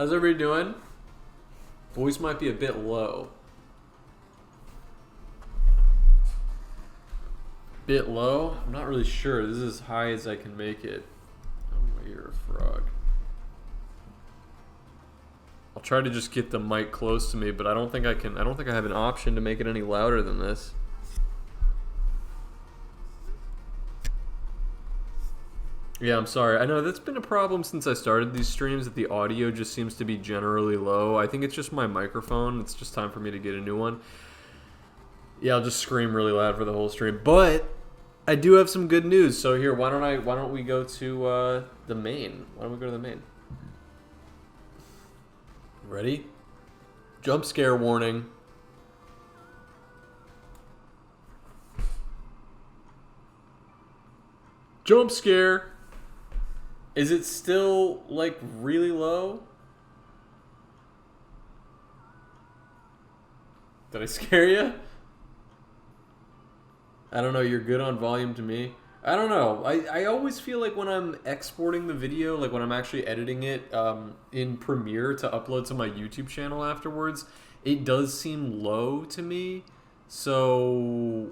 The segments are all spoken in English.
How's everybody doing? Voice might be a bit low. Bit low? I'm not really sure. This is as high as I can make it. Oh, you're a frog. I'll try to just get the mic close to me, but I don't think I can. I don't think I have an option to make it any louder than this. Yeah, I'm sorry. I know that's been a problem since I started these streams, that the audio just seems to be generally low. I think it's just my microphone. It's just time for me to get a new one. Yeah, I'll just scream really loud for the whole stream. But I do have some good news. So here, why don't we go to the main? Why don't we go to the main? Ready? Jump scare warning. Jump scare. Is it still, like, really low? Did I scare you? I don't know, you're good on volume to me. I don't know. I always feel like when I'm exporting the video, like when I'm actually editing it in Premiere to upload to my YouTube channel afterwards, it does seem low to me. So,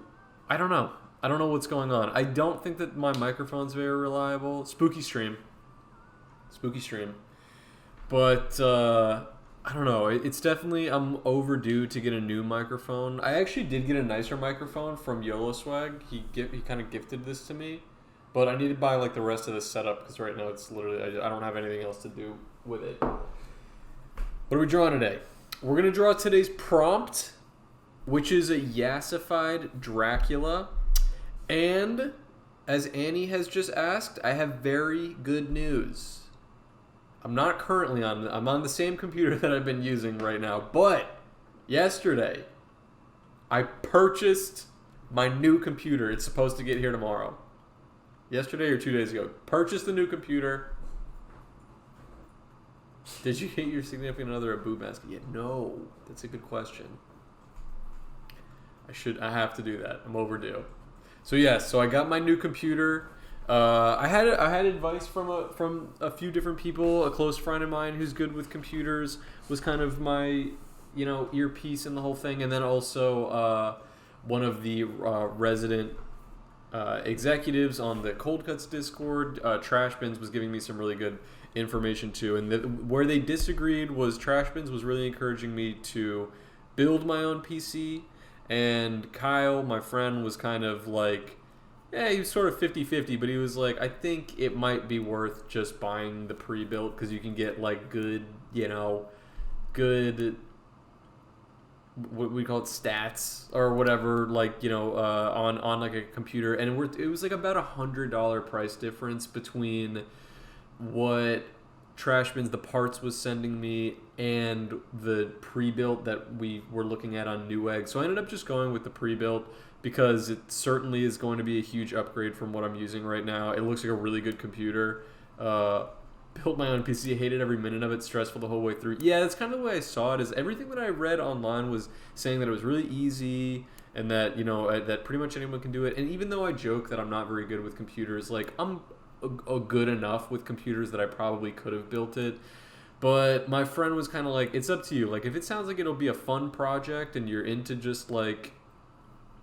I don't know. I don't know what's going on. I don't think that my microphone's very reliable. Spooky stream. But, I don't know. It's definitely, I'm overdue to get a new microphone. I actually did get a nicer microphone from YOLO Swag. He kind of gifted this to me. But I need to buy, like, the rest of the setup, because right now it's literally, I don't have anything else to do with it. What are we drawing today? We're going to draw today's prompt, which is a Yassified Dracula. And, as Annie has just asked, I have very good news. I'm not currently I'm on the same computer that I've been using right now, but yesterday I purchased my new computer. It's supposed to get here tomorrow. Yesterday or 2 days ago. Purchased the new computer. Did you get your significant other a boob mask yet? No. That's a good question. I have to do that. I'm overdue. So yes, so I got my new computer. I had advice from a few different people. A close friend of mine who's good with computers was kind of my, earpiece in the whole thing, and then also one of the resident executives on the Cold Cuts Discord, Trash Bins, was giving me some really good information too. And where they disagreed was Trash Bins was really encouraging me to build my own PC, and Kyle, my friend, was kind of like, yeah, he was sort of 50-50, but he was like, I think it might be worth just buying the pre-built, because you can get, like, good, what we call it, stats, or whatever, like, on like, a computer. And it was, like, about $100 price difference between what Trash Bins, the parts, was sending me, and the pre-built that we were looking at on Newegg. So I ended up just going with the pre-built, because it certainly is going to be a huge upgrade from what I'm using right now. It looks like a really good computer. Built my own PC, hated every minute of it, stressful the whole way through. Yeah, that's kind of the way I saw it, is everything that I read online was saying that it was really easy, and that, that pretty much anyone can do it. And even though I joke that I'm not very good with computers, like, I'm good enough with computers that I probably could have built it. But my friend was kind of like, it's up to you. Like, if it sounds like it'll be a fun project and you're into just, like,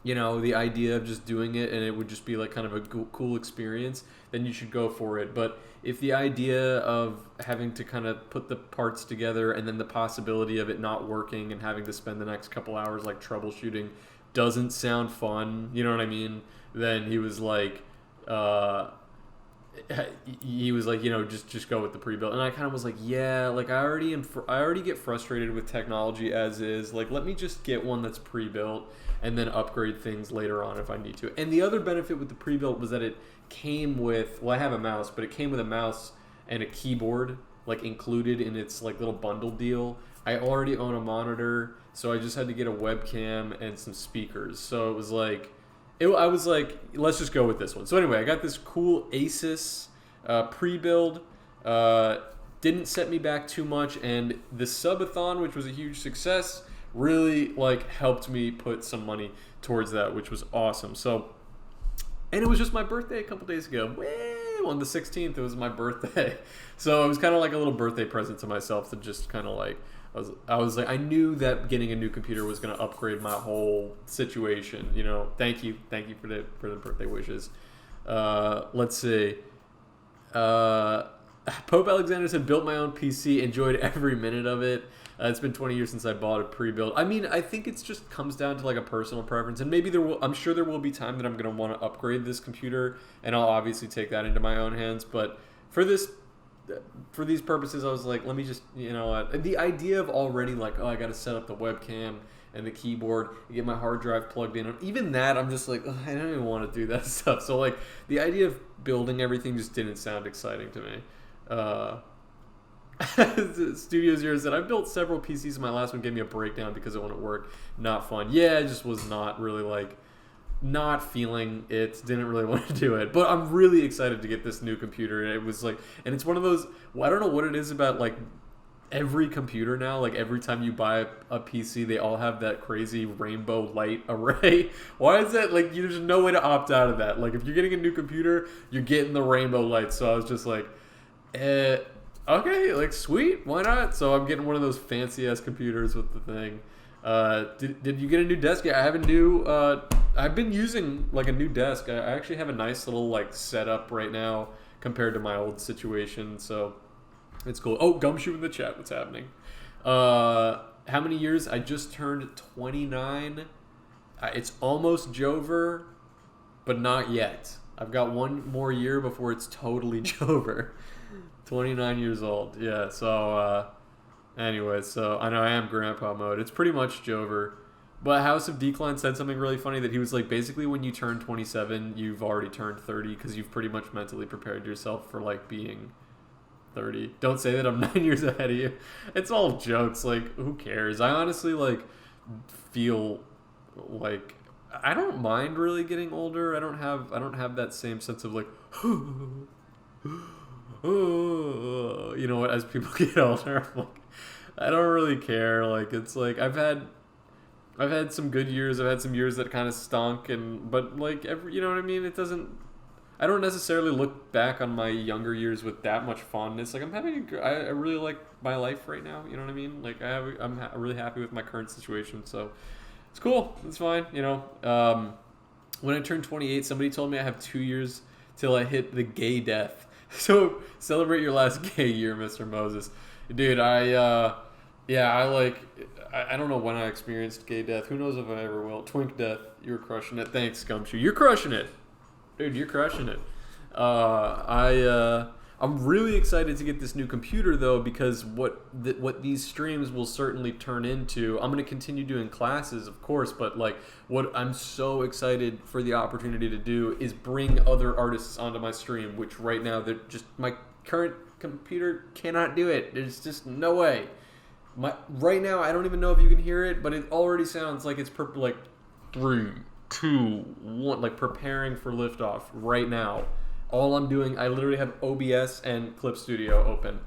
the idea of just doing it, and it would just be like kind of a cool experience, then you should go for it. But if the idea of having to kind of put the parts together, and then the possibility of it not working and having to spend the next couple hours like troubleshooting doesn't sound fun, you know what I mean? Then he was like, just go with the pre-built. And I kind of was like, yeah, like I already get frustrated with technology as is. Like, let me just get one that's pre-built and then upgrade things later on if I need to. And the other benefit with the pre-built was that it came with, well, I have a mouse, but it came with a mouse and a keyboard, like, included in its, like, little bundle deal. I already own a monitor, so I just had to get a webcam and some speakers. So it was like, I was like, let's just go with this one. So anyway, I got this cool Asus pre-build. Didn't set me back too much, and the subathon, which was a huge success, really, like, helped me put some money towards that, which was awesome. So, and it was just my birthday a couple days ago. Woo! too. On the 16th, it was my birthday. So it was kind of like a little birthday present to myself to just kind of like, I was like, I knew that getting a new computer was going to upgrade my whole situation. You know, thank you for the birthday wishes. Let's see. Pope Alexander said, built my own PC, enjoyed every minute of it. It's been 20 years since I bought a pre-built. I mean, I think it just comes down to like a personal preference, and maybe I'm sure there will be time that I'm going to want to upgrade this computer, and I'll obviously take that into my own hands. But for these purposes, I was like, let me just, you know, the idea of already like, oh, I got to set up the webcam and the keyboard, and get my hard drive plugged in. Even that, I'm just like, I don't even want to do that stuff. So like, the idea of building everything just didn't sound exciting to me. Studio Zero said, I built several PCs. My last one gave me a breakdown because it wouldn't work. Not fun. Yeah, I just was not really like, not feeling it. Didn't really want to do it. But I'm really excited to get this new computer. It was like, and it's one of those, I don't know what it is about like every computer now. Like every time you buy a PC, they all have that crazy rainbow light array. Why is that? Like, there's no way to opt out of that. Like if you're getting a new computer, you're getting the rainbow light. So I was just like, okay, like sweet, why not? So I'm getting one of those fancy ass computers with the thing. Did you get a new desk? Yeah, I have a new. I've been using like a new desk. I actually have a nice little like setup right now compared to my old situation. So it's cool. Oh, Gumshoe in the chat. What's happening? How many years? I just turned 29. It's almost Jover, but not yet. I've got one more year before it's totally Jover. 29 years old. Yeah, so anyway, so I know I am grandpa mode. It's pretty much Jover. But House of Decline said something really funny that he was like, basically when you turn 27, you've already turned 30 because you've pretty much mentally prepared yourself for like being 30. Don't say that I'm 9 years ahead of you. It's all jokes. Like, who cares? I honestly like feel like I don't mind really getting older. I don't have that same sense of like you know, as people get older, I'm like, I don't really care. Like, it's like I've had some good years. I've had some years that kind of stunk, but like you know what I mean. I don't necessarily look back on my younger years with that much fondness. Like I really like my life right now. You know what I mean? Like I'm really happy with my current situation. So it's cool. It's fine. You know, when I turned 28, somebody told me I have 2 years till I hit the gay death. So celebrate your last gay year, Mr. Moses. Dude, I don't know when I experienced gay death. Who knows if I ever will. Twink death, you're crushing it. Thanks, Gumshoe. You're crushing it. Dude, you're crushing it. I'm really excited to get this new computer though, because what these streams will certainly turn into. I'm going to continue doing classes, of course, but like what I'm so excited for the opportunity to do is bring other artists onto my stream, which right now they're just my current computer cannot do it. There's just no way. Right now I don't even know if you can hear it, but it already sounds like it's like 3, 2, 1, like preparing for liftoff right now. All I'm doing, I literally have OBS and Clip Studio open.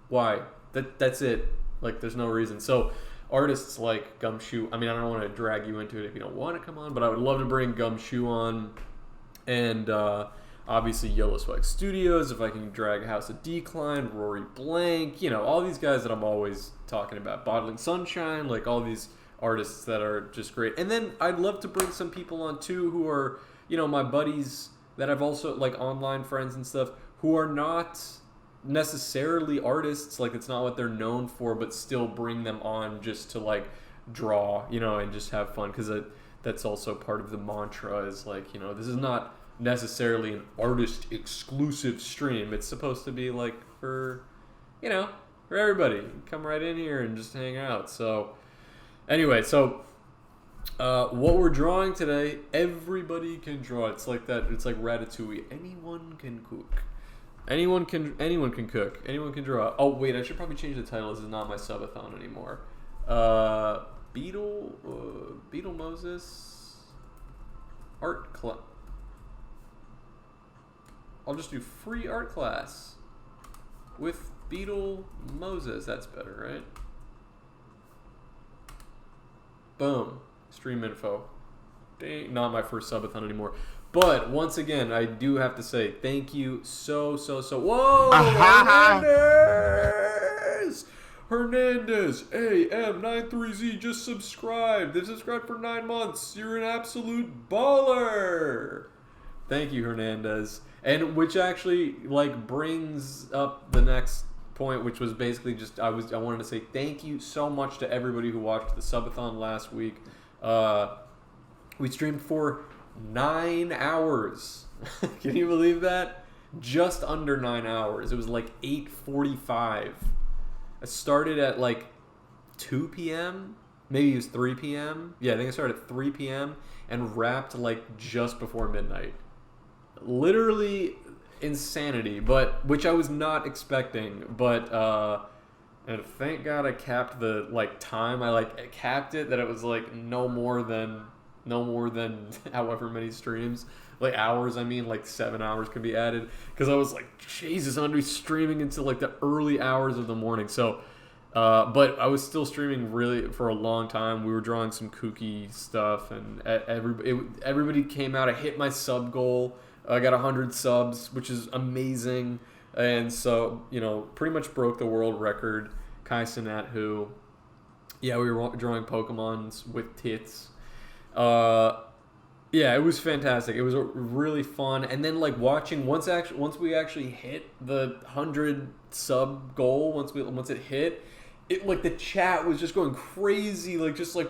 Why? That's it. Like, there's no reason. So, artists like Gumshoe, I mean, I don't want to drag you into it if you don't want to come on, but I would love to bring Gumshoe on. And, obviously, Yellow Swag Studios, if I can drag House of Decline, Rory Blank, you know, all these guys that I'm always talking about. Bottling Sunshine, like, all these artists that are just great. And then, I'd love to bring some people on, too, who are, you know, my buddies that I've also, like, online friends and stuff, who are not necessarily artists, like, it's not what they're known for, but still bring them on just to, like, draw, you know, and just have fun, because that's also part of the mantra is, like, you know, this is not necessarily an artist-exclusive stream. It's supposed to be, like, for, you know, for everybody. Come right in here and just hang out. So, anyway, so what we're drawing today, everybody can draw. It's like that. It's like Ratatouille. Anyone can cook. Anyone can cook. Anyone can draw. Oh wait, I should probably change the title. This is not my subathon anymore. Beetle Moses art class. I'll just do free art class with Beetle Moses. That's better, right? Boom. Stream info. Dang, not my first subathon anymore. But once again, I do have to say thank you so. Whoa! Hernandez, AM93Z just subscribed. They subscribed for 9 months. You're an absolute baller. Thank you, Hernandez. And which actually like brings up the next point, which was basically just I wanted to say thank you so much to everybody who watched the subathon last week. We streamed for 9 hours. Can you believe that? Just under 9 hours. It was like 8:45. I started at like 2 p.m. Maybe it was 3 p.m. Yeah, I think I started at 3 p.m. and wrapped like just before midnight. Literally insanity, but which I was not expecting. But and thank God I capped the like time. I capped it that it was like no more than however many streams. Like hours, I mean, like 7 hours could be added. Because I was like, Jesus, I'm going to be streaming until like the early hours of the morning. So, but I was still streaming really for a long time. We were drawing some kooky stuff, and everybody came out. I hit my sub goal. I got 100 subs, which is amazing. And so, pretty much broke the world record. Kai Cenat, who, yeah, we were drawing Pokemons with tits. Yeah, it was fantastic. It was really fun, and then like watching once we actually hit the 100 sub goal, once it hit, it like the chat was just going crazy, like just like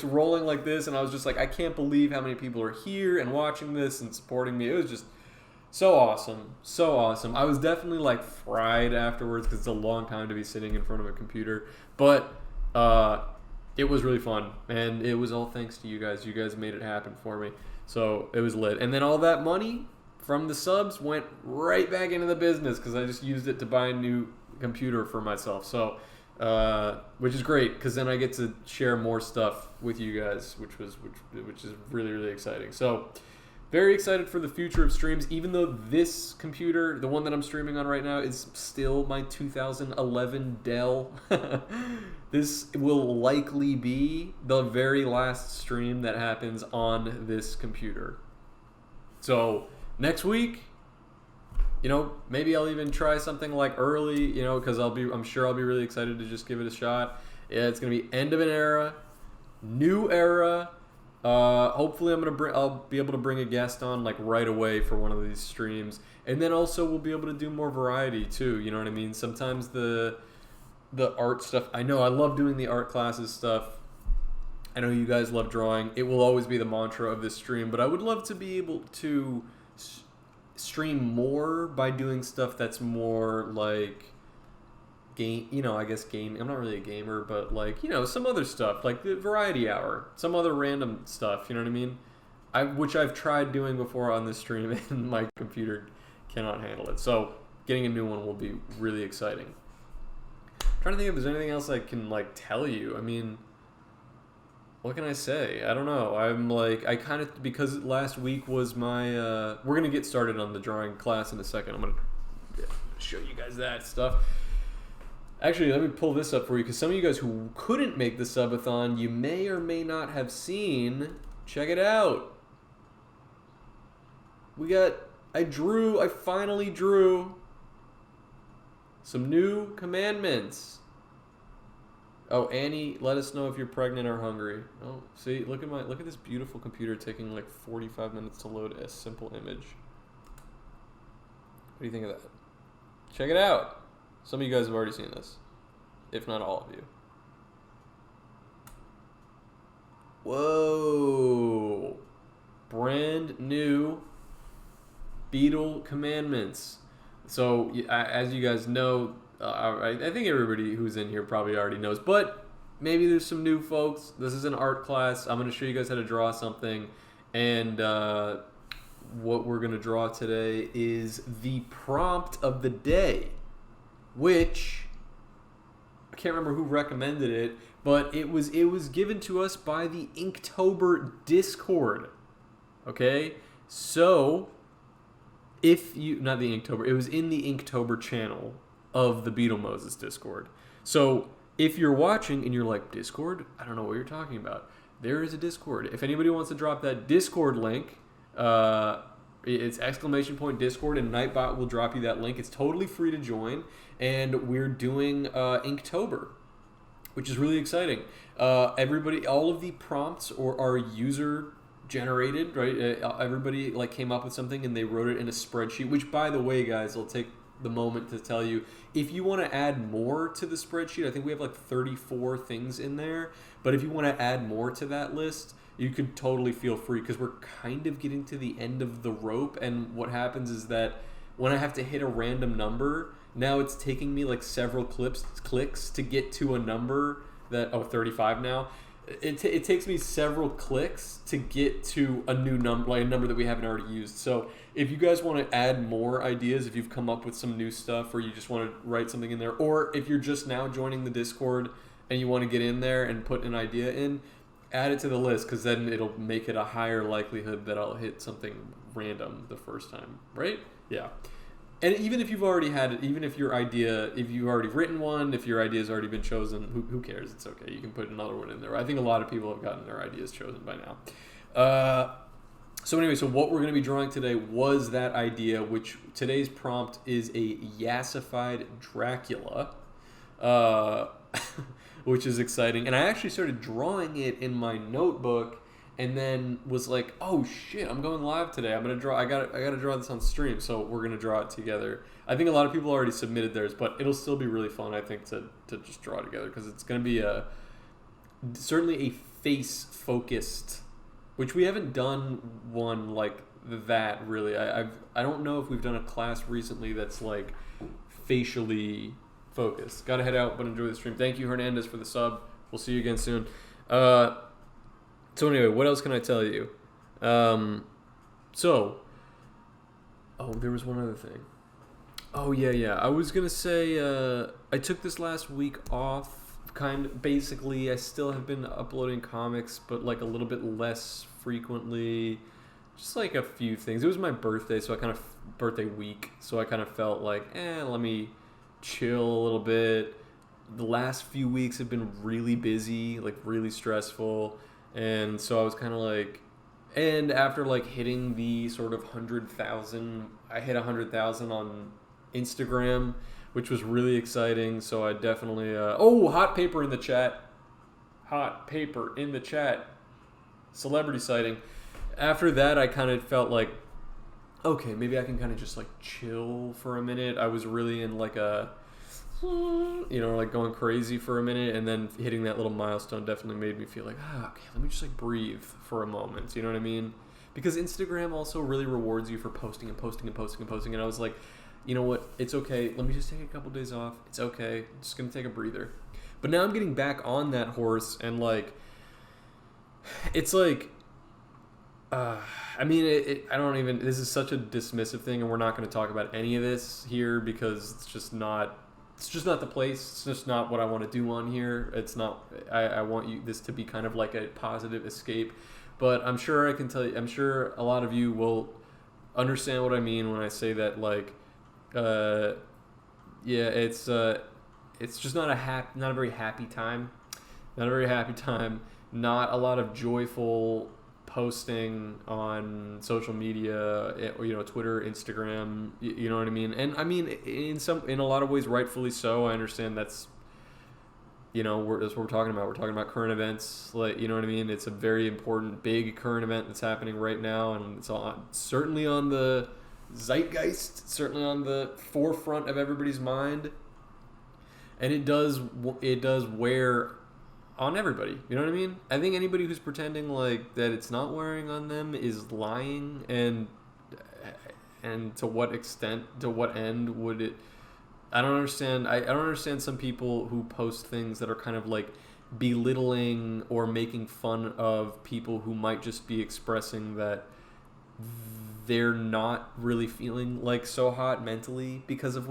rolling like this, and I was just like, I can't believe how many people are here and watching this and supporting me. It was just so awesome, so awesome. I was definitely like fried afterwards because it's a long time to be sitting in front of a computer, but it was really fun, and it was all thanks to you guys. You guys made it happen for me, so it was lit. And then all that money from the subs went right back into the business because I just used it to buy a new computer for myself. So, which is great because then I get to share more stuff with you guys, which is really, really exciting. So, very excited for the future of streams, even though this computer, the one that I'm streaming on right now, is still my 2011 Dell. This will likely be the very last stream that happens on this computer. So next week, maybe I'll even try something like early, because I'm sure I'll be really excited to just give it a shot. Yeah, it's gonna be end of an era, new era. Hopefully I'll be able to bring a guest on like right away for one of these streams, and then also we'll be able to do more variety too. You know what I mean? Sometimes the art stuff. I know I love doing the art classes stuff. I know you guys love drawing. It will always be the mantra of this stream, but I would love to be able to stream more by doing stuff that's more like game, I guess game. I'm not really a gamer, but like, some other stuff like the variety hour, some other random stuff, you know what I mean? Which I've tried doing before on this stream and my computer cannot handle it. So getting a new one will be really exciting. I'm trying to think if there's anything else I can like tell you. I mean, what can I say? I don't know. I'm like, because last week was my, we're going to get started on the drawing class in a second. I'm going to show you guys that stuff. Actually, let me pull this up for you, because some of you guys who couldn't make the subathon, you may or may not have seen. Check it out. I finally drew some new commandments. Oh, Annie, let us know if you're pregnant or hungry. Oh, see, look at this beautiful computer taking like 45 minutes to load a simple image. What do you think of that? Check it out. Some of you guys have already seen this, if not all of you. Whoa. Brand new Beetle commandments. So, as you guys know, I think everybody who's in here probably already knows, but maybe there's some new folks. This is an art class. I'm going to show you guys how to draw something, and what we're going to draw today is the prompt of the day, which I can't remember who recommended it, but it was given to us by the Inktober Discord. Okay? So, not the Inktober, it was in the Inktober channel of the Beetle Moses Discord. So, if you're watching and you're like, Discord? I don't know what you're talking about. There is a Discord. If anybody wants to drop that Discord link It's !Discord, and Nightbot will drop you that link. It's totally free to join, and we're doing Inktober, which is really exciting. Everybody, all of the prompts are user generated, right? Everybody like came up with something and they wrote it in a spreadsheet. Which, by the way, guys, I'll take the moment to tell you, if you want to add more to the spreadsheet, I think we have like 34 things in there. But if you want to add more to that list, you could totally feel free, because we're kind of getting to the end of the rope. And what happens is that when I have to hit a random number, now it's taking me like several clicks to get to a number that 35 now. It takes me several clicks to get to a new number, like a number that we haven't already used. So if you guys want to add more ideas, if you've come up with some new stuff, or you just want to write something in there, or if you're just now joining the Discord and you want to get in there and put an idea in, add it to the list, because then it'll make it a higher likelihood that I'll hit something random the first time, right? Yeah. And even if you've already had it, even if if you've already written one, if your idea's already been chosen, who cares? It's okay. You can put another one in there. I think a lot of people have gotten their ideas chosen by now. So anyway, so what we're going to be drawing today was that idea, which today's prompt is a Yassified Dracula, which is exciting. And I actually started drawing it in my notebook, and then was like, oh shit, I'm going live today. I gotta draw this on stream, so we're gonna draw it together. I think a lot of people already submitted theirs, but it'll still be really fun, I think, to just draw it together, because it's gonna be certainly a face focused, which we haven't done one like that really. I don't know if we've done a class recently that's like facially focused. Gotta head out, but enjoy the stream. Thank you, Hernandez, for the sub. We'll see you again soon. So anyway, what else can I tell you? There was one other thing. Oh, yeah. I was going to say, I took this last week off, basically. I still have been uploading comics, but like a little bit less frequently. Just like a few things. It was my birthday, birthday week, so I kind of felt like, let me chill a little bit. The last few weeks have been really busy, like really stressful. And so I was kind of like, and after like hitting the sort of 100,000, I hit 100,000 on Instagram, which was really exciting. So I definitely, hot paper in the chat. Celebrity sighting. After that, I kind of felt like, okay, maybe I can kind of just like chill for a minute. I was really in like like going crazy for a minute, and then hitting that little milestone definitely made me feel like, okay, let me just like breathe for a moment. You know what I mean? Because Instagram also really rewards you for posting. And I was like, you know what? It's okay. Let me just take a couple days off. It's okay. I'm just going to take a breather. But now I'm getting back on that horse, and like, it's like, I don't this is such a dismissive thing, and we're not going to talk about any of this here, because it's just not the place. It's just not what I want to do on here. It's not, I want this to be kind of like a positive escape, but I'm sure I'm sure a lot of you will understand what I mean when I say that, like, it's just not a very happy time, not a lot of joyful posting on social media, Twitter, Instagram, you know what I mean? And I mean, in a lot of ways, rightfully so. I understand that's, that's what we're talking about. We're talking about current events, like, you know what I mean? It's a very important, big current event that's happening right now, and it's certainly on the zeitgeist, certainly on the forefront of everybody's mind, and it does wear on everybody, you know what I mean? I think anybody who's pretending like that it's not wearing on them is lying, and to what extent, to what end would it? I don't understand. I don't understand some people who post things that are kind of like belittling or making fun of people who might just be expressing that they're not really feeling like so hot mentally because of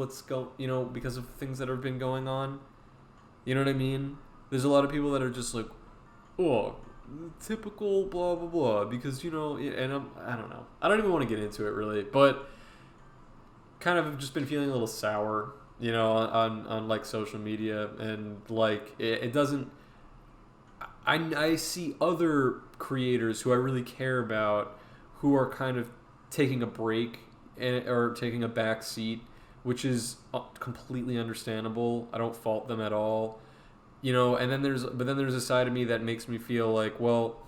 because of things that have been going on. You know what I mean? There's a lot of people that are just like, oh, typical blah, blah, blah, because, and I don't know. I don't even want to get into it, really, but kind of just been feeling a little sour, on like, social media, and, like, it doesn't... I see other creators who I really care about who are kind of taking a break or taking a back seat, which is completely understandable. I don't fault them at all. And then there's a side of me that makes me feel like, well,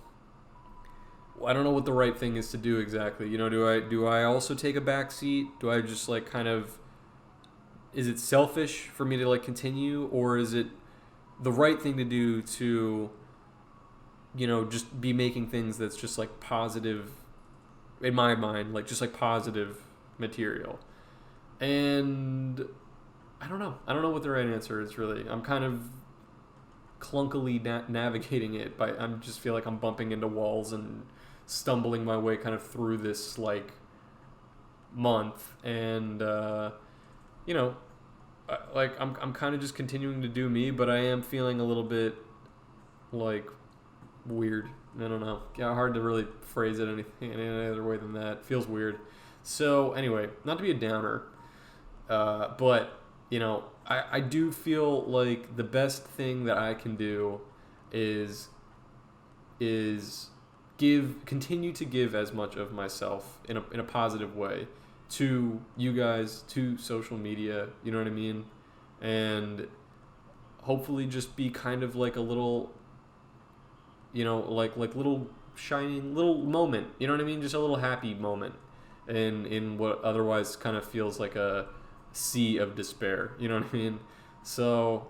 I don't know what the right thing is to do exactly. Do I also take a back seat? Do I just like kind of, is it selfish for me to like continue, or is it the right thing to do to, just be making things that's just like positive in my mind, like just like positive material? And I don't know. I don't know what the right answer is really. I'm kind of clunkily navigating it, but I just feel like I'm bumping into walls and stumbling my way kind of through this like month, and like I'm kind of just continuing to do me, but I am feeling a little bit like weird. I don't know. Yeah, hard to really phrase it any other way than that. It feels weird. So anyway, not to be a downer, but I do feel like the best thing that I can do is continue to give as much of myself in a positive way to you guys, to social media, you know what I mean? And hopefully just be kind of like a little, like little shining little moment, you know what I mean? Just a little happy moment in what otherwise kind of feels like a sea of despair, you know what I mean? So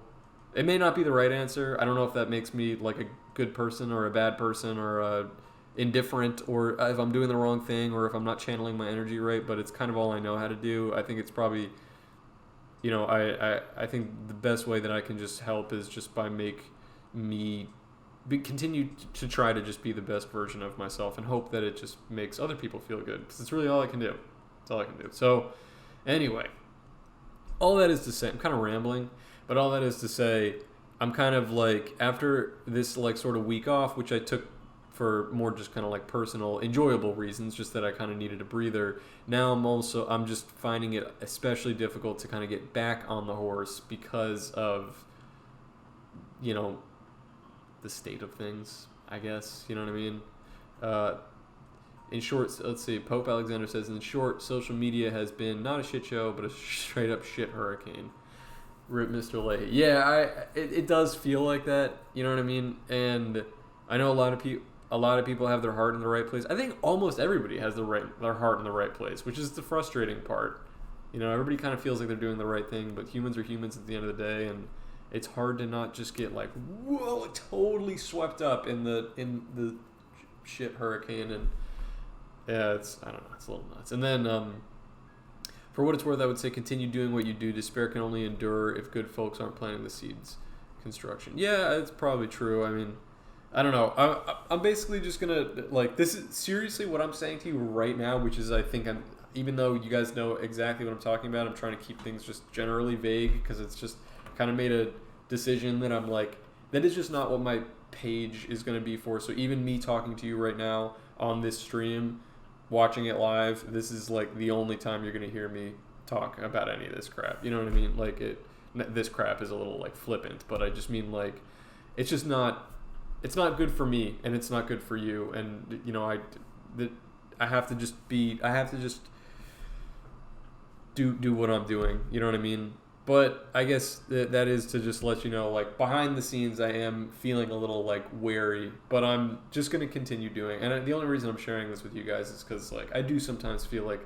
it may not be the right answer. I don't know if that makes me like a good person or a bad person or indifferent, or if I'm doing the wrong thing, or if I'm not channeling my energy right, but it's kind of all I know how to do. I think it's probably, I think the best way that I can just help is just by continue to try to just be the best version of myself, and hope that it just makes other people feel good, because it's really all I can do. It's all I can do. So anyway, all that is to say, I'm kind of rambling, but all that is to say, I'm kind of like, after this like sort of week off, which I took for more just kind of like personal, enjoyable reasons, just that I kind of needed a breather. Now I'm just finding it especially difficult to kind of get back on the horse because of, the state of things, I guess. You know what I mean? In short, let's see, Pope Alexander says, in short, social media has been not a shit show, but a straight up shit hurricane. Rip Mr. Leahy. Yeah, it does feel like that, you know what I mean? And I know a lot of people have their heart in the right place. I think almost everybody has their heart in the right place, which is the frustrating part. Everybody kind of feels like they're doing the right thing, but humans are humans at the end of the day, and it's hard to not just get like, whoa, totally swept up in the shit hurricane. And yeah, I don't know, it's a little nuts. And then for what it's worth, I would say continue doing what you do. Despair can only endure if good folks aren't planting the seeds. Construction. Yeah, it's probably true. I mean, I don't know. I'm basically just gonna, like, this is seriously what I'm saying to you right now, which is, I think even though you guys know exactly what I'm talking about, I'm trying to keep things just generally vague, because it's just kind of made a decision that I'm like, that is just not what my page is going to be for. So even me talking to you right now on this stream, watching it live, this is like the only time you're going to hear me talk about any of this crap. You know what I mean? Like, this crap is a little like flippant, but I just mean like, it's just not, it's not good for me, and it's not good for you. And I have to just do what I'm doing. You know what I mean? But I guess that is to just let you know, like, behind the scenes, I am feeling a little, like, wary. But I'm just going to continue doing. And the only reason I'm sharing this with you guys is because, like, I do sometimes feel like,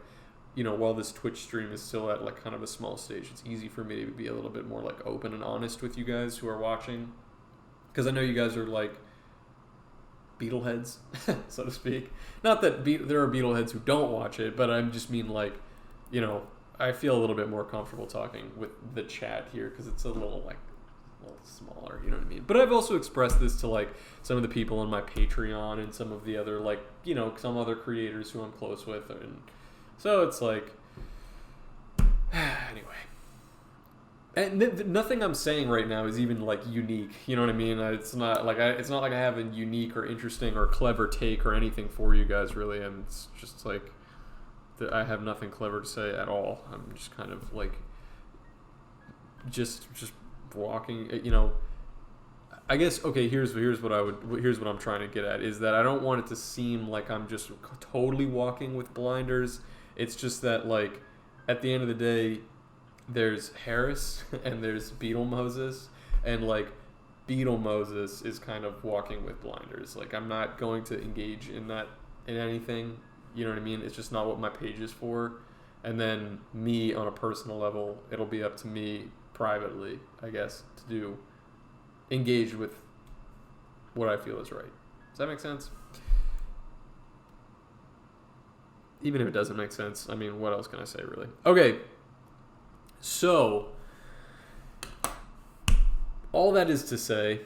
while this Twitch stream is still at, like, kind of a small stage, it's easy for me to be a little bit more, like, open and honest with you guys who are watching. Because I know you guys are, like, Beetle heads, so to speak. Not that there are Beetle heads who don't watch it, but I just mean, like, I feel a little bit more comfortable talking with the chat here because it's a little smaller, you know what I mean? But I've also expressed this to, like, some of the people on my Patreon and some of the other, like, some other creators who I'm close with. And so it's like, anyway. And nothing I'm saying right now is even, like, unique, you know what I mean? It's not like I have a unique or interesting or clever take or anything for you guys, really. And it's just like, I have nothing clever to say at all. I'm just kind of like just walking, I guess okay. Here's what I'm trying to get at is that I don't want it to seem like I'm just totally walking with blinders. It's just that like at the end of the day, there's Harris and there's Beetle Moses, and like Beetle Moses is kind of walking with blinders. Like I'm not going to engage in that in anything. You know what I mean? It's just not what my page is for. And then me on a personal level, it'll be up to me privately, I guess, to do engage with what I feel is right. Does that make sense? Even if it doesn't make sense, I mean, what else can I say, really? Okay, so all that is to say,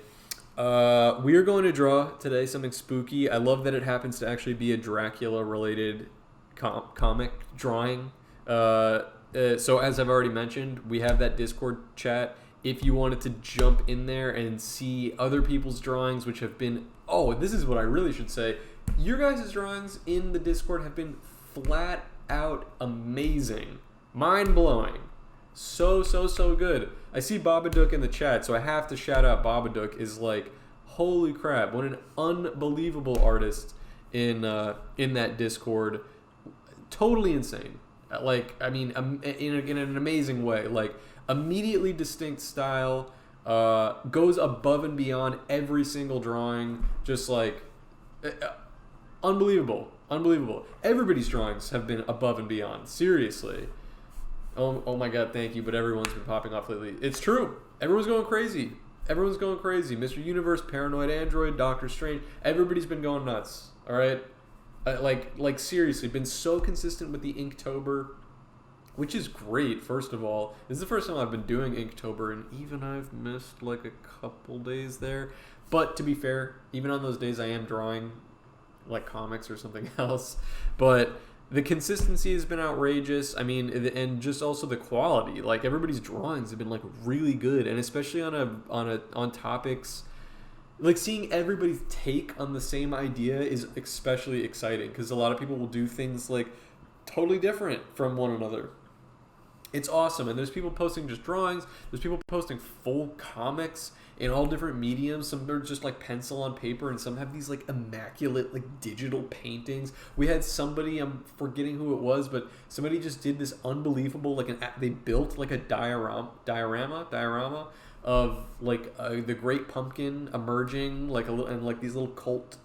we are going to draw today something spooky. I love that it happens to actually be a Dracula-related comic drawing. So as I've already mentioned, we have that Discord chat. If you wanted to jump in there and see other people's drawings, which have been... Oh, this is what I really should say. Your guys' drawings in the Discord have been flat out amazing. Mind-blowing. So good. I see Babadook in the chat, so I have to shout out Babadook is like, holy crap, what an unbelievable artist in that Discord. Totally insane. Like, I mean, in an amazing way. Like, immediately distinct style, goes above and beyond every single drawing. Just like, unbelievable. Everybody's drawings have been above and beyond. Seriously. Oh my god, thank you, but everyone's been popping off lately. It's true. Everyone's going crazy. Mr. Universe, Paranoid Android, Doctor Strange. Everybody's been going nuts. All right? Like seriously, been so consistent with the Inktober, which is great. First of all, this is the first time I've been doing Inktober, and even I've missed like a couple days there. But to be fair, even on those days, I am drawing like comics or something else. But the consistency has been outrageous. I mean, and just also the quality. Like everybody's drawings have been like really good, and especially on topics. Like seeing everybody's take on the same idea is especially exciting because a lot of people will do things like totally different from one another. It's awesome, and there's people posting just drawings. There's people posting full comics in all different mediums. Some are just like pencil on paper, and some have these like immaculate like digital paintings. We had somebody, I'm forgetting who it was, but somebody just did this unbelievable they built like a diorama of like the Great Pumpkin emerging, like and like these little cult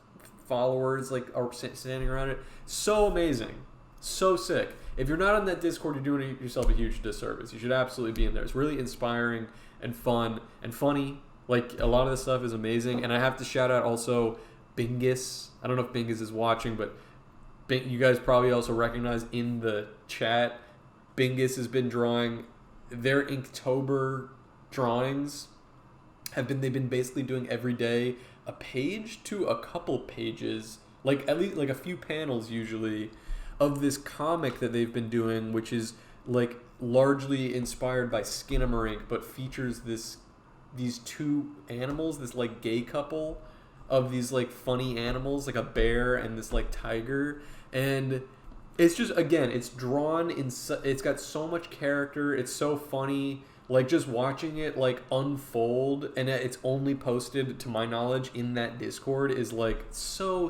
followers like are standing around it. So amazing, so sick. If you're not on that Discord, you're doing yourself a huge disservice. You should absolutely be in there. It's really inspiring and fun and funny. Like a lot of this stuff is amazing. And I have to shout out also Bingus. I don't know if Bingus is watching, but you guys probably also recognize in the chat, Bingus has been drawing their Inktober drawings. They've been basically doing every day a page to a couple pages, like at least like a few panels usually, of this comic that they've been doing, which is like largely inspired by Skinamarink, but features these two animals, this like gay couple of these like funny animals, like a bear and this like tiger, and it's just, again, it's drawn it's got so much character. It's so funny. Like just watching it like unfold, and it's only posted to my knowledge in that Discord, is like so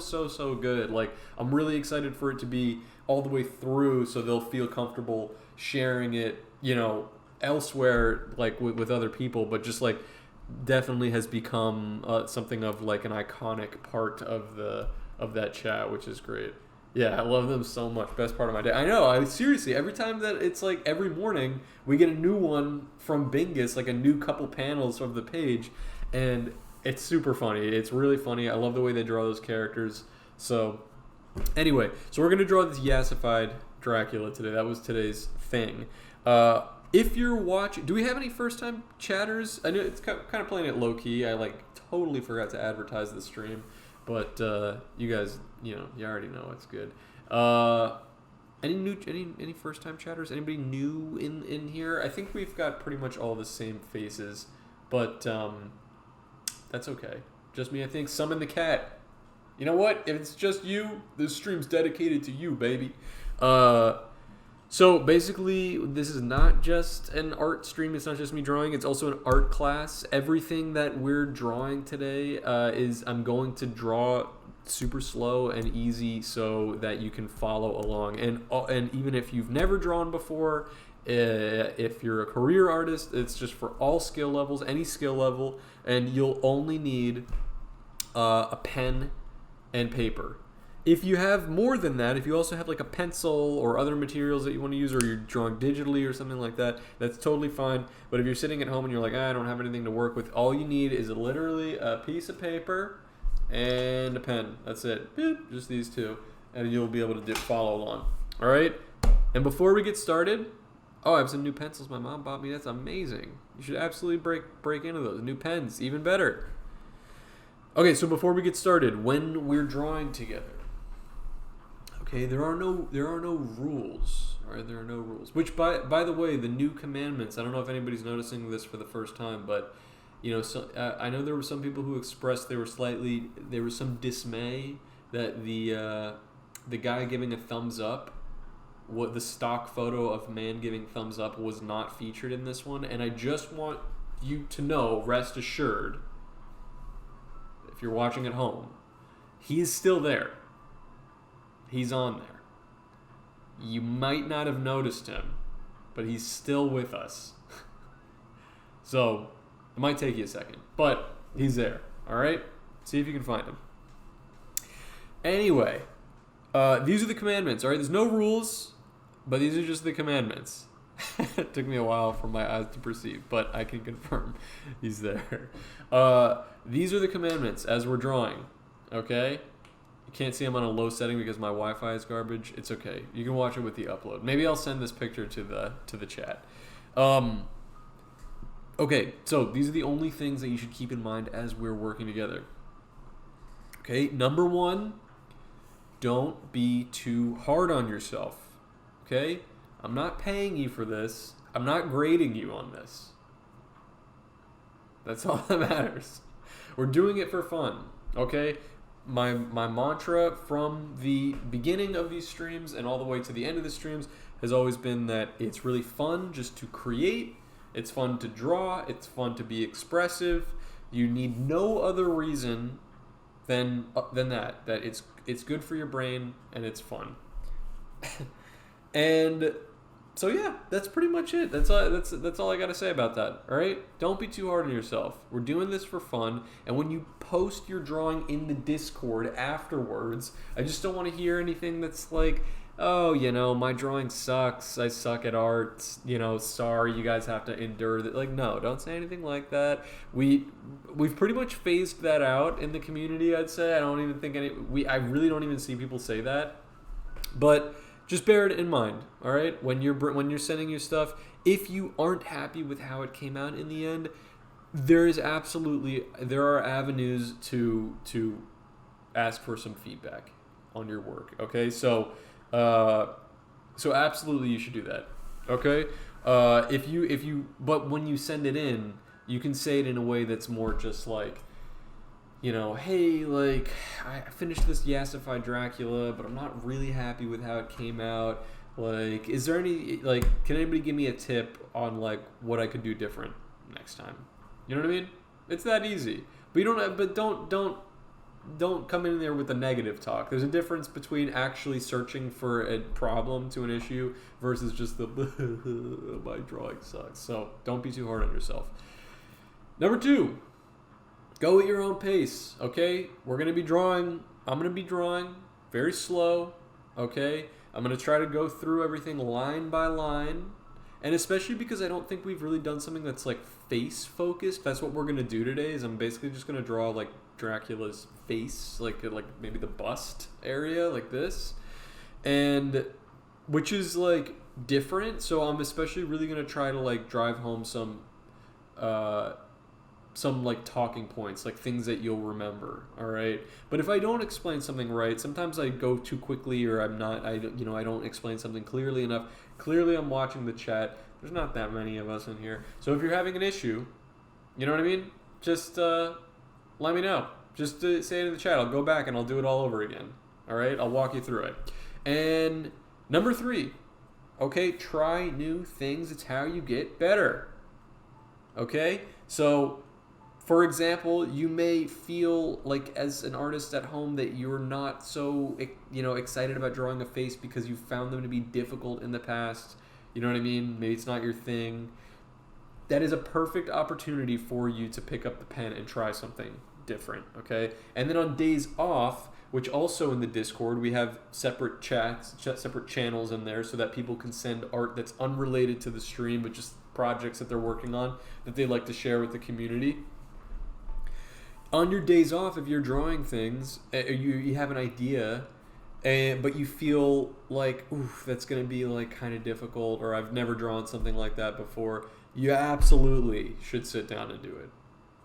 good. Like I'm really excited for it to be all the way through, so they'll feel comfortable sharing it, you know, elsewhere, like with other people. But just like definitely has become something of like an iconic part of that chat, which is great. Yeah, I love them so much. Best part of my day. I know. Seriously, every time that it's like every morning we get a new one from Bingus, like a new couple panels of the page, and it's super funny. It's really funny. I love the way they draw those characters. So anyway, so we're gonna draw this Yassified Dracula today. That was today's thing. If you're watching, do we have any first-time chatters? I know it's kind of playing it low-key. I like totally forgot to advertise the stream, but you guys, you know, you already know it's good. Any first-time chatters? Anybody new in here? I think we've got pretty much all the same faces, but that's okay. Just me, I think. Summon the cat. You know what? If it's just you, this stream's dedicated to you, baby. So basically, this is not just an art stream. It's not just me drawing. It's also an art class. Everything that we're drawing today is I'm going to draw super slow and easy so that you can follow along. And even if you've never drawn before, if you're a career artist, it's just for all skill levels, any skill level, and you'll only need a pen and paper. If you have more than that, if you also have like a pencil or other materials that you want to use, or you're drawing digitally or something like that, that's totally fine. But if you're sitting at home and you're like, I don't have anything to work with, all you need is literally a piece of paper and a pen. That's it. Boop, just these two. And you'll be able to follow along. All right? And before we get started, I have some new pencils my mom bought me. That's amazing. You should absolutely break into those. New pens, even better. Okay, so before we get started, when we're drawing together, okay, there are no rules. All right, there are no rules. Which, by the way, the new commandments. I don't know if anybody's noticing this for the first time, but I know there were some people who expressed there was some dismay that the guy giving a thumbs up, what the stock photo of man giving thumbs up was not featured in this one, and I just want you to know, rest assured, if you're watching at home, he's still there. He's on there. You might not have noticed him, but he's still with us. So, it might take you a second, but he's there. All right? See if you can find him. Anyway, these are the commandments. All right? There's no rules, but these are just the commandments. It took me a while for my eyes to perceive, but I can confirm he's there. These are the commandments as we're drawing. Okay? You can't see them on a low setting because my Wi-Fi is garbage. It's okay. You can watch it with the upload. Maybe I'll send this picture to the chat. Okay, so these are the only things that you should keep in mind as we're working together. Okay, number one, don't be too hard on yourself. Okay? I'm not paying you for this. I'm not grading you on this. That's all that matters. We're doing it for fun. Okay? My mantra from the beginning of these streams and all the way to the end of the streams has always been that it's really fun just to create. It's fun to draw. It's fun to be expressive. You need no other reason than that it's good for your brain and it's fun. And so yeah, that's pretty much it. That's all I got to say about that. All right? Don't be too hard on yourself. We're doing this for fun, and when you post your drawing in the Discord afterwards, I just don't want to hear anything that's like, oh, my drawing sucks. I suck at art. Sorry, you guys have to endure that. Like, no, don't say anything like that. We've pretty much phased that out in the community, I'd say. I really don't even see people say that. But just bear it in mind, all right? When you're sending your stuff, if you aren't happy with how it came out in the end, there are avenues to ask for some feedback on your work. Okay, so absolutely you should do that. Okay, but when you send it in, you can say it in a way that's more just like, hey, like, I finished this Yassified Dracula, but I'm not really happy with how it came out. Like, is there any, like, can anybody give me a tip on, like, what I could do different next time? You know what I mean? It's that easy. But don't come in there with the negative talk. There's a difference between actually searching for a problem to an issue versus just the my drawing sucks. So don't be too hard on yourself. Number 2. Go at your own pace, okay? I'm going to be drawing very slow, okay? I'm going to try to go through everything line by line, and especially because I don't think we've really done something that's, like, face-focused. That's what we're going to do today, is I'm basically just going to draw, like, Dracula's face, like maybe the bust area, like this, and which is, like, different, so I'm especially really going to try to, like, drive home some like talking points, like things that you'll remember. All right, but if I don't explain something right, sometimes I go too quickly, or I don't explain something clearly enough. Clearly, I'm watching the chat. There's not that many of us in here, so if you're having an issue, you know what I mean, just let me know. Just say it in the chat. I'll go back and I'll do it all over again. All right, I'll walk you through it. And number 3, Okay, try new things. It's how you get better. Okay? So, for example, you may feel like as an artist at home that you're not so, excited about drawing a face because you found them to be difficult in the past. You know what I mean? Maybe it's not your thing. That is a perfect opportunity for you to pick up the pen and try something different, okay? And then on days off, which also in the Discord, we have separate chats, separate channels in there so that people can send art that's unrelated to the stream, but just projects that they're working on that they'd like to share with the community. On your days off, if you're drawing things, you have an idea, but you feel like, oof, that's going to be like kind of difficult, or I've never drawn something like that before, you absolutely should sit down and do it.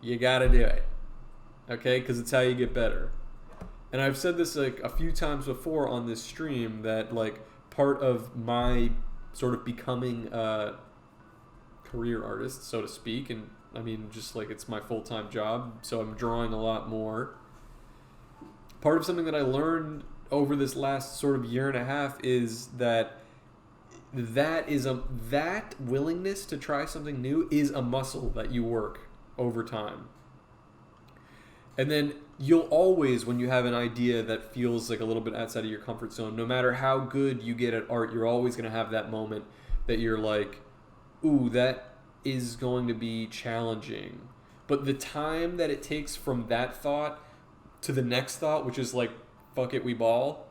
You got to do it, okay? Because it's how you get better. And I've said this like a few times before on this stream that like part of my sort of becoming a career artist, so to speak, and I mean just like it's my full-time job, so I'm drawing a lot more. Part of something that I learned over this last sort of year and a half is that that willingness to try something new is a muscle that you work over time. And then you'll always, when you have an idea that feels like a little bit outside of your comfort zone, no matter how good you get at art, you're always going to have that moment that you're like, ooh, that is going to be challenging. But the time that it takes from that thought to the next thought, which is like, fuck it, we ball,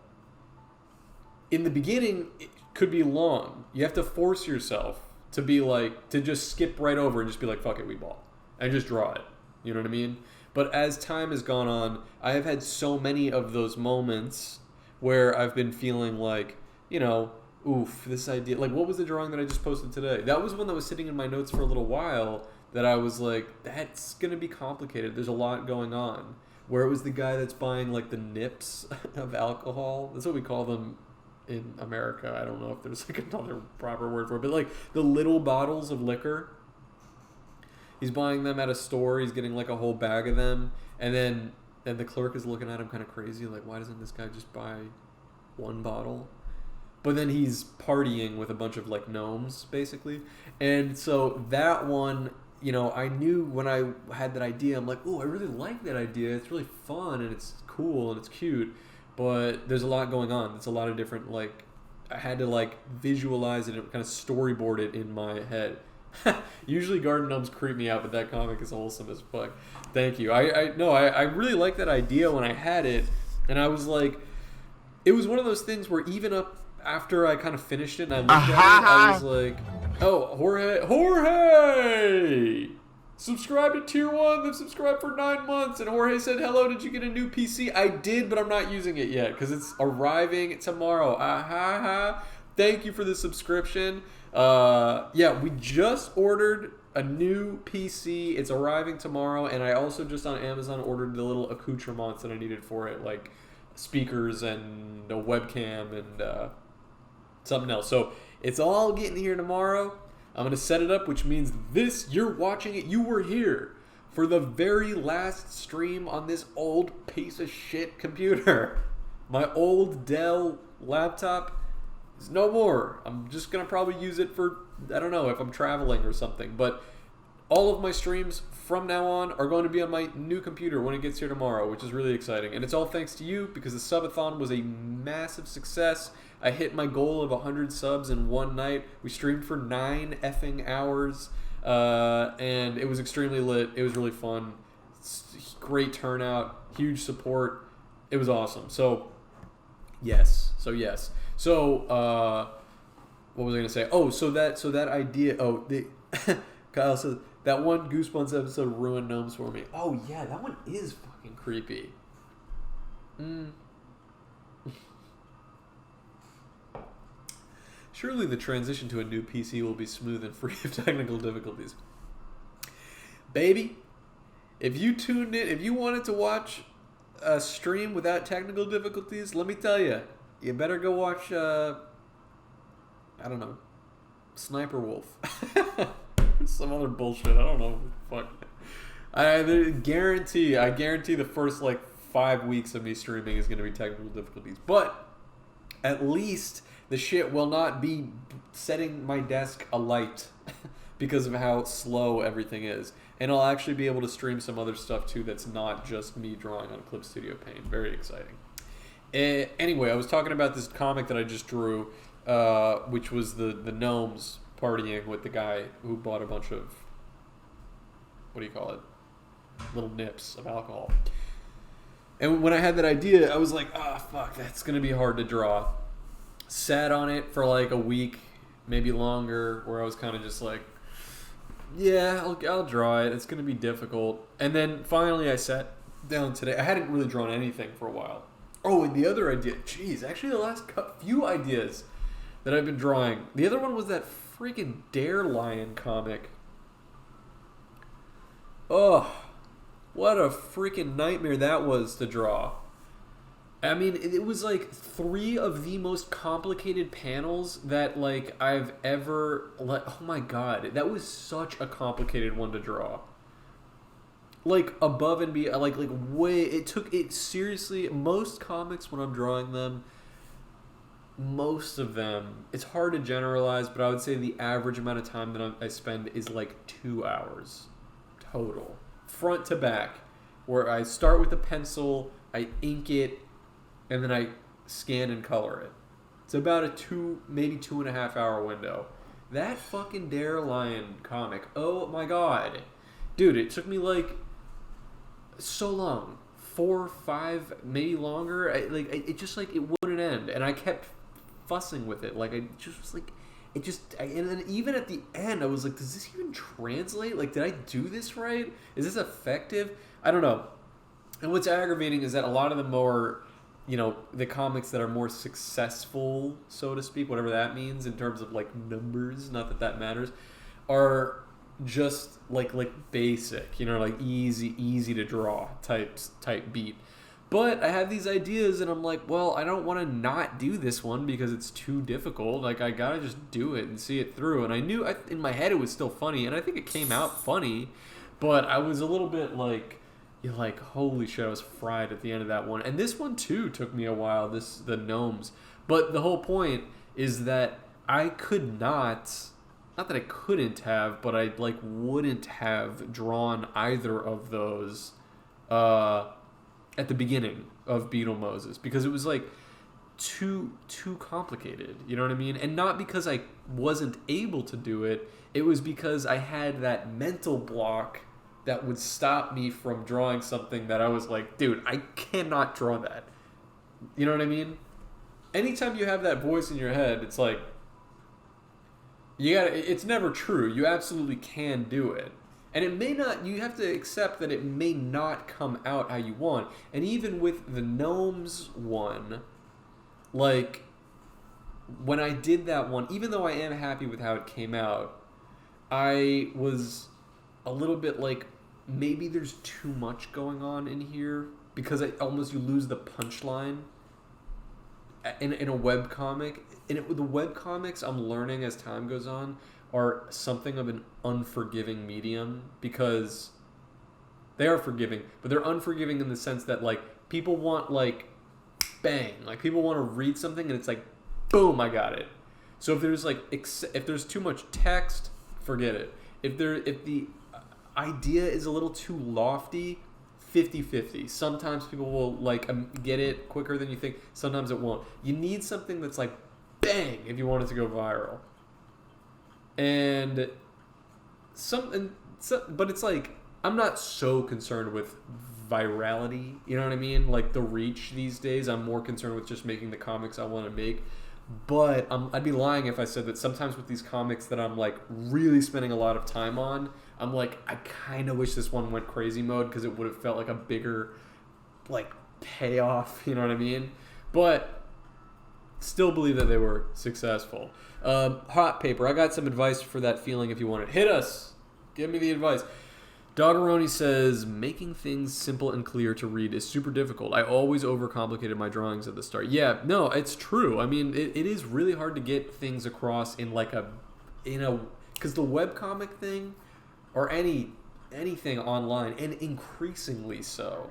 in the beginning, it could be long. You have to force yourself to be like, to just skip right over and just be like, fuck it, we ball. And just draw it. You know what I mean? But as time has gone on, I have had so many of those moments where I've been feeling like, oof, this idea. Like, what was the drawing that I just posted today? That was one that was sitting in my notes for a little while that I was like, that's going to be complicated. There's a lot going on. Where it was the guy that's buying, like, the nips of alcohol. That's what we call them in America. I don't know if there's, like, another proper word for it. But, like, the little bottles of liquor. He's buying them at a store. He's getting like a whole bag of them. And then the clerk is looking at him kind of crazy. Like, why doesn't this guy just buy one bottle? But then he's partying with a bunch of like gnomes, basically. And so that one, I knew when I had that idea, I'm like, oh, I really like that idea. It's really fun and it's cool and it's cute. But there's a lot going on. It's a lot of different, like, I had to like visualize it and kind of storyboard it in my head. Usually garden gnomes creep me out, but that comic is wholesome as fuck. Thank you. I really liked that idea when I had it, and I was like, it was one of those things where even up after I kind of finished it and I looked at it, I was like, oh, Jorge! Subscribe to Tier 1. They've subscribed for 9 months. And Jorge said, hello, did you get a new PC? I did, but I'm not using it yet because it's arriving tomorrow. Thank you for the subscription. We just ordered a new PC. It's arriving tomorrow, and I also just on Amazon ordered the little accoutrements that I needed for it, like speakers and a webcam and something else. So it's all getting here tomorrow. I'm going to set it up, which means you're watching it, you were here for the very last stream on this old piece of shit computer. My old Dell laptop is no more. I'm just going to probably use it for, I don't know, if I'm traveling or something. But all of my streams from now on are going to be on my new computer when it gets here tomorrow, which is really exciting. And it's all thanks to you because the subathon was a massive success. I hit my goal of 100 subs in one night. We streamed for 9 effing hours, and it was extremely lit. It was really fun. Great turnout, huge support. It was awesome. So, yes. So, what was I going to say? Oh, so that idea. Oh, Kyle says that one Goosebumps episode ruined gnomes for me. Oh yeah, that one is fucking creepy. Surely the transition to a new PC will be smooth and free of technical difficulties. Baby, if you tuned in, if you wanted to watch a stream without technical difficulties, let me tell you, you better go watch, I don't know, Sniper Wolf. Some other bullshit, I don't know, fuck. I guarantee the first, 5 weeks of me streaming is going to be technical difficulties, but at least the shit will not be setting my desk alight because of how slow everything is. And I'll actually be able to stream some other stuff too that's not just me drawing on Clip Studio Paint. Very exciting. Anyway, I was talking about this comic that I just drew, which was the gnomes partying with the guy who bought a bunch of, what do you call it? Little nips of alcohol. And when I had that idea, I was like, fuck, that's going to be hard to draw. Sat on it for like a week, maybe longer, where I was kind of just like, yeah, I'll draw it. It's going to be difficult. And then finally I sat down today. I hadn't really drawn anything for a while. Oh, and the other idea, actually the last few ideas that I've been drawing. The other one was that freaking Dare Lion comic. Oh, what a freaking nightmare that was to draw. I mean, it was like 3 of the most complicated panels that like I've ever oh my god, that was such a complicated one to draw. Like above and beyond, like way, it seriously, most comics when I'm drawing them, most of them, it's hard to generalize, but I would say the average amount of time that I spend is like 2 hours total, front to back, where I start with a pencil, I ink it, and then I scan and color it. It's about a 2.5 hour window. That fucking Dare Lion comic, oh my god. Dude, it took me like so long. 4, 5, maybe longer. It just like, it wouldn't end. And I kept fussing with it. Like, I just was like, and then even at the end, I was like, does this even translate? Like, did I do this right? Is this effective? I don't know. And what's aggravating is that a lot of the more, the comics that are more successful, so to speak, whatever that means in terms of like numbers, not that matters, are just like basic, like easy to draw type beat. But I have these ideas and I'm like, well, I don't want to not do this one because it's too difficult. Like, I gotta just do it and see it through. And I knew in my head it was still funny, and I think it came out funny, but I was a little bit like, holy shit, I was fried at the end of that one. And this one too took me a while, the gnomes. But the whole point is that I could not that I couldn't have, but I wouldn't have drawn either of those at the beginning of Beetle Moses, because it was like too complicated, you know what I mean? And not because I wasn't able to do it, it was because I had that mental block that would stop me from drawing something that I was like, dude, I cannot draw that. You know what I mean? Anytime you have that voice in your head, it's like, it's never true. You absolutely can do it. And it may not, you have to accept that it may not come out how you want. And even with the gnomes one, like, when I did that one, even though I am happy with how it came out, I was a little bit like, maybe there's too much going on in here, because you lose the punchline in a webcomic. The webcomics, I'm learning as time goes on, are something of an unforgiving medium, because they are forgiving, but they're unforgiving in the sense that, like, people want, like, bang. Like, people want to read something and it's like, boom, I got it. So if there's too much text, forget it. If the idea is a little too lofty, 50-50. Sometimes people will get it quicker than you think. Sometimes it won't. You need something that's like bang if you want it to go viral. But it's like, I'm not so concerned with virality. You know what I mean? Like the reach these days. I'm more concerned with just making the comics I want to make. But I'd be lying if I said that sometimes with these comics that I'm like really spending a lot of time on, I'm like, I kind of wish this one went crazy mode, because it would have felt like a bigger like payoff, you know what I mean? But still believe that they were successful. Hot Paper, I got some advice for that feeling if you want it. Hit us! Give me the advice. Doggeroni says, making things simple and clear to read is super difficult. I always overcomplicated my drawings at the start. Yeah, no, it's true. I mean, it is really hard to get things across in because the webcomic thing, or anything online, and increasingly so,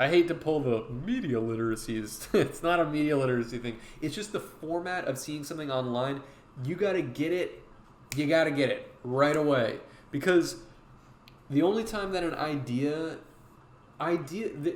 I hate to pull the media literacy. It's not a media literacy thing. It's just the format of seeing something online. You got to get it. You got to get it right away. Because the only time that an idea,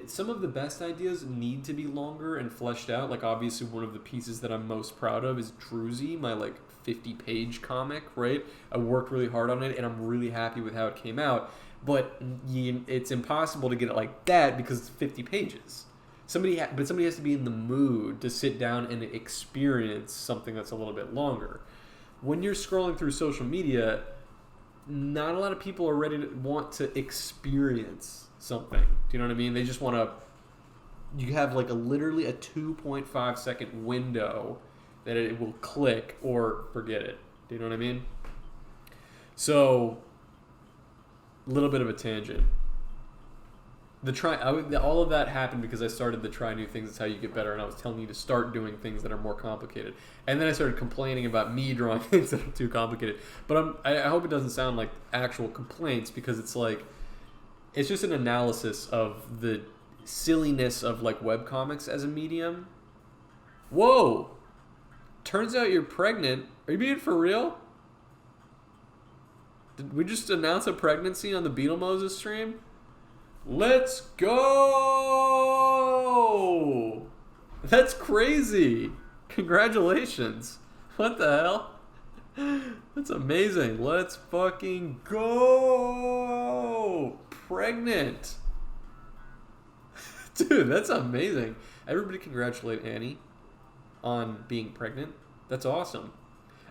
some of the best ideas need to be longer and fleshed out. Like, obviously, one of the pieces that I'm most proud of is Druzy, my, 50-page comic, right? I worked really hard on it, and I'm really happy with how it came out. But it's impossible to get it like that because it's 50 pages. Somebody has to be in the mood to sit down and experience something that's a little bit longer. When you're scrolling through social media, not a lot of people are ready to want to experience something. Do you know what I mean? They just want to. You have literally a 2.5 second window that it will click or forget it. Do you know what I mean? So, a little bit of a tangent. All of that happened because I started the try new things. That's how you get better. And I was telling you to start doing things that are more complicated. And then I started complaining about me drawing things that are too complicated. But I hope it doesn't sound like actual complaints, because it's just an analysis of the silliness of webcomics as a medium. Whoa! Turns out you're pregnant. Are you being for real? Did we just announce a pregnancy on the Beetle Moses stream? Let's go! That's crazy. Congratulations. What the hell? That's amazing. Let's fucking go! Pregnant. Dude, that's amazing. Everybody congratulate Annie on being pregnant. That's awesome.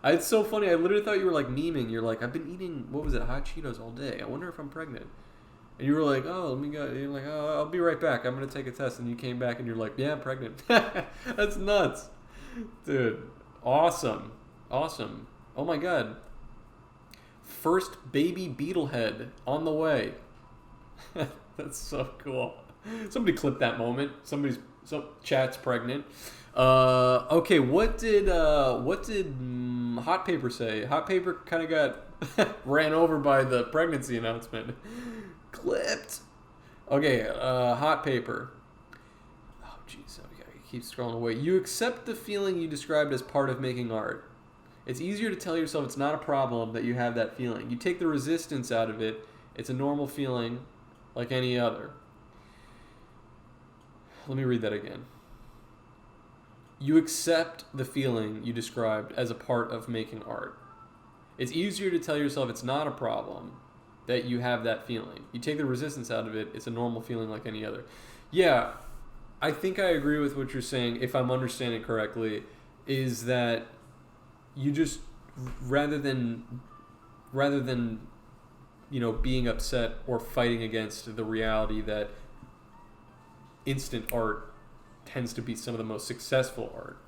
It's so funny. I literally thought you were memeing. You're I've been eating, what was it, hot Cheetos all day. I wonder if I'm pregnant. And you were oh, let me go. You're oh, I'll be right back. I'm going to take a test. And you came back and you're yeah, I'm pregnant. That's nuts. Dude, awesome. Awesome. Oh my God. First baby beetle head on the way. That's so cool. Somebody clip that moment. Chat's pregnant. Okay, what did Hot Paper say? Hot Paper kind of got ran over by the pregnancy announcement. Clipped. Okay, Hot Paper. Oh, jeez. Okay, keep scrolling away. You accept the feeling you described as part of making art. It's easier to tell yourself it's not a problem that you have that feeling. You take the resistance out of it. It's a normal feeling like any other. Let me read that again. You accept the feeling you described as a part of making art. It's easier to tell yourself it's not a problem that you have that feeling. You take the resistance out of it, it's a normal feeling like any other. Yeah, I think I agree with what you're saying, if I'm understanding correctly, is that you just, rather than being upset or fighting against the reality that instant art tends to be some of the most successful art,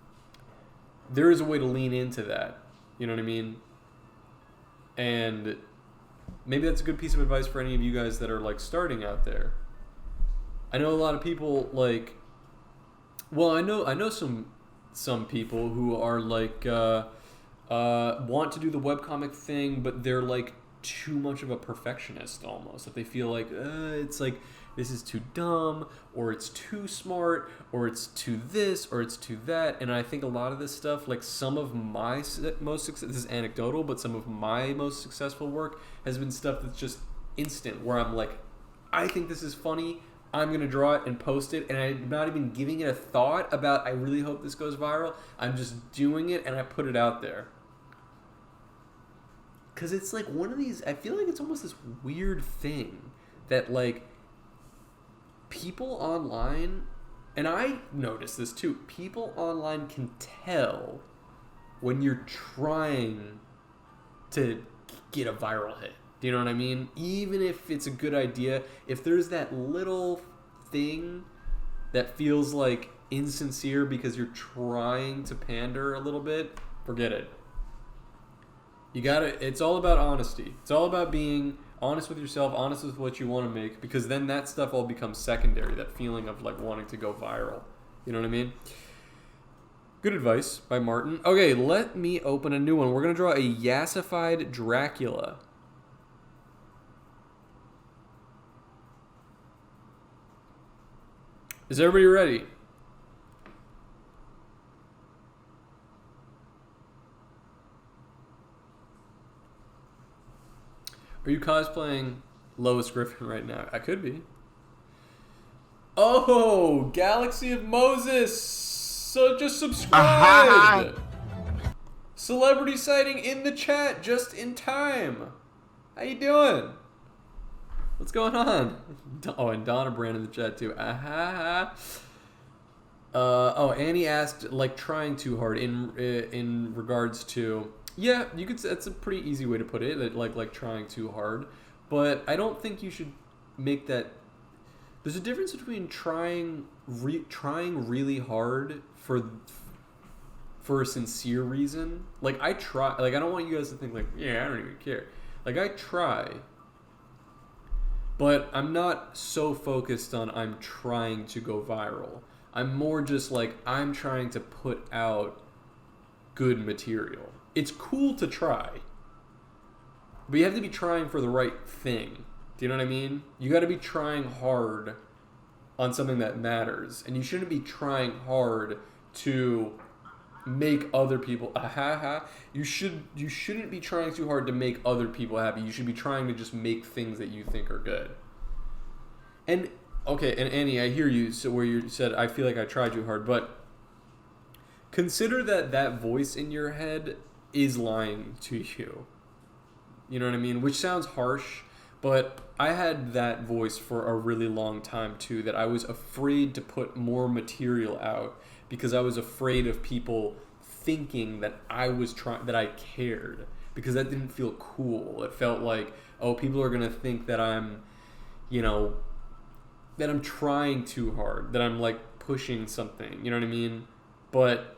there is a way to lean into that. You know what I mean? And maybe that's a good piece of advice for any of you guys that are starting out there. I know a lot of people I know some people who are want to do the webcomic thing, but they're too much of a perfectionist almost, that they feel it's this is too dumb, or it's too smart, or it's too this, or it's too that. And I think a lot of this stuff, some of my most success, this is anecdotal, but some of my most successful work has been stuff that's just instant, where I'm I think this is funny, I'm going to draw it and post it, and I'm not even giving it a thought about, I really hope this goes viral. I'm just doing it, and I put it out there. Because it's one of these, I feel it's almost this weird thing that people online, and I notice this too, people online can tell when you're trying to get a viral hit. Do you know what I mean? Even if it's a good idea, if there's that little thing that feels insincere because you're trying to pander a little bit, forget it. It's all about honesty. It's all about being honest with yourself, honest with what you want to make, because then that stuff all becomes secondary, that feeling of wanting to go viral. You know what I mean? Good advice by Martin. Okay, let me open a new one. We're going to draw a Yassified Dracula. Is everybody ready? Are you cosplaying Lois Griffin right now? I could be. Oh, Galaxy of Moses! So just subscribed! Celebrity sighting in the chat just in time. How you doing? What's going on? Oh, and Donna Brand in the chat too. Oh, Annie asked, like, trying too hard in regards to... Yeah, you could. That's a pretty easy way to put it. That like trying too hard, but I don't think you should make that. There's a difference between trying really hard for a sincere reason. Like I try. Like I don't want you guys to think like, yeah, I don't even care. Like I try, but I'm not so focused on I'm trying to go viral. I'm more just like I'm trying to put out good material. It's cool to try, but you have to be trying for the right thing. Do you know what I mean? You got to be trying hard on something that matters, and you shouldn't be trying hard to make other people You shouldn't be trying too hard to make other people happy. You should be trying to just make things that you think are good. And okay, and Annie, I hear you. So where you said I feel like I tried too hard, but consider that voice in your head is lying to you. You know what I mean? Which sounds harsh, but I had that voice for a really long time too, that I was afraid to put more material out because I was afraid of people thinking that that I cared, because that didn't feel cool. It felt like, oh, people are going to think that I'm, that I'm trying too hard, that I'm like pushing something, you know what I mean? But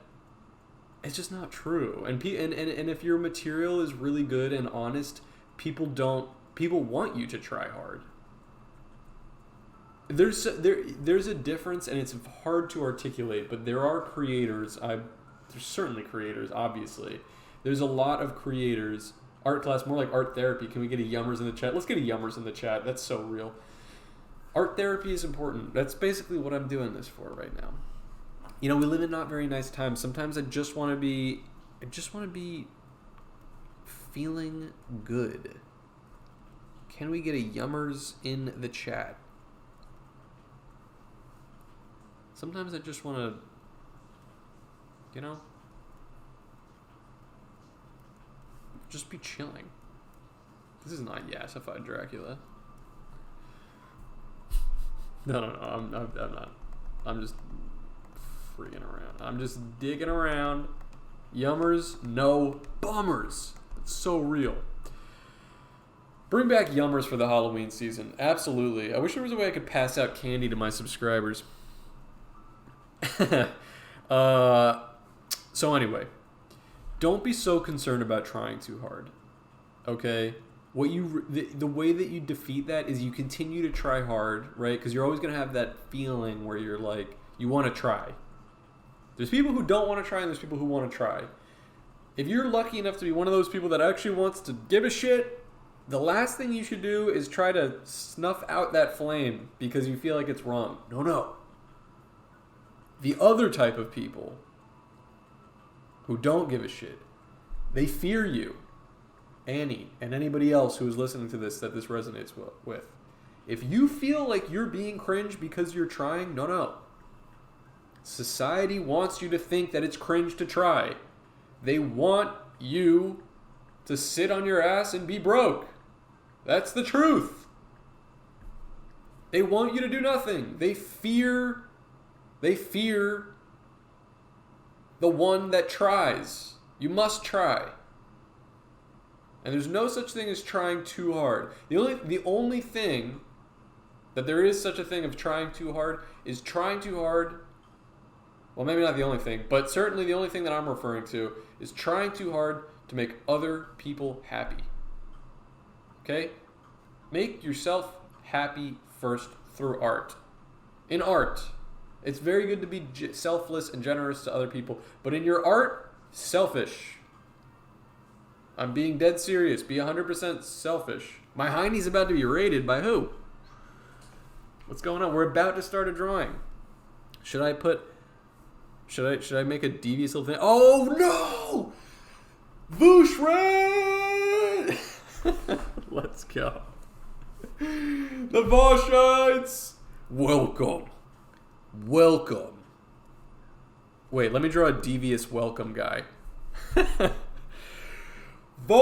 it's just not true. And if your material is really good and honest, people want you to try hard. There's a difference, and it's hard to articulate, but there are creators. There's certainly creators, obviously. There's a lot of creators. Art class, more like art therapy. Can we get a yummers in the chat? Let's get a yummers in the chat. That's so real. Art therapy is important. That's basically what I'm doing this for right now. We live in not very nice times. Sometimes I just want to be feeling good. Can we get a yummers in the chat? Sometimes I just want to, just be chilling. This is not Yassified Dracula. No, I'm not. I'm just freaking around. I'm just digging around. Yummers, no bummers. It's so real. Bring back yummers for the Halloween season. Absolutely. I wish there was a way I could pass out candy to my subscribers. So anyway, don't be so concerned about trying too hard. Okay? The way that you defeat that is you continue to try hard, right? Because you're always going to have that feeling where you're like, you want to try. There's people who don't want to try, and there's people who want to try. If you're lucky enough to be one of those people that actually wants to give a shit, the last thing you should do is try to snuff out that flame because you feel like it's wrong. No. The other type of people who don't give a shit, they fear you, Annie, and anybody else who is listening to this that this resonates with. If you feel like you're being cringe because you're trying, no. Society wants you to think that it's cringe to try. They want you to sit on your ass and be broke. That's the truth. They want you to do nothing. They fear the one that tries. You must try. And there's no such thing as trying too hard. The only thing that there is such a thing of trying too hard is trying too hard. Well, maybe not the only thing, but certainly the only thing that I'm referring to is trying too hard to make other people happy. Okay? Make yourself happy first through art. In art, it's very good to be selfless and generous to other people, but in your art, selfish. I'm being dead serious. Be 100% selfish. My hiney's about to be raided by who? What's going on? We're about to start a drawing. Should I put... Should I make a devious little thing? Oh, no! Voosh Red! Let's go. The Voshites! Welcome. Welcome. Wait, let me draw a devious welcome guy. Vosh!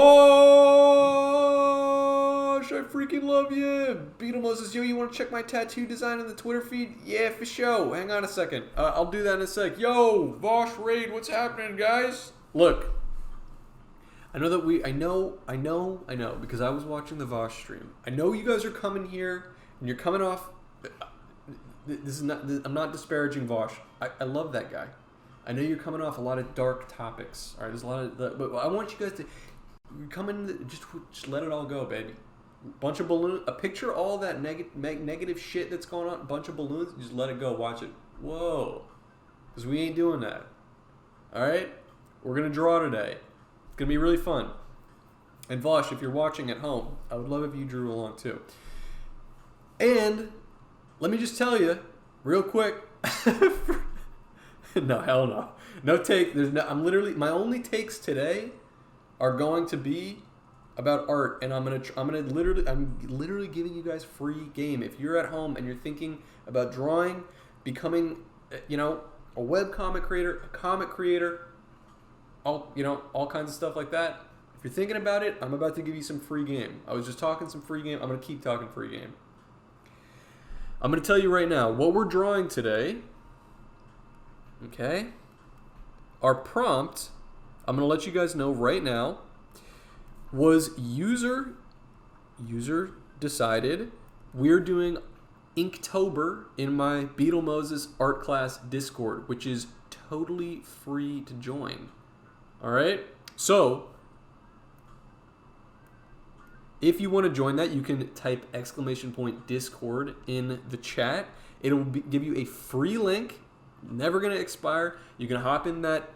I freaking love you! Beetle Moses, yo, you want to check my tattoo design in the Twitter feed? Yeah, for sure. Hang on a second. I'll do that in a sec. Yo, Vosh Raid, what's happening, guys? Look. I know that I know, because I was watching the Vosh stream. I know you guys are coming here, and you're coming off... I'm not disparaging Vosh. I love that guy. I know you're coming off a lot of dark topics. All right, there's a lot of... But I want you guys to... Come in, just let it all go, baby. Bunch of balloons. Picture all that negative shit that's going on. Bunch of balloons. Just let it go. Watch it. Whoa. Because we ain't doing that. All right? We're going to draw today. It's going to be really fun. And Vosh, if you're watching at home, I would love if you drew along too. And let me just tell you, real quick. No, hell no. No take. I'm literally... My only takes today are going to be about art, and I'm literally giving you guys free game. If you're at home and you're thinking about drawing, becoming, a web comic creator, a comic creator, all kinds of stuff like that. If you're thinking about it, I'm about to give you some free game. I was just talking some free game. I'm going to keep talking free game. I'm going to tell you right now what we're drawing today. Okay? Our prompt, I'm going to let you guys know right now, was user decided. We're doing Inktober in my Beetle Moses art class Discord, which is totally free to join. All right? So, if you want to join that, you can type !Discord in the chat. It'll give you a free link, never going to expire. You can hop in that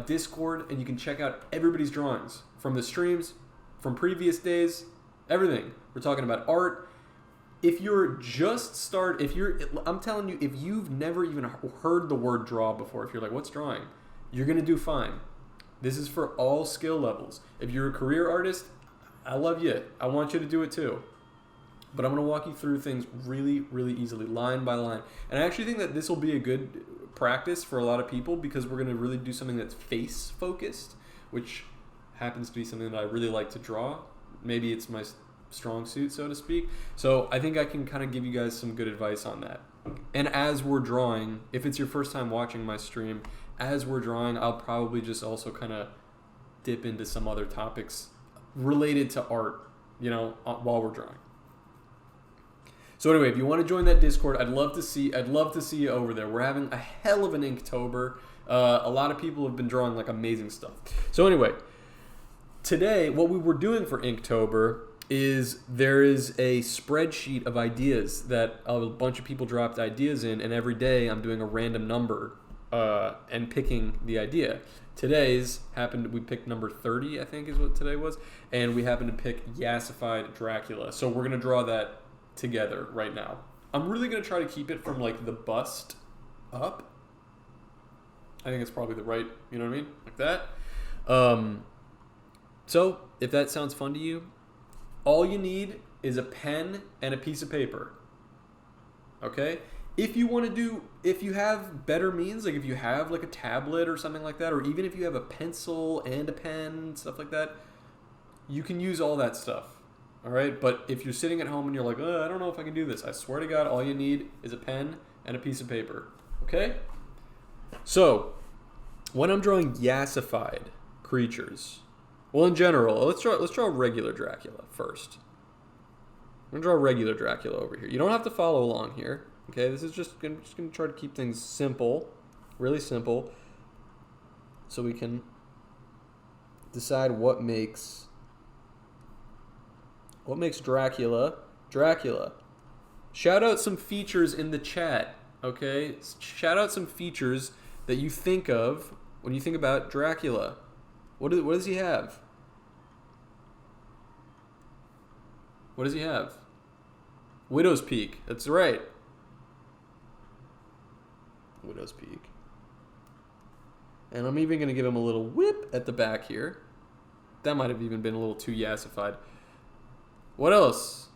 Discord and you can check out everybody's drawings from the streams, from previous days, everything. We're talking about art. If you're I'm telling you, if you've never even heard the word draw before, if you're like, what's drawing? You're going to do fine. This is for all skill levels. If you're a career artist, I love you. I want you to do it too. But I'm going to walk you through things really, really easily, line by line. And I actually think that this will be a good practice for a lot of people because we're going to really do something that's face focused, which happens to be something that I really like to draw. Maybe it's my strong suit, so to speak. So I think I can kind of give you guys some good advice on that. And as we're drawing, if it's your first time watching my stream, as we're drawing, I'll probably just also kind of dip into some other topics related to art, while we're drawing. So anyway, if you want to join that Discord, I'd love to see you over there. We're having a hell of an Inktober. A lot of people have been drawing like amazing stuff. So anyway, today what we were doing for Inktober is there is a spreadsheet of ideas that a bunch of people dropped ideas in, and every day I'm doing a random number and picking the idea. We picked number 30, I think is what today was, and we happened to pick Yassified Dracula. So we're going to draw that together right now. I'm really going to try to keep it from like the bust up. I think it's probably the right, you know what I mean? Like that. So if that sounds fun to you, all you need is a pen and a piece of paper. Okay? If you have better means, like if you have like a tablet or something like that, or even if you have a pencil and a pen, stuff like that, you can use all that stuff. All right? But if you're sitting at home and you're like, I don't know if I can do this, I swear to God, all you need is a pen and a piece of paper. Okay? So, when I'm drawing Yassified creatures, well, in general, let's draw regular Dracula first. I'm going to draw regular Dracula over here. You don't have to follow along here. Okay, this is just going to try to keep things simple, really simple, so we can decide what makes Dracula Dracula. Shout out some features in the chat, okay? Shout out some features that you think of when you think about Dracula. What does he have? What does he have? Widow's Peak. That's right. Widow's Peak. And I'm even going to give him a little whip at the back here. That might have even been a little too yassified. What else?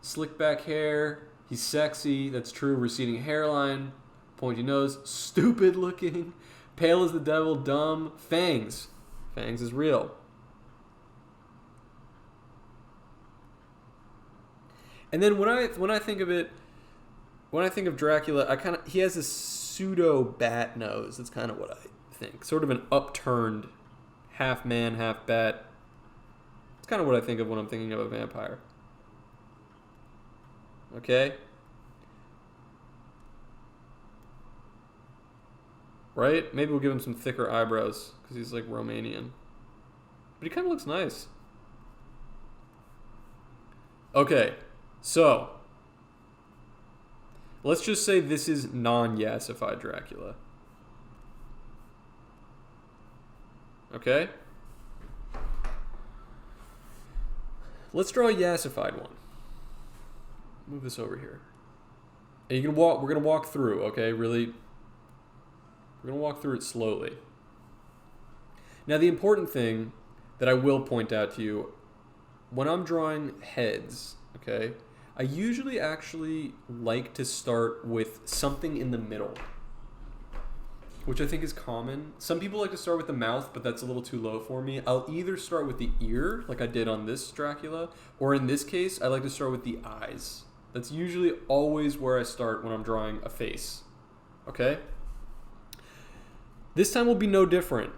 Slick back hair. He's sexy. That's true. Receding hairline. Pointy nose. Stupid looking. Pale as the devil. Dumb. Fangs. Fangs is real. And then when I think of it, when I think of Dracula, he has this pseudo bat nose. That's kind of what I think. Sort of an upturned, half man, half bat. It's kind of what I think of when I'm thinking of a vampire. Okay? Right? Maybe we'll give him some thicker eyebrows because he's like Romanian. But he kind of looks nice. Okay, so let's just say this is non-yassified Dracula. Okay? Let's draw a yassified one. Move this over here. And you can walk. We're gonna walk through. Okay, really. We're gonna walk through it slowly. Now, the important thing that I will point out to you, when I'm drawing heads, okay, I usually actually like to start with something in the middle, which I think is common. Some people like to start with the mouth, but that's a little too low for me. I'll either start with the ear, like I did on this Dracula, or in this case, I like to start with the eyes. That's usually always where I start when I'm drawing a face. Okay? This time will be no different.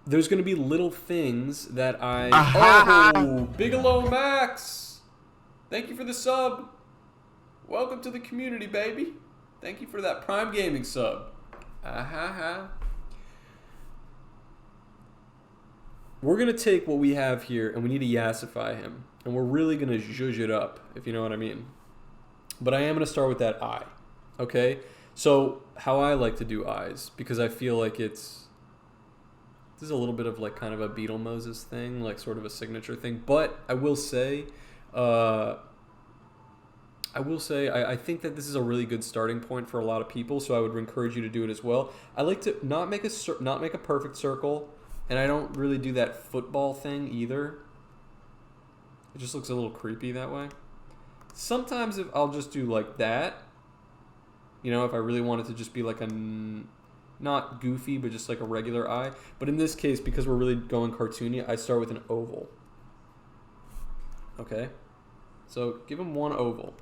There's going to be little things that I... Oh! Bigelow Max! Thank you for the sub. Welcome to the community, baby. Thank you for that Prime Gaming sub. We're going to take what we have here and we need to yassify him. And we're really going to zhuzh it up, if you know what I mean. But I am going to start with that eye. Okay? So, how I like to do eyes, because I feel like this is a little bit of like kind of a Beetle Moses thing, like sort of a signature thing. But I will say, I think that this is a really good starting point for a lot of people, so I would encourage you to do it as well. I like to not make a perfect circle, and I don't really do that football thing either. It just looks a little creepy that way. Sometimes if I'll just do like that, you know, if I really want it to just be like a not goofy, but just like a regular eye. But in this case, because we're really going cartoony, I start with an oval. Okay? So give him one oval.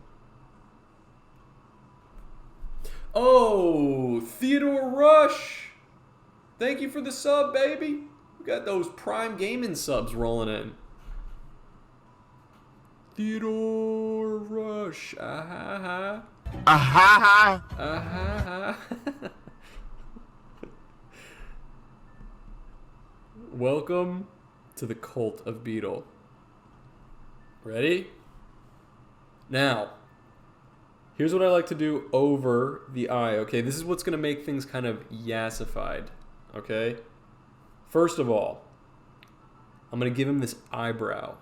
Oh, Theodore Rush! Thank you for the sub, baby. We got those Prime Gaming subs rolling in. Theodore Rush. Ah-ha-ha. Ah-ha-ha. Ah-ha-ha. Welcome to the cult of Beetle. Ready? Now, here's what I like to do over the eye, okay? This is what's going to make things kind of yassified, okay? First of all, I'm going to give him this eyebrow.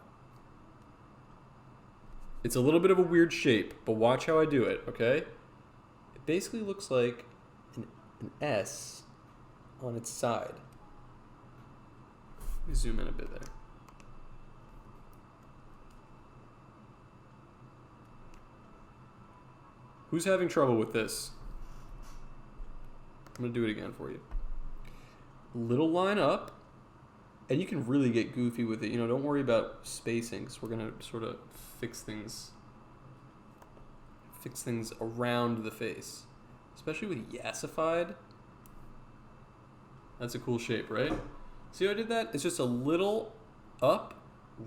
It's a little bit of a weird shape, but watch how I do it, okay? It basically looks like an S on its side. Let me zoom in a bit there. Who's having trouble with this? I'm going to do it again for you. Little line up, and you can really get goofy with it. You know, don't worry about spacing, because we're going to sort of fix things around the face. Especially with yassified. That's a cool shape, right? See how I did that? It's just a little up,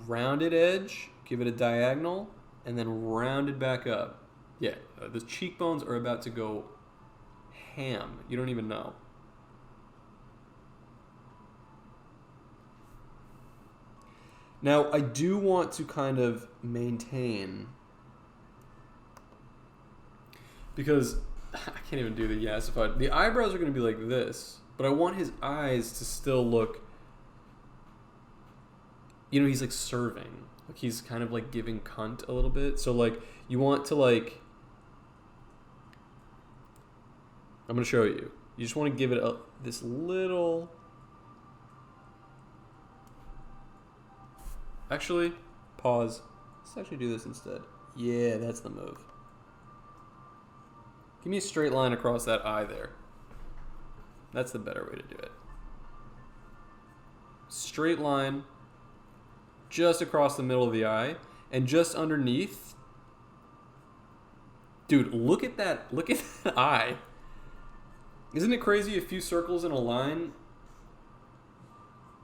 rounded edge, give it a diagonal, and then rounded back up. Yeah, the cheekbones are about to go ham. You don't even know. Now, I do want to kind of maintain, because I can't even do the yassified. The eyebrows are going to be like this, but I want his eyes to still look, you know, he's like serving. Like he's kind of like giving cunt a little bit. So like you want to like, I'm going to show you. You just want to give it this little... Actually, pause. Let's actually do this instead. Yeah, that's the move. Give me a straight line across that eye there. That's the better way to do it. Straight line just across the middle of the eye, and just underneath. Dude, look at that eye. Isn't it crazy? A few circles in a line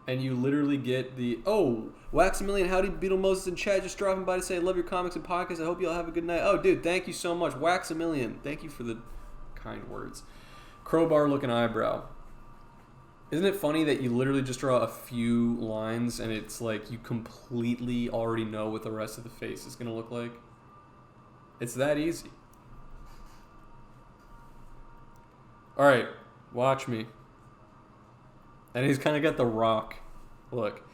and you literally get the... Oh, Waxamillion, howdy, Beetle Moses in chat, just dropping by to say I love your comics and podcasts. I hope you all have a good night. Oh, dude, thank you so much. Waxamillion, thank you for the kind words. Crowbar looking eyebrow. Isn't it funny that you literally just draw a few lines and it's like you completely already know what the rest of the face is going to look like? It's that easy. All right, watch me. And he's kind of got the rock look.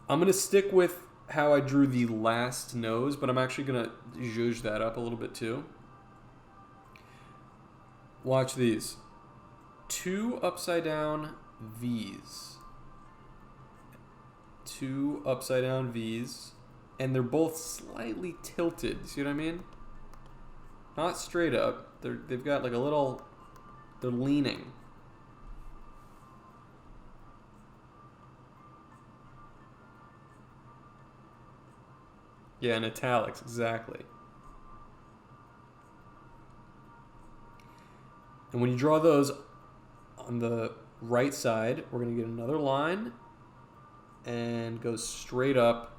I'm going to stick with how I drew the last nose, but I'm actually going to zhuzh that up a little bit too. Watch these. 2 upside down V's. 2 upside down V's. And they're both slightly tilted. See what I mean? Not straight up. They've got like a little... They're leaning. Yeah, in italics, exactly. And when you draw those on the right side, we're going to get another line and go straight up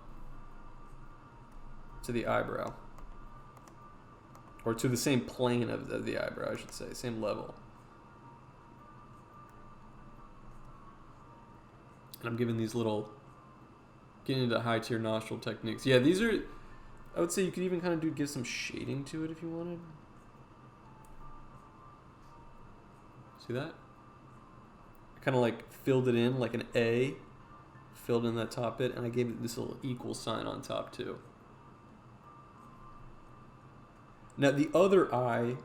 to the eyebrow. Or to the same plane of the eyebrow, I should say. Same level. And I'm giving these little... Getting into high tier nostril techniques. Yeah, these are... I would say you could even kind of give some shading to it if you wanted. See that? I kind of like filled it in like an A. Filled in that top bit. And I gave it this little equal sign on top too. Now the other eye,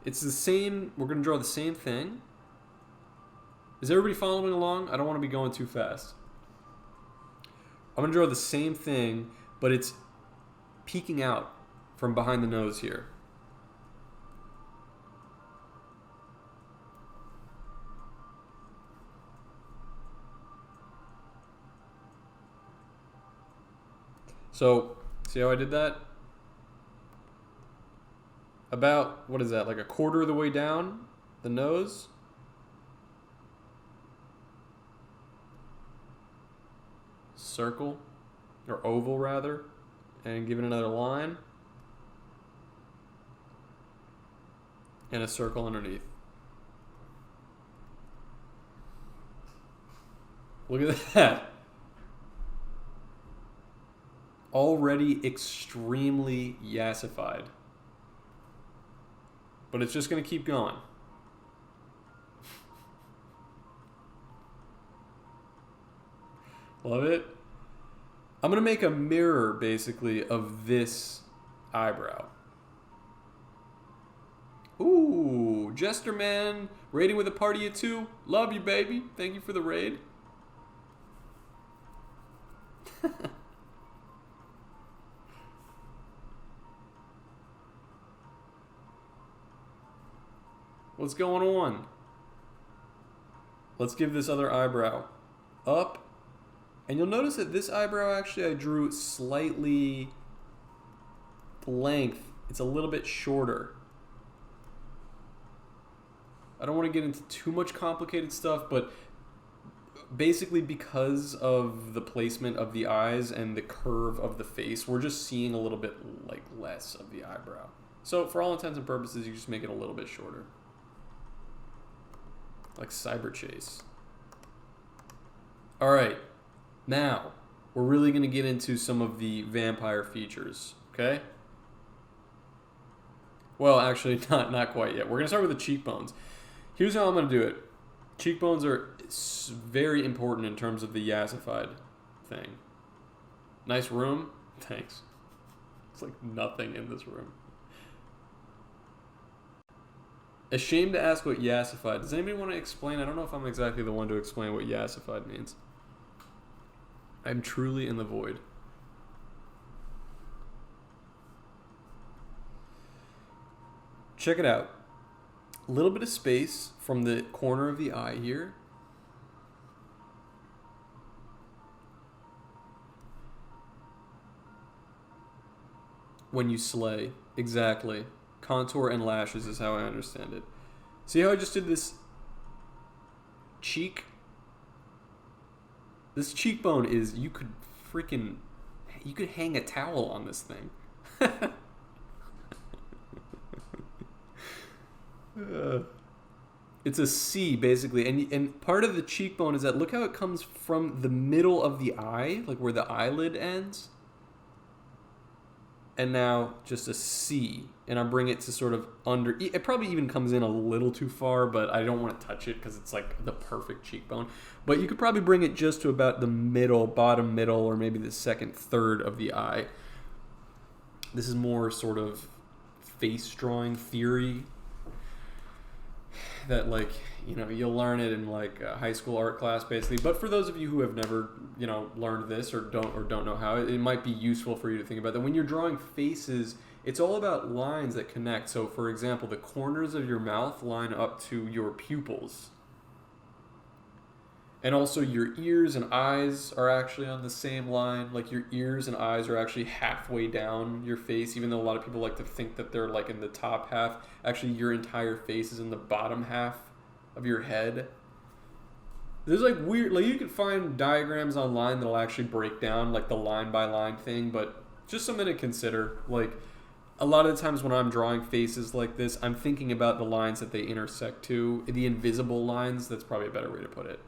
it's the same, we're going to draw the same thing. Is everybody following along? I don't want to be going too fast. I'm going to draw the same thing, but it's peeking out from behind the nose here. So, see how I did that? About, what is that, like a quarter of the way down the nose? Circle, or oval rather, and give it another line. And a circle underneath. Look at that. Already extremely yassified. But it's just going to keep going. Love it. I'm going to make a mirror, basically, of this eyebrow. Ooh, Jester Man, raiding with a party of 2. Love you, baby. Thank you for the raid. What's going on? Let's give this other eyebrow up. And you'll notice that this eyebrow, actually, I drew slightly length. It's a little bit shorter. I don't want to get into too much complicated stuff, but basically because of the placement of the eyes and the curve of the face, we're just seeing a little bit like less of the eyebrow. So for all intents and purposes, you just make it a little bit shorter. Like Cyber Chase. All right. Now, we're really going to get into some of the vampire features, okay? Well, actually, not quite yet. We're going to start with the cheekbones. Here's how I'm going to do it. Cheekbones are very important in terms of the yassified thing. Nice room? Thanks. It's like nothing in this room. Ashamed to ask what Yassified. Does anybody want to explain? I don't know if I'm exactly the one to explain what Yassified means. I'm truly in the void. Check it out. A little bit of space from the corner of the eye here. When you slay. Exactly. Contour and lashes is how I understand it. See how I just did this cheek? This cheekbone is, you could hang a towel on this thing. It's a C basically, and part of the cheekbone is that, look how it comes from the middle of the eye, like where the eyelid ends. And now just a C, and I bring it to sort of under. It probably even comes in a little too far, but I don't want to touch it because it's like the perfect cheekbone. But you could probably bring it just to about the middle, bottom middle, or maybe the second third of the eye. This is more sort of face drawing theory that, like, you know, you'll learn it in like a high school art class basically. But for those of you who have never, you know, learned this or don't know how, it might be useful for you to think about that. When you're drawing faces, it's all about lines that connect. So for example, the corners of your mouth line up to your pupils. And also your ears and eyes are actually on the same line. Like your ears and eyes are actually halfway down your face, even though a lot of people like to think that they're like in the top half. Actually, your entire face is in the bottom half of your head. There's like weird, like you can find diagrams online that'll actually break down like the line by line thing, but just something to consider. Like a lot of the times when I'm drawing faces like this, I'm thinking about the lines that they intersect to, the invisible lines. That's probably a better way to put it.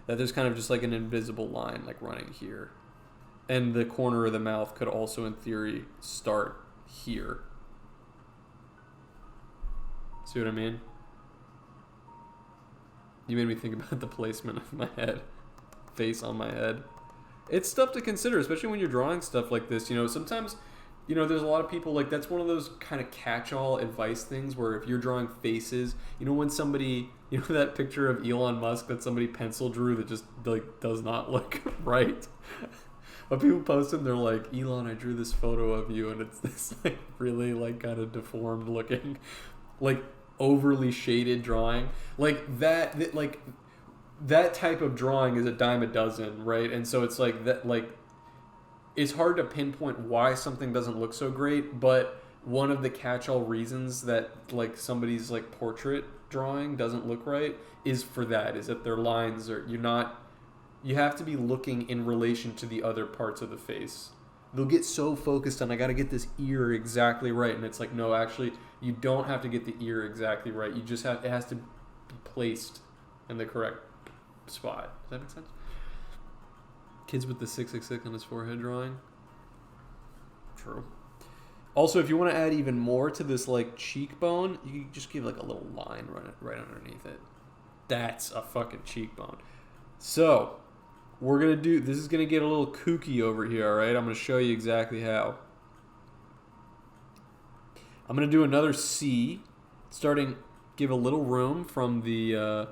That there's kind of just like an invisible line like running here. And the corner of the mouth could also in theory start here. See what I mean? You made me think about the placement of my head. Face on my head. It's stuff to consider, especially when you're drawing stuff like this. You know, sometimes, you know, there's a lot of people, like, that's one of those kind of catch-all advice things where if you're drawing faces, you know, when somebody, you know, that picture of Elon Musk that somebody pencil drew that just, like, does not look right? But people post them, they're like, Elon, I drew this photo of you, and it's this, like, really, like, kind of deformed looking, like, overly shaded drawing. Like, that type of drawing is a dime a dozen, right? And so it's like, that, like, it's hard to pinpoint why something doesn't look so great, but one of the catch-all reasons that like somebody's like portrait drawing doesn't look right is for that, is that their lines are, you have to be looking in relation to the other parts of the face. They'll get so focused on, I got to get this ear exactly right, and it's like, no, actually, you don't have to get the ear exactly right. You just have, it has to be placed in the correct spot. Does that make sense? Kids with the 666 on his forehead drawing. True. Also, if you want to add even more to this like cheekbone, you can just give like a little line right underneath it. That's a fucking cheekbone. So, we're going to do, this is going to get a little kooky over here, alright? I'm going to show you exactly how. I'm going to do another C, starting, give a little room from the,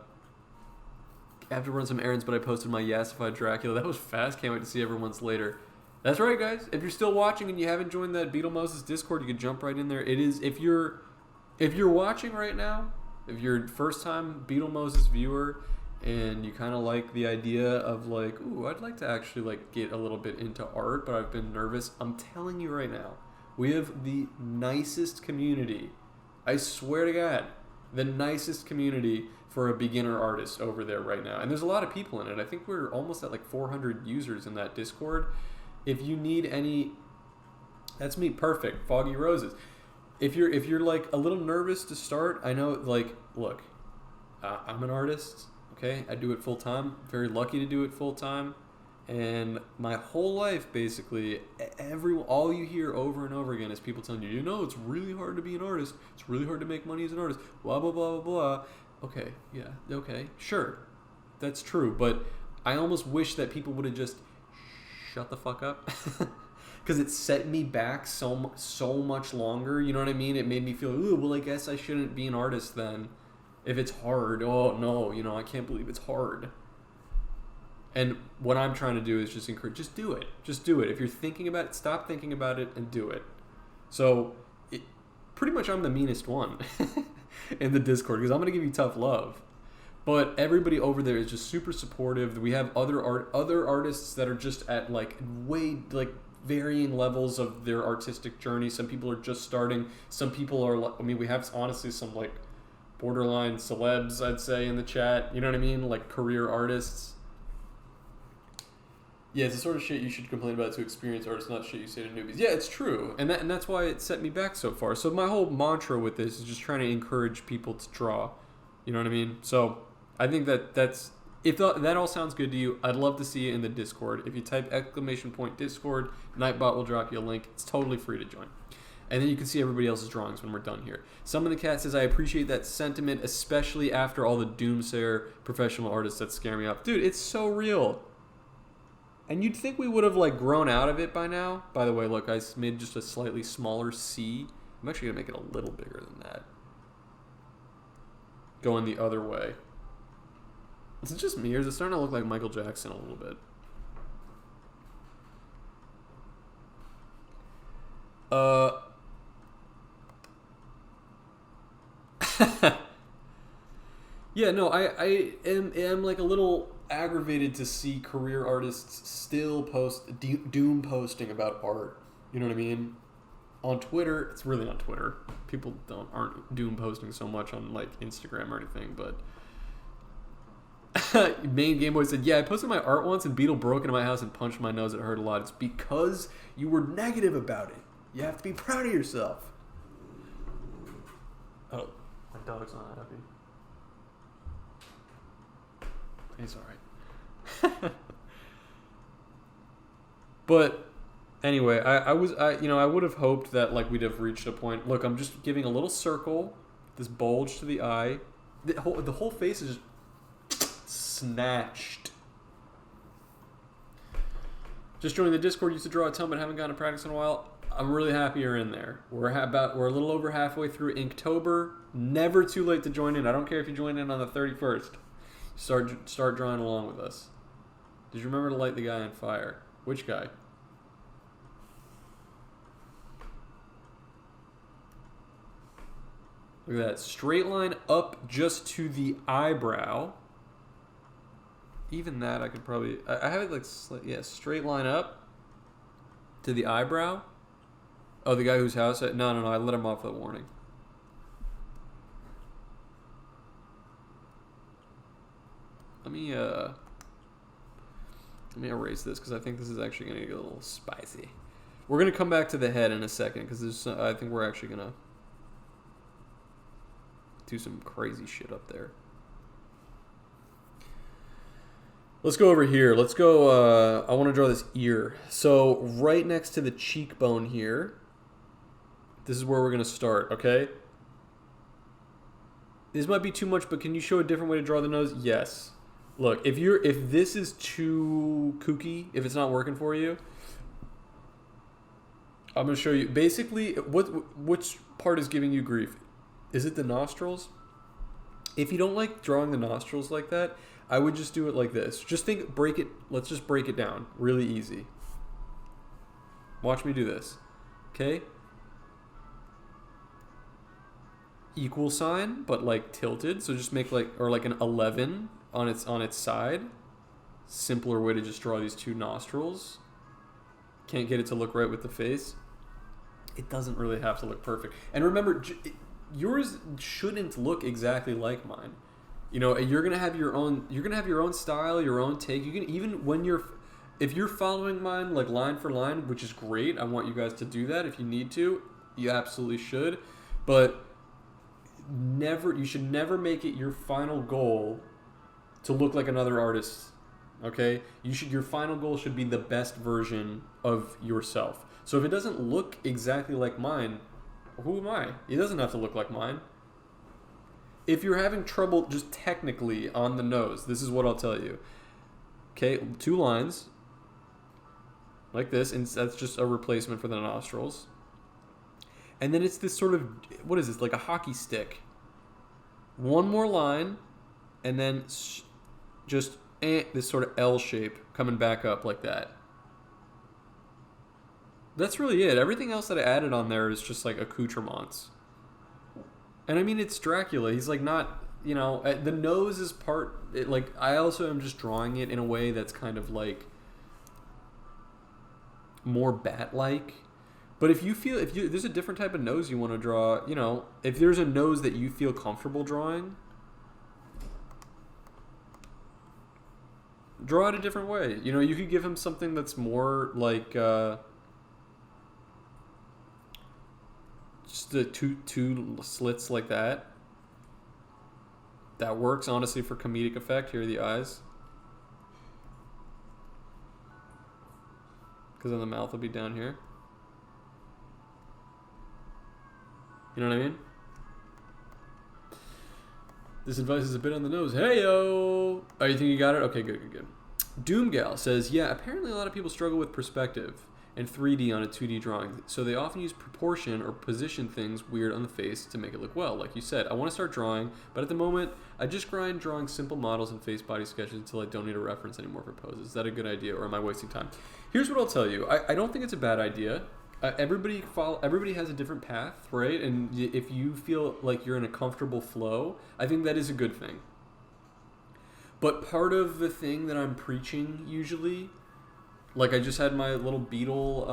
I have to run some errands, but I posted my Yassified Dracula. That was fast. Can't wait to see everyone's later. That's right, guys. If you're still watching and you haven't joined that Beetle Moses Discord, you can jump right in there. It is, if you're watching right now, if you're first time Beetle Moses viewer and you kind of like the idea of like, ooh, I'd like to actually like get a little bit into art, but I've been nervous. I'm telling you right now, we have the nicest community. I swear to God, the nicest community for a beginner artist over there right now. And there's a lot of people in it. I think we're almost at like 400 users in that Discord. If you need any, that's me, perfect, Foggy Roses. If you're like a little nervous to start, I know, like, look, I'm an artist, okay? I do it full time. Very lucky to do it full time. And my whole life, basically, all you hear over and over again is people telling you, you know, it's really hard to be an artist. It's really hard to make money as an artist. Blah, blah, blah, blah, blah. Okay, yeah, okay, sure. That's true, but I almost wish that people would have just shut the fuck up. because it set me back so much longer. You know what I mean? It made me feel, ooh, well, I guess I shouldn't be an artist then. If it's hard, oh no, I can't believe it's hard. And what I'm trying to do is just encourage, just do it. Just do it. If you're thinking about it, stop thinking about it and do it. So, pretty much I'm the meanest one in the Discord because I'm going to give you tough love. But everybody over there is just super supportive. We have other artists that are just at varying levels of their artistic journey. Some people are just starting. Some people are, we have honestly some borderline celebs, I'd say, in the chat. You know what I mean? Like career artists. Yeah, it's the sort of shit you should complain about to experienced artists, not shit you say to newbies. Yeah, it's true. And that's why it set me back so far. So my whole mantra with this is just trying to encourage people to draw. You know what I mean? So I think that's... If that all sounds good to you, I'd love to see you in the Discord. If you type !Discord, Nightbot will drop you a link. It's totally free to join. And then you can see everybody else's drawings when we're done here. Some of the cat says, I appreciate that sentiment, especially after all the doomsayer professional artists that scare me off. Dude, it's so real. And you'd think we would have grown out of it by now. By the way, look, I made just a slightly smaller C. I'm actually going to make it a little bigger than that. Going the other way. Is it just me, or is it starting to look like Michael Jackson a little bit? Yeah, no, I am a little aggravated to see career artists still doom posting about art. You know what I mean? On Twitter, it's really on Twitter. People aren't doom posting so much on Instagram or anything, but Main Game Boy said, yeah, I posted my art once and Beetle broke into my house and punched my nose. It hurt a lot. It's because you were negative about it. You have to be proud of yourself. Oh, my dog's not happy. He's alright. But anyway, I would have hoped that we'd have reached a point. Look, I'm just giving a little circle, this bulge to the eye. The whole face is just snatched. Just joined the Discord. Used to draw a ton, but haven't gotten to practice in a while. I'm really happy you're in there. We're a little over halfway through Inktober. Never too late to join in. I don't care if you join in on the 31st. Start drawing along with us. Did you remember to light the guy on fire? Which guy? Look at that. Straight line up just to the eyebrow. Even that I could probably... I have it straight line up to the eyebrow. Oh, the guy whose house... No, I let him off that warning. Let me erase this because I think this is actually going to get a little spicy. We're going to come back to the head in a second because I think we're actually going to do some crazy shit up there. Let's go over here. Let's go, I want to draw this ear. So right next to the cheekbone here, this is where we're going to start, okay? This might be too much, but can you show a different way to draw the nose? Yes. Look, if this is too kooky, if it's not working for you, I'm going to show you. Basically, which part is giving you grief? Is it the nostrils? If you don't like drawing the nostrils like that, I would just do it like this. Let's just break it down really easy. Watch me do this. Okay? Equal sign, but tilted. So just make an 11 on its side. Simpler way to just draw these two nostrils. Can't get it to look right with the face. It doesn't really have to look perfect. And remember, yours shouldn't look exactly like mine. You're gonna have your own style, your own take. You can if you're following mine line for line, which is great. I want you guys to do that if you need to. You absolutely should, but you should never make it your final goal to look like another artist. Okay? Your final goal should be the best version of yourself. So if it doesn't look exactly like mine, who am I? It doesn't have to look like mine. If you're having trouble just technically on the nose, this is what I'll tell you. Okay, 2 lines. like this, and that's just a replacement for the nostrils. And then it's this sort of, what is this, like a hockey stick. One more line, and then just this sort of L shape coming back up like that. That's really it. Everything else that I added on there is just like accoutrements. And I mean, it's Dracula. He's like not, the nose is like, I also am just drawing it in a way that's kind of like more bat-like. But if there's a different type of nose you want to draw, if there's a nose that you feel comfortable drawing, draw it a different way. You could give him something that's more like just the two slits like that. That works, honestly, for comedic effect. Here are the eyes. Because then the mouth will be down here. You know what I mean? This advice is a bit on the nose. Hey-yo! Oh, you think you got it? Okay, good. Doomgal says, yeah, apparently a lot of people struggle with perspective and 3D on a 2D drawing, so they often use proportion or position things weird on the face to make it look well. Like you said, I want to start drawing, but at the moment, I just grind drawing simple models and face body sketches until I don't need a reference anymore for poses. Is that a good idea, or am I wasting time? Here's what I'll tell you. I don't think it's a bad idea. Everybody has a different path, right? And if you feel like you're in a comfortable flow, I think that is a good thing. But part of the thing that I'm preaching usually, like I just had my little Beetle,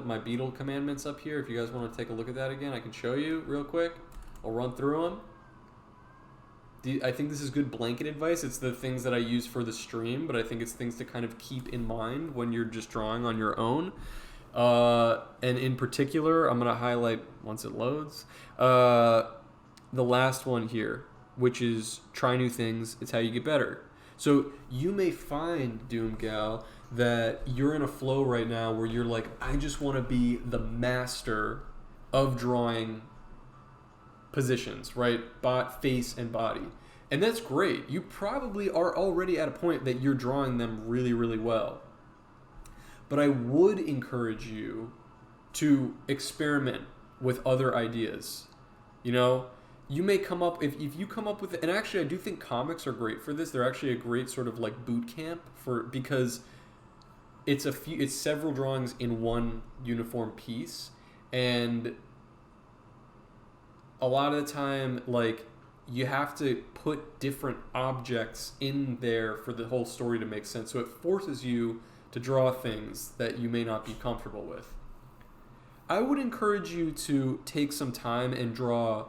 my Beetle commandments up here. If you guys want to take a look at that again, I can show you real quick. I'll run through them. I think this is good blanket advice. It's the things that I use for the stream, but I think it's things to kind of keep in mind when you're just drawing on your own. And in particular, I'm going to highlight, once it loads, the last one here, which is try new things. It's how you get better. So you may find, Doomgal, that you're in a flow right now where you're like, I just want to be the master of drawing positions, right? Face and body. And that's great. You probably are already at a point that you're drawing them really, really well. But I would encourage you to experiment with other ideas. You may come up, if you come up with, and actually I do think comics are great for this. They're actually a great sort of like boot camp because it's several drawings in one uniform piece. And a lot of the time, like, you have to put different objects in there for the whole story to make sense. So it forces you to draw things that you may not be comfortable with. I would encourage you to take some time and draw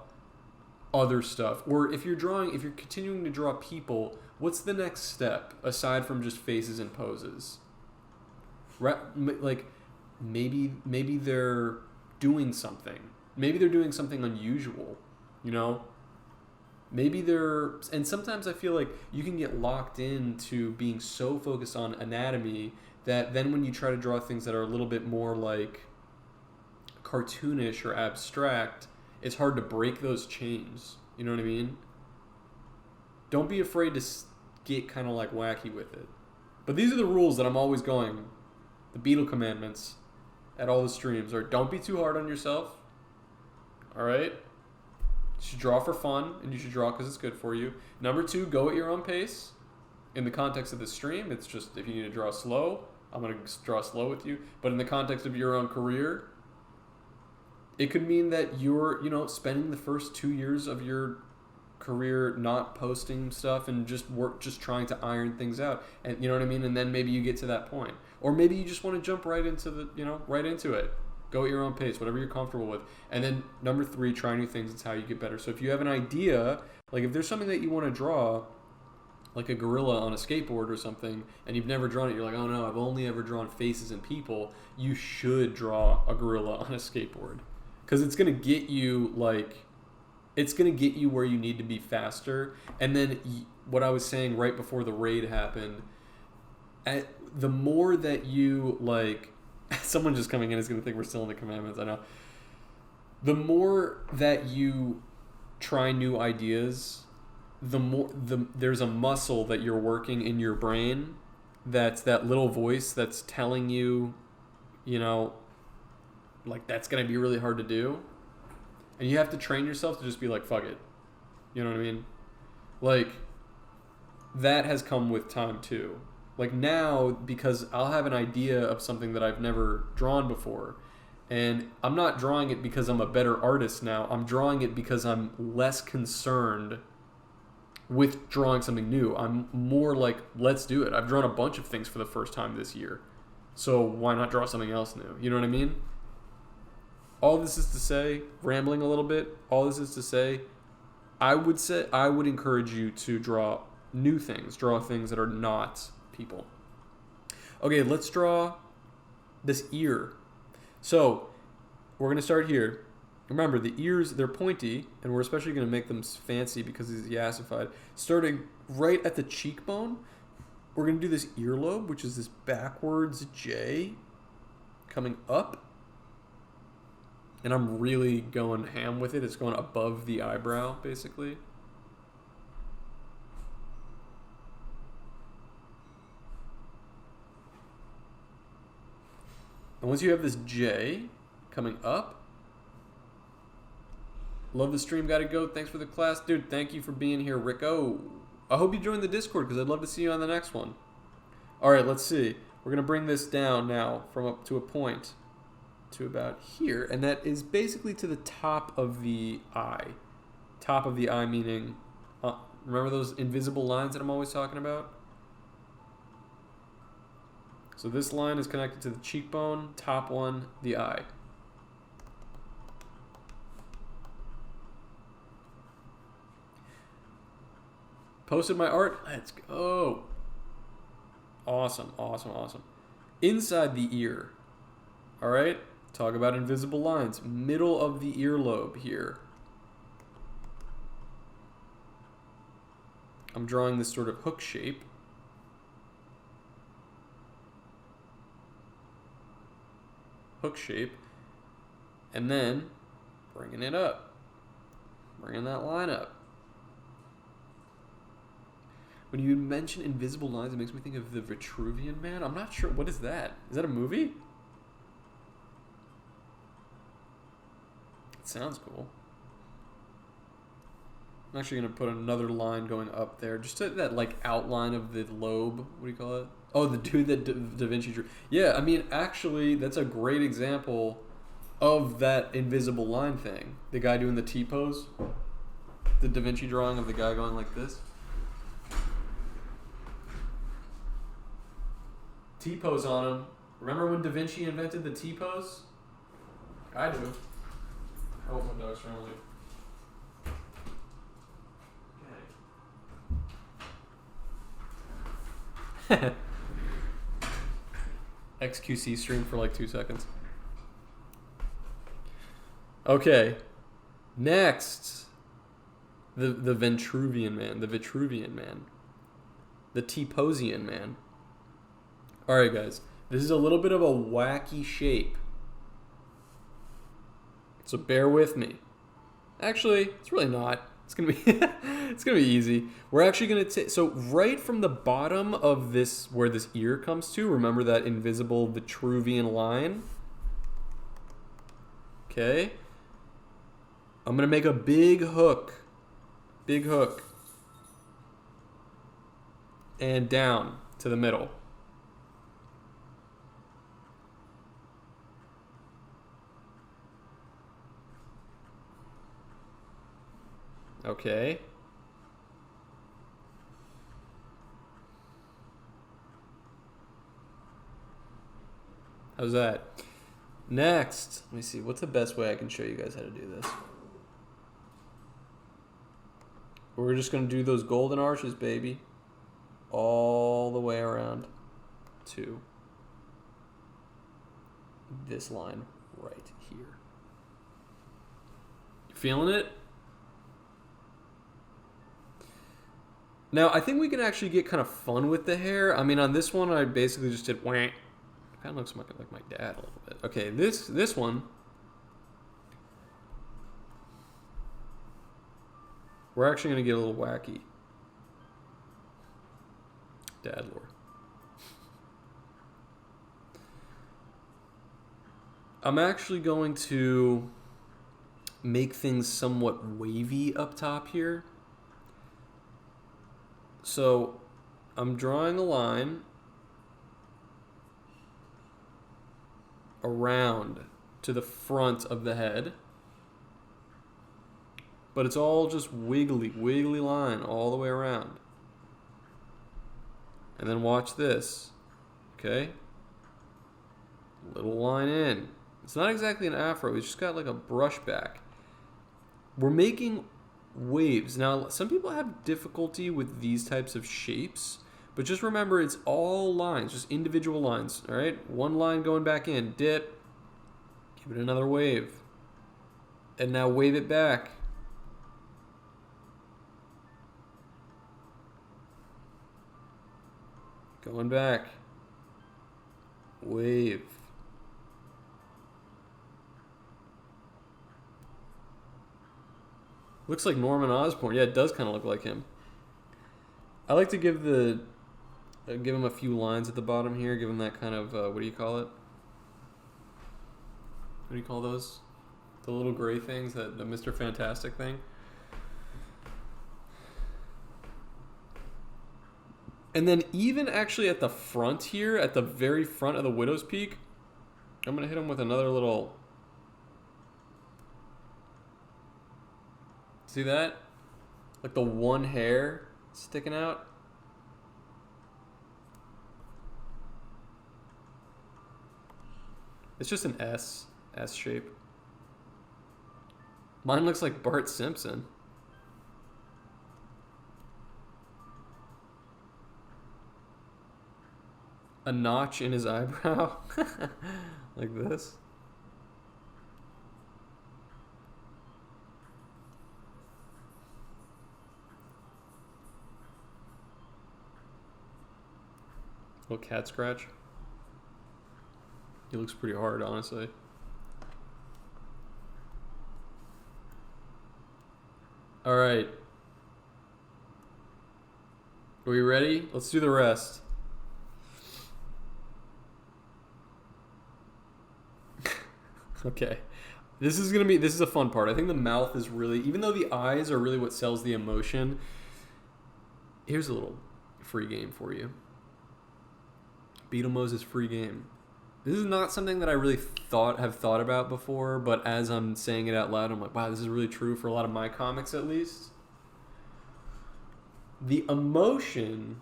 other stuff. Or if you're continuing to draw people, what's the next step aside from just faces and poses? Right, like maybe they're doing something. Maybe they're doing something unusual, and sometimes I feel like you can get locked into being so focused on anatomy that then when you try to draw things that are a little bit more like cartoonish or abstract, it's hard to break those chains. You know what I mean? Don't be afraid to get kind of like wacky with it. But these are the rules that I'm always going. The Beetle commandments at all the streams are: don't be too hard on yourself. All right? You should draw for fun, and you should draw because it's good for you. Number 2, go at your own pace. In the context of the stream, it's just if you need to draw slow, I'm going to draw slow with you. But in the context of your own career, it could mean that you're, spending the first 2 years of your career not posting stuff and just trying to iron things out. And you know what I mean? And then maybe you get to that point. Or maybe you just want to jump right into right into it. Go at your own pace, whatever you're comfortable with. And then number 3, try new things. It's how you get better. So if you have an idea, like if there's something that you want to draw, like a gorilla on a skateboard or something, and you've never drawn it, you're like, oh no, I've only ever drawn faces and people, you should draw a gorilla on a skateboard. Because it's going to get you, where you need to be faster. And then what I was saying right before the raid happened, the more that you, someone just coming in is going to think we're still in the commandments, I know. The more that you try new ideas, the more there's a muscle that you're working in your brain that's that little voice that's telling you, you know, like that's going to be really hard to do. And you have to train yourself to just be like, fuck it. You know what I mean? Like, that has come with time too. Like now, because I'll have an idea of something that I've never drawn before. And I'm not drawing it because I'm a better artist now. I'm drawing it because I'm less concerned with drawing something new. I'm more like, let's do it. I've drawn a bunch of things for the first time this year. So why not draw something else new? You know what I mean? All this is to say, rambling a little bit, all this is to say, I would encourage you to draw new things. Draw things that are not people. Okay, let's draw this ear. So, we're going to start here. Remember, the ears, they're pointy, and we're especially going to make them fancy because he's yassified. Starting right at the cheekbone, we're going to do this earlobe, which is this backwards J coming up. And I'm really going ham with it. It's going above the eyebrow, basically. And once you have this J coming up, love the stream, gotta go. Thanks for the class. Dude, thank you for being here, Rico. I hope you joined the Discord because I'd love to see you on the next one. All right, let's see. We're going to bring this down now from up to a point to about here. And that is basically to the top of the eye. Top of the eye meaning, remember those invisible lines that I'm always talking about? So this line is connected to the cheekbone, top one, the eye. Posted my art. Let's go. Awesome, awesome, awesome. Inside the ear. All right. Talk about invisible lines. Middle of the earlobe here. I'm drawing this sort of hook shape. Hook shape. And then bringing it up. Bringing that line up. When you mention invisible lines, it makes me think of the Vitruvian Man. I'm not sure. What is that? Is that a movie? It sounds cool. I'm actually going to put another line going up there. Just to that like outline of the lobe. What do you call it? Oh, the dude that Da Vinci drew. Yeah, I mean, actually, that's a great example of that invisible line thing. The guy doing the T-pose. The Da Vinci drawing of the guy going like this. T-pose on him. Remember when Da Vinci invented the T-pose? I do. I hope my dog's friendly. Okay. XQC stream for like 2 seconds. Okay. Next. The Vitruvian Man. The Vitruvian Man. The T-posian Man. Alright guys, this is a little bit of a wacky shape. So bear with me. Actually, it's really not. It's gonna be it's gonna be easy. We're actually gonna take so right from the bottom of this where this ear comes to, remember that invisible Vitruvian line? Okay. I'm gonna make a big hook. Big hook. And down to the middle. Okay. How's that? Next, let me see. What's the best way I can show you guys how to do this? We're just going to do those golden arches, baby. All the way around to this line right here. You feeling it? Now, I think we can actually get kind of fun with the hair. I mean, on this one, I basically just did wah. Kind of looks like my dad a little bit. Okay, this one, we're actually going to get a little wacky. Dad lore. I'm actually going to make things somewhat wavy up top here. So I'm drawing a line around to the front of the head. But it's all just wiggly line all the way around. And then watch this. Okay? Little line in. It's not exactly an afro, it's just got like a brush back. We're making waves. Now, some people have difficulty with these types of shapes, but just remember it's all lines, just individual lines, all right? One line going back in, dip, give it another wave. And now wave it back. Going back. Wave. Looks like Norman Osborn. Yeah, it does kind of look like him. I like to give him a few lines at the bottom here. Give him that kind of what do you call it? What do you call those? The little gray things, the Mr. Fantastic thing. And then even actually at the front here, at the very front of the Widow's Peak, I'm going to hit him with another little... See that? Like the one hair sticking out. It's just an S shape. Mine looks like Bart Simpson. A notch in his eyebrow. Like this. Little cat scratch. He looks pretty hard, honestly. All right. Are we ready? Let's do the rest. Okay. This is a fun part. I think the mouth is really, even though the eyes are really what sells the emotion, here's a little free game for you. Beetlemose's free game. This is not something that I really have thought about before, but as I'm saying it out loud, I'm like, wow, this is really true for a lot of my comics at least. The emotion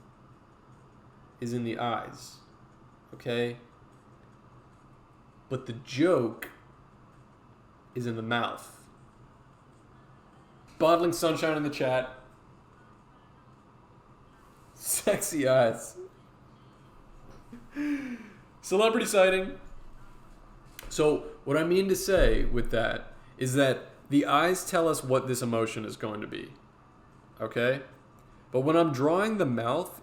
is in the eyes, okay? But the joke is in the mouth. Bottling Sunshine in the chat. Sexy eyes. Celebrity sighting. So what I mean to say with that is that the eyes tell us what this emotion is going to be. Okay? But when I'm drawing the mouth,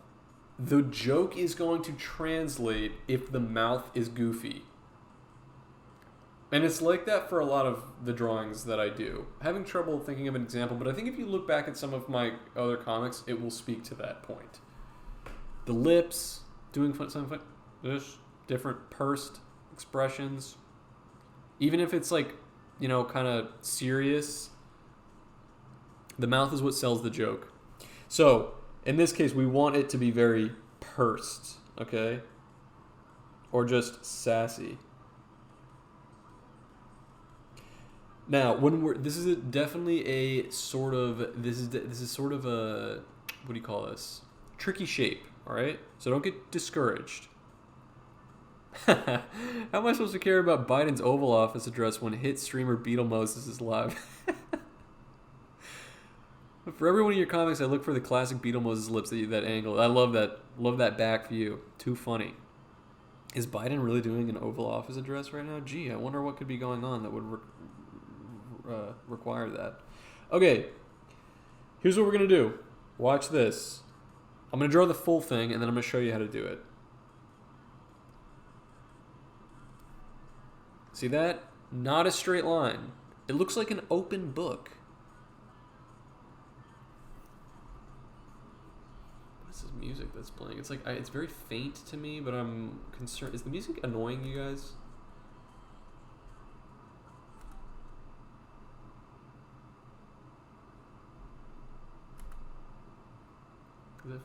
the joke is going to translate if the mouth is goofy. And it's like that for a lot of the drawings that I do. Having trouble thinking of an example, but I think if you look back at some of my other comics, it will speak to that point. The lips, doing something different pursed expressions. Even if it's like, you know, kind of serious, the mouth is what sells the joke. So, in this case, we want it to be very pursed, okay? Or just sassy. Now, this is definitely a sort of, this is sort of a, what do you call this? Tricky shape, all right? So don't get discouraged. How am I supposed to care about Biden's Oval Office address when hit streamer Beetle Moses is live? For every one of your comics, I look for the classic Beetle Moses lips, that angle. I love that back view. Too funny. Is Biden really doing an Oval Office address right now? Gee, I wonder what could be going on that would require that. Okay, here's what we're going to do. Watch this. I'm going to draw the full thing, and then I'm going to show you how to do it. See that? Not a straight line. It looks like an open book. What is this music that's playing? It's like, it's very faint to me, but I'm concerned. Is the music annoying you guys?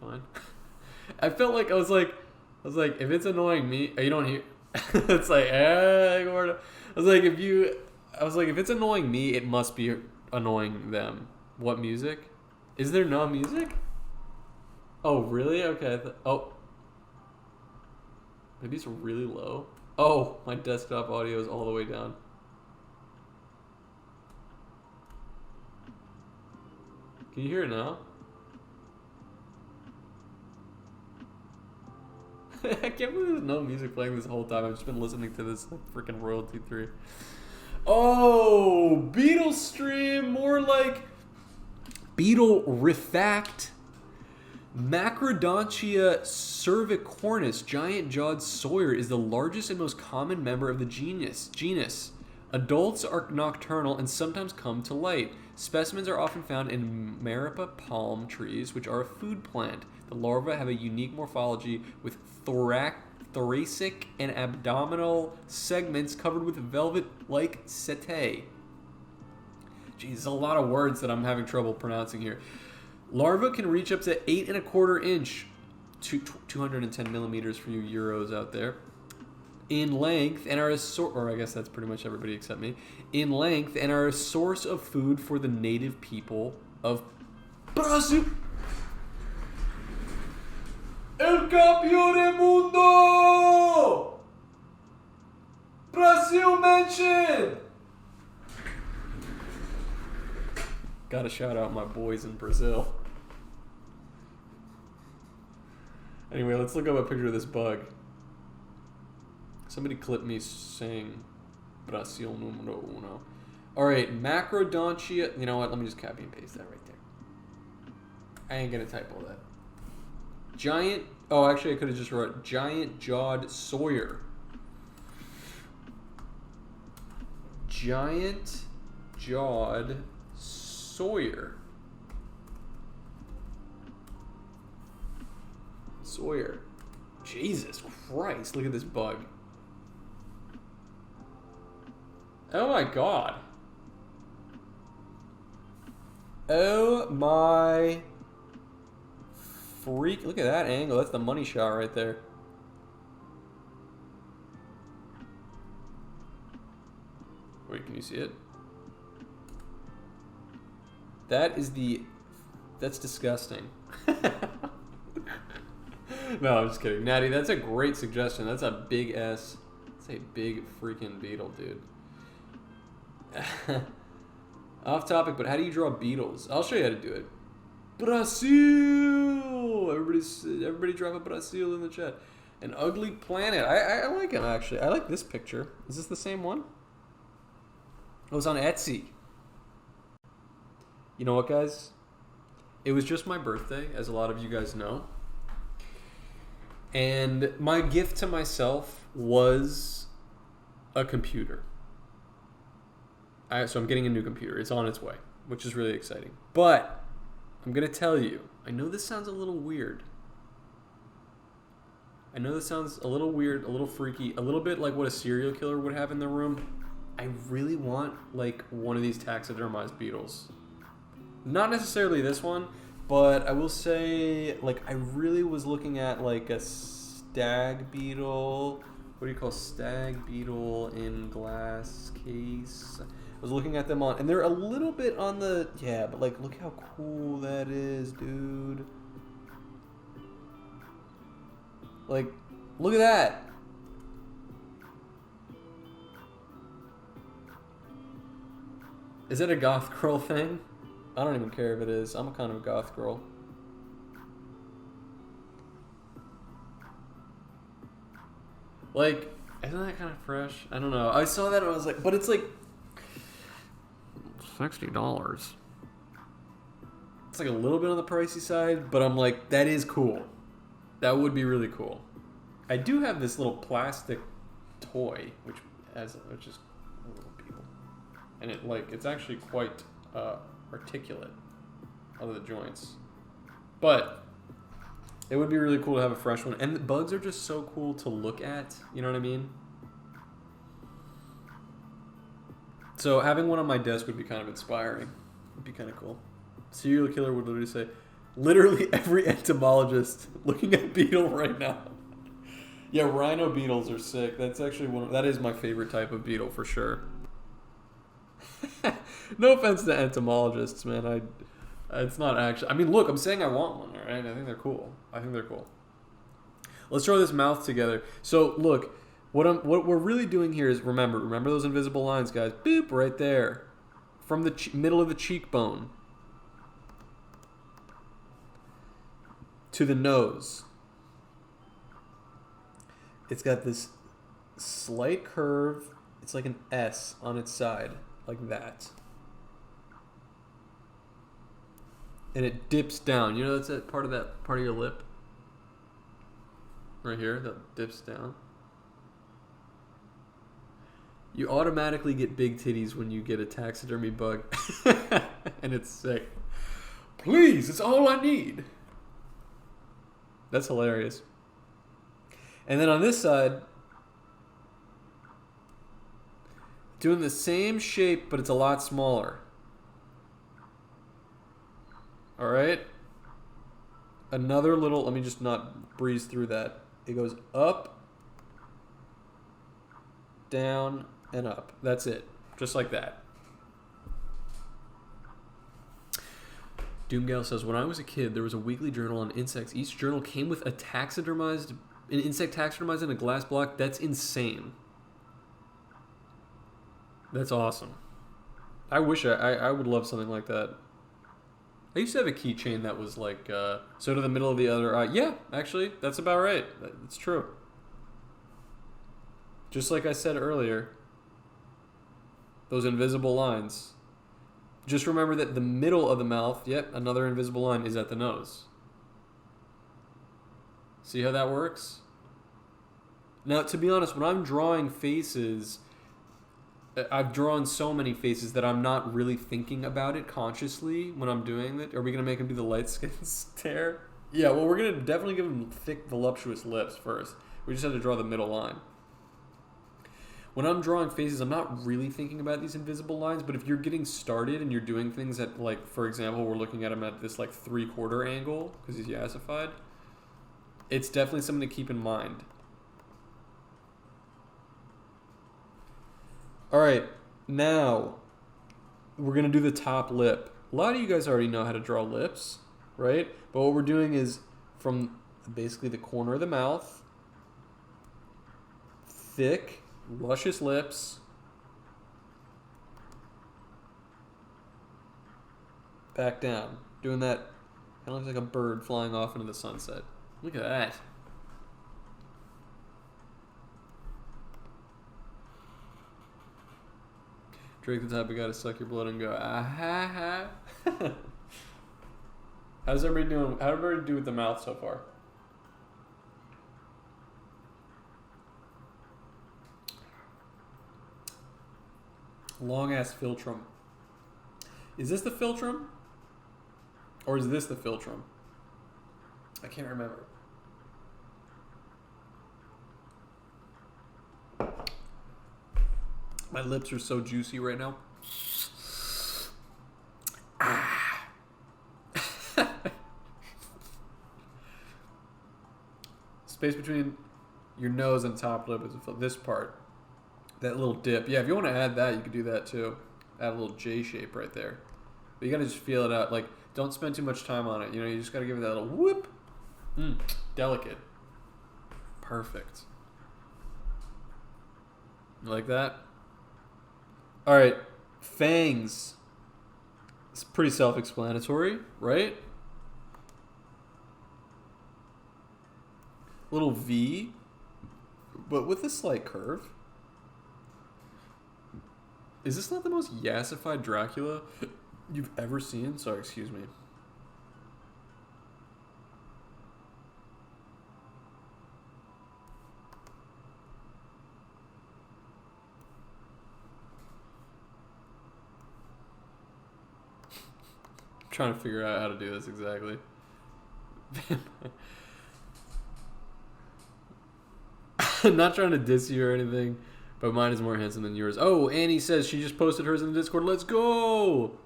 fine. I felt like I was like, if it's annoying me, you don't hear. It's like, I was like, if it's annoying me, it must be annoying them. What music? Is there no music? Oh, really? Okay. Oh. Maybe it's really low. Oh, my desktop audio is all the way down. Can you hear it now? I can't believe there's no music playing this whole time. I've just been listening to this like freaking royalty 3. Oh, Beetle stream, more like Beetle Rifact. Macrodontia cervicornis, giant-jawed sawyer, is the largest and most common member of the genus. Adults are nocturnal and sometimes come to light. Specimens are often found in Maripa palm trees, which are a food plant. The larvae have a unique morphology with thoracic and abdominal segments covered with velvet-like setae. Jeez, there's a lot of words that I'm having trouble pronouncing here. Larvae can reach up to 8¼ inch, 210 millimeters for you Euros out there, in length, and are or I guess that's pretty much everybody except me, in length, and are a source of food for the native people of Brazil. El campeón del mundo! Brazil mentioned! Gotta shout out my boys in Brazil. Anyway, let's look up a picture of this bug. Somebody clip me saying Brasil numero uno. Alright, Macrodontia. You know what? Let me just copy and paste that right there. I ain't gonna type all that. Giant. Oh, actually, I could have just wrote giant jawed sawyer. Giant jawed sawyer. Sawyer. Jesus Christ, look at this bug. Oh my god. Oh my freak. Look at that angle. That's the money shot right there. Wait, can you see it? That's disgusting. No, I'm just kidding. Natty, that's a great suggestion. That's a big S. That's a big freaking beetle, dude. Off topic, but how do you draw beetles? I'll show you how to do it. Brazil! Everybody drop a Brazil in the chat. An ugly planet. I like him, actually. I like this picture. Is this the same one? It was on Etsy. You know what, guys? It was just my birthday, as a lot of you guys know. And my gift to myself was a computer. So I'm getting a new computer. It's on its way, which is really exciting. But I'm going to tell you, I know this sounds a little weird. I know this sounds a little weird, a little freaky, a little bit like what a serial killer would have in their room. I really want like one of these taxidermized beetles. Not necessarily this one, but I will say, like, I really was looking at like a stag beetle. What do you call stag beetle in glass case? I was looking at them on, and they're a little bit on the, yeah, but like, look how cool that is, dude. Like, look at that. Is it a goth girl thing? I don't even care if it is. I'm a kind of a goth girl. Like, isn't that kind of fresh? I don't know. I saw that and I was like, but it's like $60. It's like a little bit on the pricey side, but I'm like, that is cool. That would be really cool. I do have this little plastic toy, which is a little beetle, and it's actually quite articulate of the joints, but it would be really cool to have a fresh one. And the bugs are just so cool to look at. You know what I mean? So having one on my desk would be kind of inspiring. It'd be kind of cool. Serial killer would literally say, Literally every entomologist looking at Beetle right now. Yeah, rhino beetles are sick. That's actually that is my favorite type of beetle for sure. No offense to entomologists, man. It's not actually. I mean, look, I'm saying I want one. All right, I think they're cool. Let's throw this mouth together. So look, what we're really doing here is remember those invisible lines, guys. Boop, right there, from the middle of the cheekbone to the nose. It's got this slight curve. It's like an S on its side, like that. And it dips down. You know that's that part of your lip? Right here, that dips down. You automatically get big titties when you get a taxidermy bug. And it's sick. Please, it's all I need. That's hilarious. And then on this side, doing the same shape, but it's a lot smaller. All right. Another little, let me just not breeze through that. It goes up, down, and up. That's it. Just like that. Doomgal says, when I was a kid, there was a weekly journal on insects. Each journal came with an insect taxidermized in a glass block. That's insane. That's awesome. I wish I would love something like that. I used to have a keychain that was like, so to the middle of the other eye. Yeah, actually, that's about right. It's true. Just like I said earlier, those invisible lines. Just remember that the middle of the mouth, yep, another invisible line is at the nose. See how that works? Now, to be honest, when I'm drawing faces, I've drawn so many faces that I'm not really thinking about it consciously when I'm doing it. Are we going to make him do the light skin stare? Yeah, well, we're going to definitely give him thick, voluptuous lips first. We just have to draw the middle line. When I'm drawing faces, I'm not really thinking about these invisible lines, but if you're getting started and you're doing things at, like, for example, we're looking at him at this, like, 3/4 angle, because he's yassified, it's definitely something to keep in mind. All right, now we're going to do the top lip. A lot of you guys already know how to draw lips, right? But what we're doing is from basically the corner of the mouth, thick, luscious lips, back down. Doing that kind of looks like a bird flying off into the sunset. Look at that. Drake the type of guy to suck your blood and go, ah ha ha. How's everybody doing? How'd everybody do with the mouth so far? Long ass philtrum. Is this the philtrum? Or is this the philtrum? I can't remember. My lips are so juicy right now. Ah. Space between your nose and top lip is this part. That little dip. Yeah, if you want to add that, you could do that too. Add a little J shape right there. But you got to just feel it out. Like, don't spend too much time on it. You know, you just got to give it that little whoop. Delicate. Perfect. You like that? All right, fangs. It's pretty self-explanatory, right? Little V, but with a slight curve. Is this not the most yassified Dracula you've ever seen? Sorry, excuse me. Trying to figure out how to do this exactly. Not trying to diss you or anything, but mine is more handsome than yours. Oh, Annie says she just posted hers in the Discord. Let's go!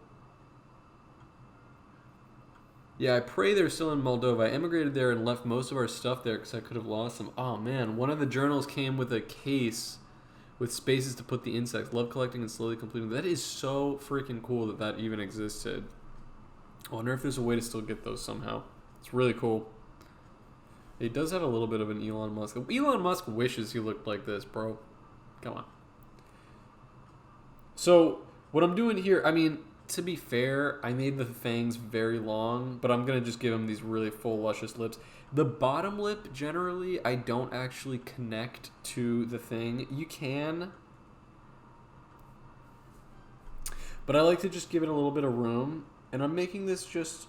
Yeah, I pray they're still in Moldova. I emigrated there and left most of our stuff there because I could have lost them. Oh man, one of the journals came with a case with spaces to put the insects. Love collecting and slowly completing. That is so freaking cool that that even existed. I wonder if there's a way to still get those somehow. It's really cool. He does have a little bit of an Elon Musk. Elon Musk wishes he looked like this, bro. Come on. So, what I'm doing here, I mean, to be fair, I made the fangs very long, but I'm going to just give him these really full, luscious lips. The bottom lip, generally, I don't actually connect to the thing. You can, but I like to just give it a little bit of room, and I'm making this just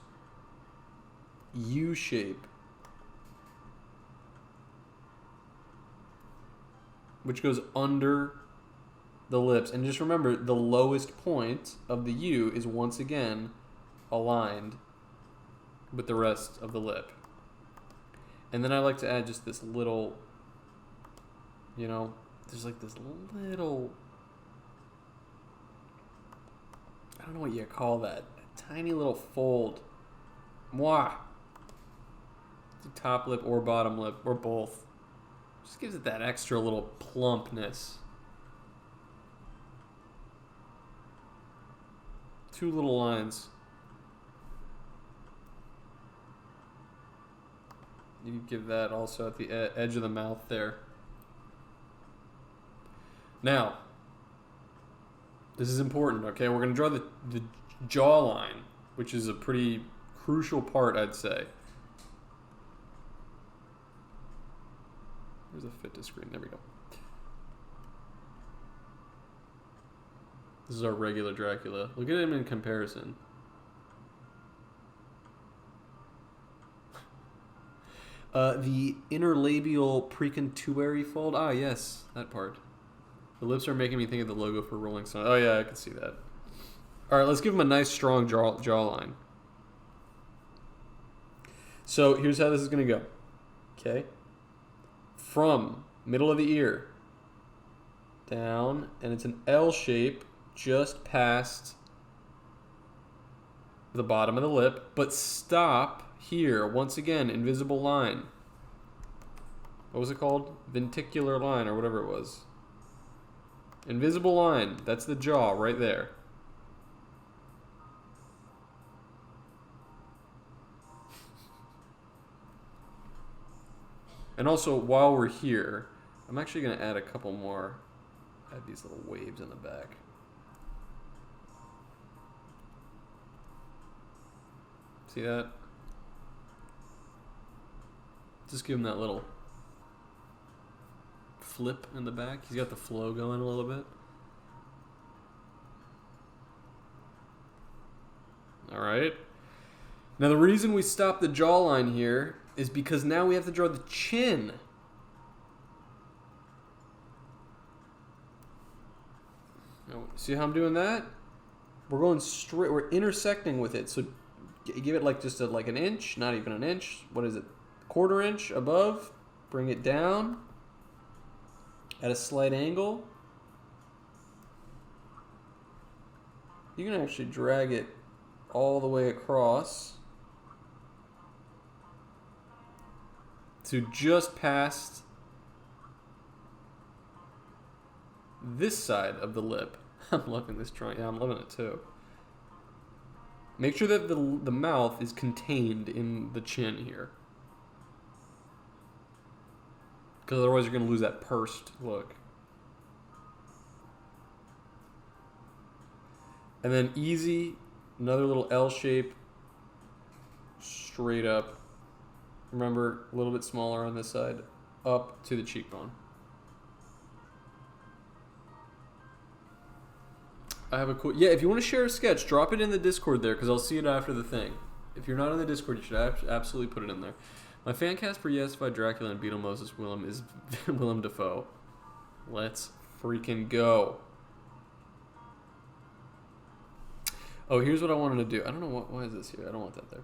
U-shape, which goes under the lips. And just remember, the lowest point of the U is once again aligned with the rest of the lip. And then I like to add just this little, you know, there's like this little, I don't know what you call that, a tiny little fold. Mwah! The top lip or bottom lip or both. Just gives it that extra little plumpness. Two little lines. You can give that also at the edge of the mouth there. Now, this is important, okay? We're going to draw the jawline, which is a pretty crucial part, I'd say. Where's the fit to screen? There we go. This is our regular Dracula. Look at him in comparison. The interlabial precontuary fold. Ah, yes, that part. The lips are making me think of the logo for Rolling Stone. Oh, yeah, I can see that. All right, let's give him a nice, strong jawline. So here's how this is going to go. Okay? From middle of the ear down, and it's an L shape just past the bottom of the lip, but stop here. Once again, invisible line. What was it called? Venticular line or whatever it was. Invisible line. That's the jaw right there. And also, while we're here, I'm actually going to add a couple more. Add these little waves in the back. See that? Just give him that little flip in the back. He's got the flow going a little bit. All right. Now the reason we stop the jawline here is because now we have to draw the chin. Now, see how I'm doing that? We're going straight. We're intersecting with it. So give it like just like an inch, not even an inch. What is it? Quarter inch above. Bring it down at a slight angle. You can actually drag it all the way across to just past this side of the lip. I'm loving this drawing. Yeah, I'm loving it too. Make sure that the mouth is contained in the chin here, because otherwise you're going to lose that pursed look. And then easy, another little L shape, straight up. Remember, a little bit smaller on this side, up to the cheekbone. I have a cool... Yeah, if you want to share a sketch, drop it in the Discord there, because I'll see it after the thing. If you're not on the Discord, you should absolutely put it in there. My fan cast for Yassified, Dracula, and Beetle Moses Willem is Willem Dafoe. Let's freaking go. Oh, here's what I wanted to do. I don't know why is this here. I don't want that there.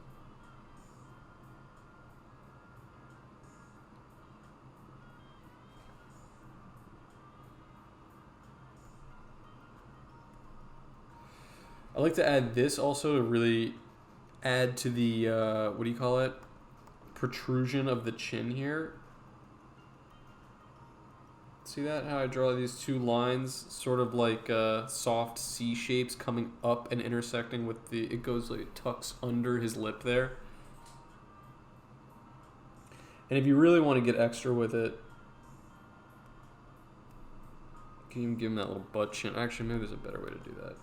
I like to add this also to really add to the, what do you call it? Protrusion of the chin here. See that? How I draw these two lines, sort of like soft C shapes coming up and intersecting with the, it goes like, it tucks under his lip there. And if you really want to get extra with it, you can even give him that little butt chin. Actually, maybe there's a better way to do that.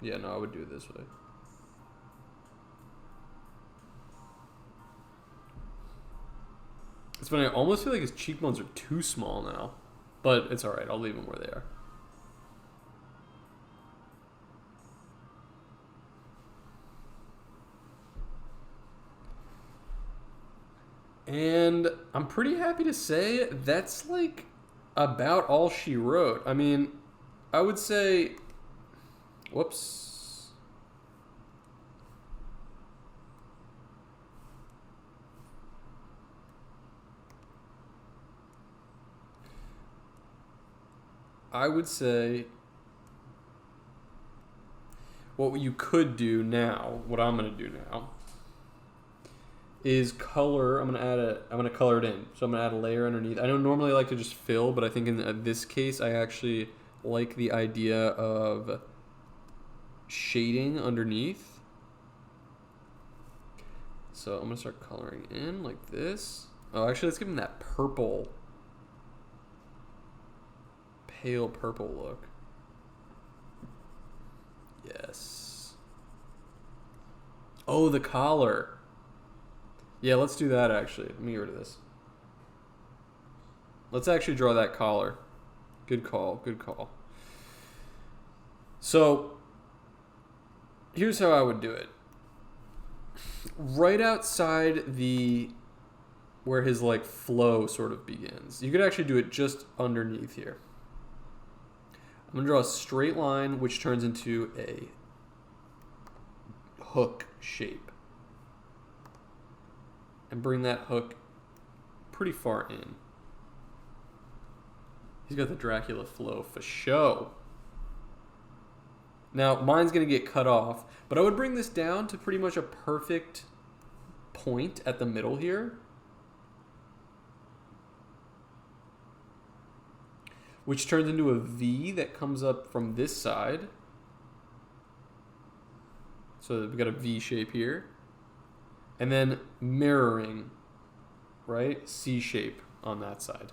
Yeah, no, I would do it this way. It's funny, I almost feel like his cheekbones are too small now. But it's alright, I'll leave them where they are. And I'm pretty happy to say that's like about all she wrote. I mean, I would say... Whoops. I would say what you could do now, what I'm going to do now, is color. I'm going to color it in. So I'm going to add a layer underneath. I don't normally like to just fill, but I think in this case, I actually like the idea of shading underneath. So I'm going to start coloring in like this. Oh, actually, let's give him that purple, pale purple look. Yes. Oh, the collar. Yeah, let's do that actually. Let me get rid of this. Let's actually draw that collar. Good call, good call. So, here's how I would do it. Right outside the, where his like flow sort of begins. You could actually do it just underneath here. I'm going to draw a straight line which turns into a hook shape. And bring that hook pretty far in. He's got the Dracula flow for show. Now, mine's going to get cut off, but I would bring this down to pretty much a perfect point at the middle here. Which turns into a V that comes up from this side. So we've got a V shape here. And then mirroring, right? C shape on that side.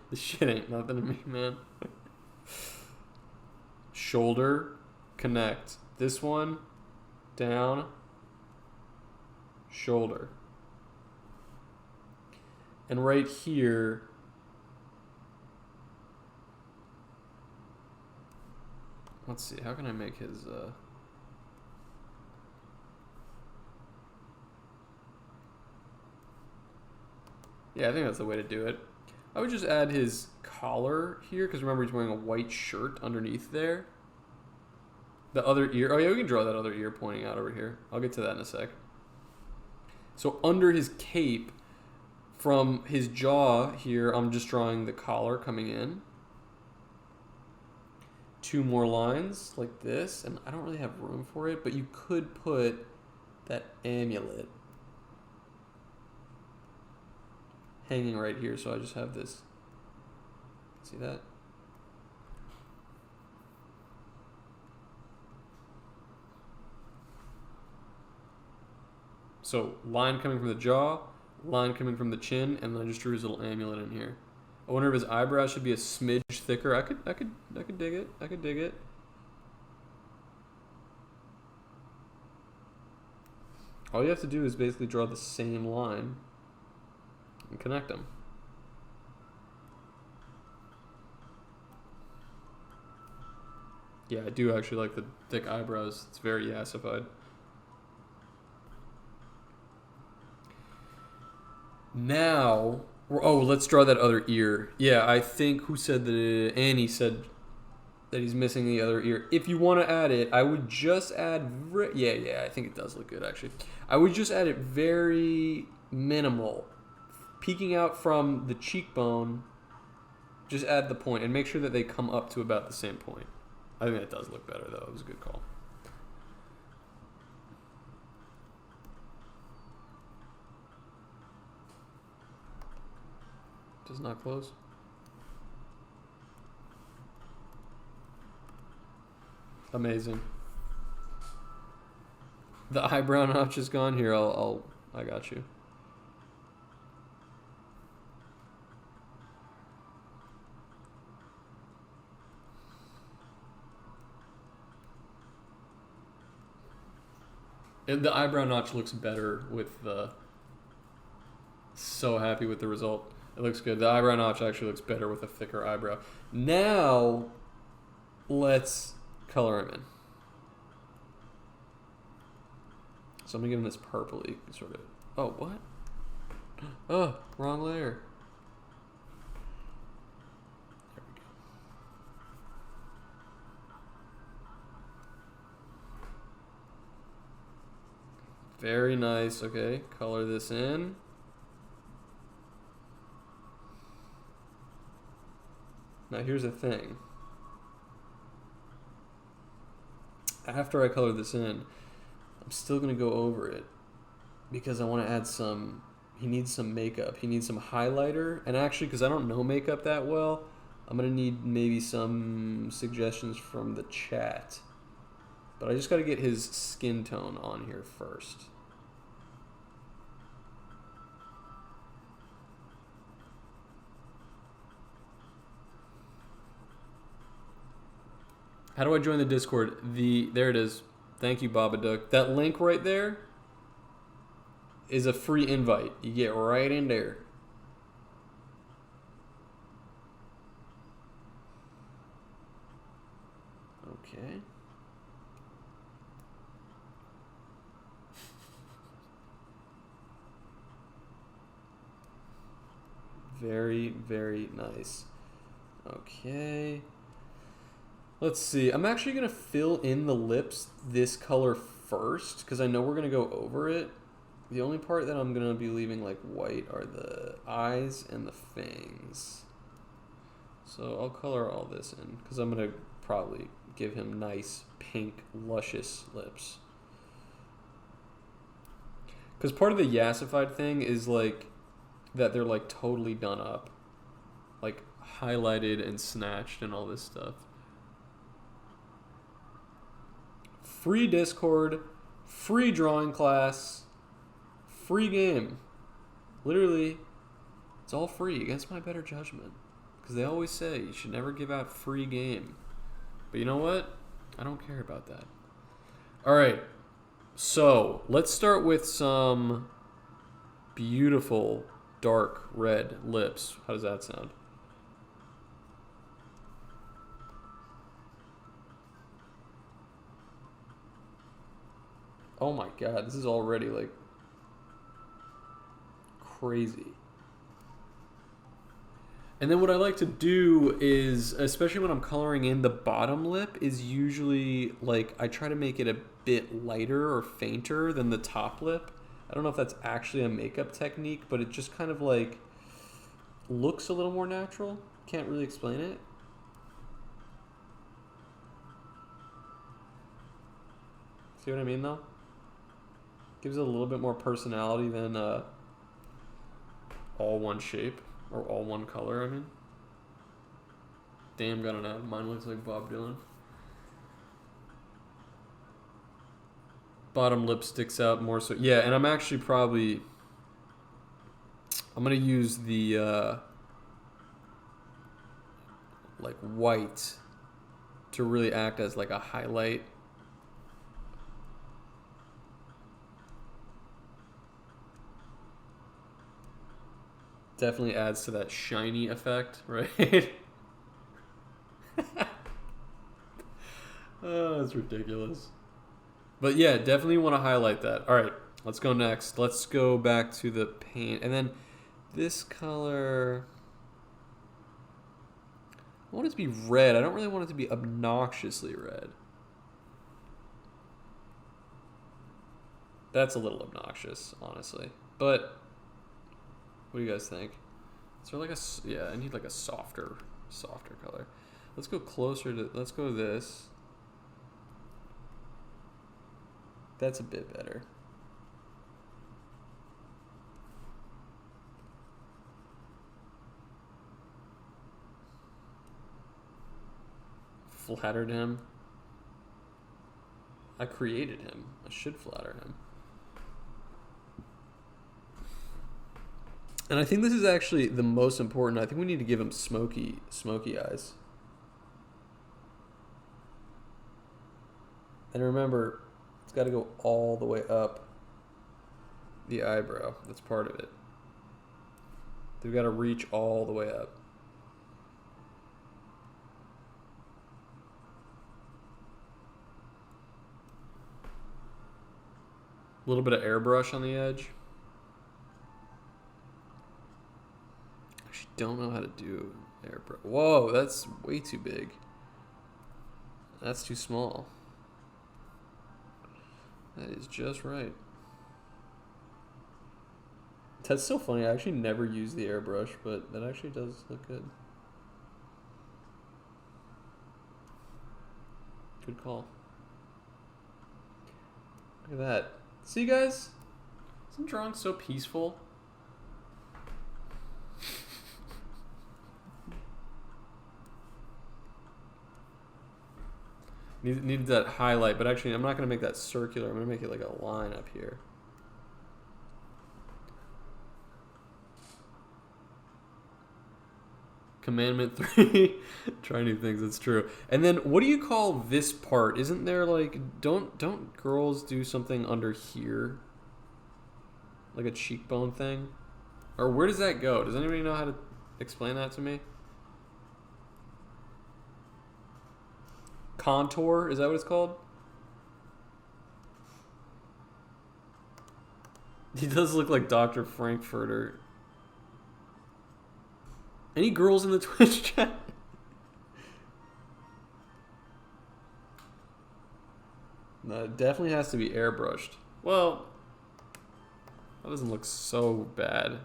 This shit ain't nothing to me, man. Shoulder, connect. This one, down, shoulder. And right here, let's see, how can I make his, yeah, I think that's the way to do it. I would just add his collar here, because remember he's wearing a white shirt underneath there. The other ear, oh yeah, we can draw that other ear pointing out over here. I'll get to that in a sec. So under his cape, from his jaw here, I'm just drawing the collar coming in. Two more lines like this, and I don't really have room for it, but you could put that amulet hanging right here, so I just have this. See that? So line coming from the jaw, line coming from the chin, and then I just drew his little amulet in here. I wonder if his eyebrows should be a smidge thicker. I could dig it. I could dig it. All you have to do is basically draw the same line and connect them. Yeah, I do actually like the thick eyebrows. It's very yassified. Now, oh, let's draw that other ear. Yeah, I think, who said that? Annie said that he's missing the other ear. If you want to add it, I would just add... Yeah, I think it does look good, actually. I would just add it very minimal. Peeking out from the cheekbone, just add the point and make sure that they come up to about the same point. I think that does look better, though. It was a good call. Does not close. Amazing. The eyebrow notch is gone. Here, I got you. And the eyebrow notch looks better with the... So happy with the result. It looks good. The eyebrow notch actually looks better with a thicker eyebrow. Now, let's color him in. So I'm going to give him this purpley sort of... Oh, what? Oh, wrong layer. There we go. Very nice. Okay, color this in. Now here's the thing. After I color this in, I'm still going to go over it because I want to add some... He needs some makeup. He needs some highlighter. And actually, because I don't know makeup that well, I'm going to need maybe some suggestions from the chat. But I just got to get his skin tone on here first. How do I join the Discord? There it is. Thank you, Babadook. That link right there is a free invite. You get right in there. Okay. Very, very nice. Okay. Let's see. I'm actually going to fill in the lips this color first because I know we're going to go over it. The only part that I'm going to be leaving like white are the eyes and the fangs. So I'll color all this in because I'm going to probably give him nice, pink, luscious lips. Because part of the Yassified thing is like that they're like totally done up. Like highlighted and snatched and all this stuff. Free Discord, free drawing class, free game. Literally, it's all free against my better judgment. Because they always say you should never give out free game. But you know what? I don't care about that. All right. So let's start with some beautiful dark red lips. How does that sound? Oh my god, this is already like crazy. And then what I like to do is, especially when I'm coloring in the bottom lip, is usually like I try to make it a bit lighter or fainter than the top lip. I don't know if that's actually a makeup technique, but it just kind of like looks a little more natural. Can't really explain it. See what I mean though? Gives it a little bit more personality than all one shape or all one color, I mean. Damn, got an ad. Mine looks like Bob Dylan. Bottom lip sticks out more so. Yeah, and I'm actually probably... I'm going to use the like white to really act as like a highlight. Definitely adds to that shiny effect, right? Oh, that's ridiculous. But yeah, definitely want to highlight that. All right, let's go next. Let's go back to the paint. And then this color... I want it to be red. I don't really want it to be obnoxiously red. That's a little obnoxious, honestly. But what do you guys think? Is there like a... Yeah, I need like a softer color. Let's go closer to... Let's go this. That's a bit better. Flattered him. I created him. I should flatter him. And I think this is actually the most important. I think we need to give him smoky eyes. And remember, it's got to go all the way up the eyebrow. That's part of it. We've got to reach all the way up. A little bit of airbrush on the edge. I actually don't know how to do airbrush. Whoa, that's way too big. That's too small. That is just right. That's so funny. I actually never use the airbrush, but that actually does look good. Good call. Look at that. See, guys? Isn't drawing so peaceful? Needed that highlight, but actually I'm not going to make that circular. I'm going to make it like a line up here. Commandment 3. Try new things, it's true. And then what do you call this part? Isn't there like don't girls do something under here? Like a cheekbone thing? Or where does that go? Does anybody know how to explain that to me? Contour, is that what it's called? He does look like Dr. Frankfurter. Any girls in the Twitch chat? No, it definitely has to be airbrushed. Well, that doesn't look so bad.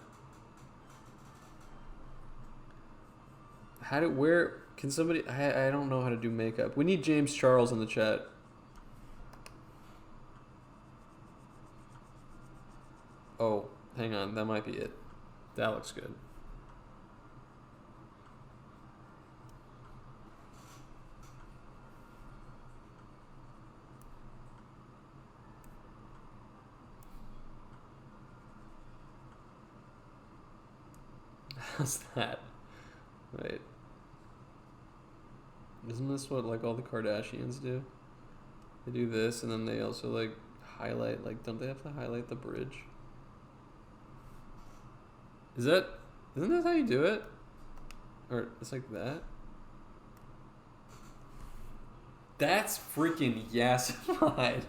Where can somebody... I don't know how to do makeup. We need James Charles in the chat. Oh, hang on. That might be it. That looks good. How's that? Wait. Isn't this what like all the Kardashians do? They do this and then they also like highlight, like don't they have to highlight the bridge? Isn't that how you do it? Or it's like that? That's freaking Yassified.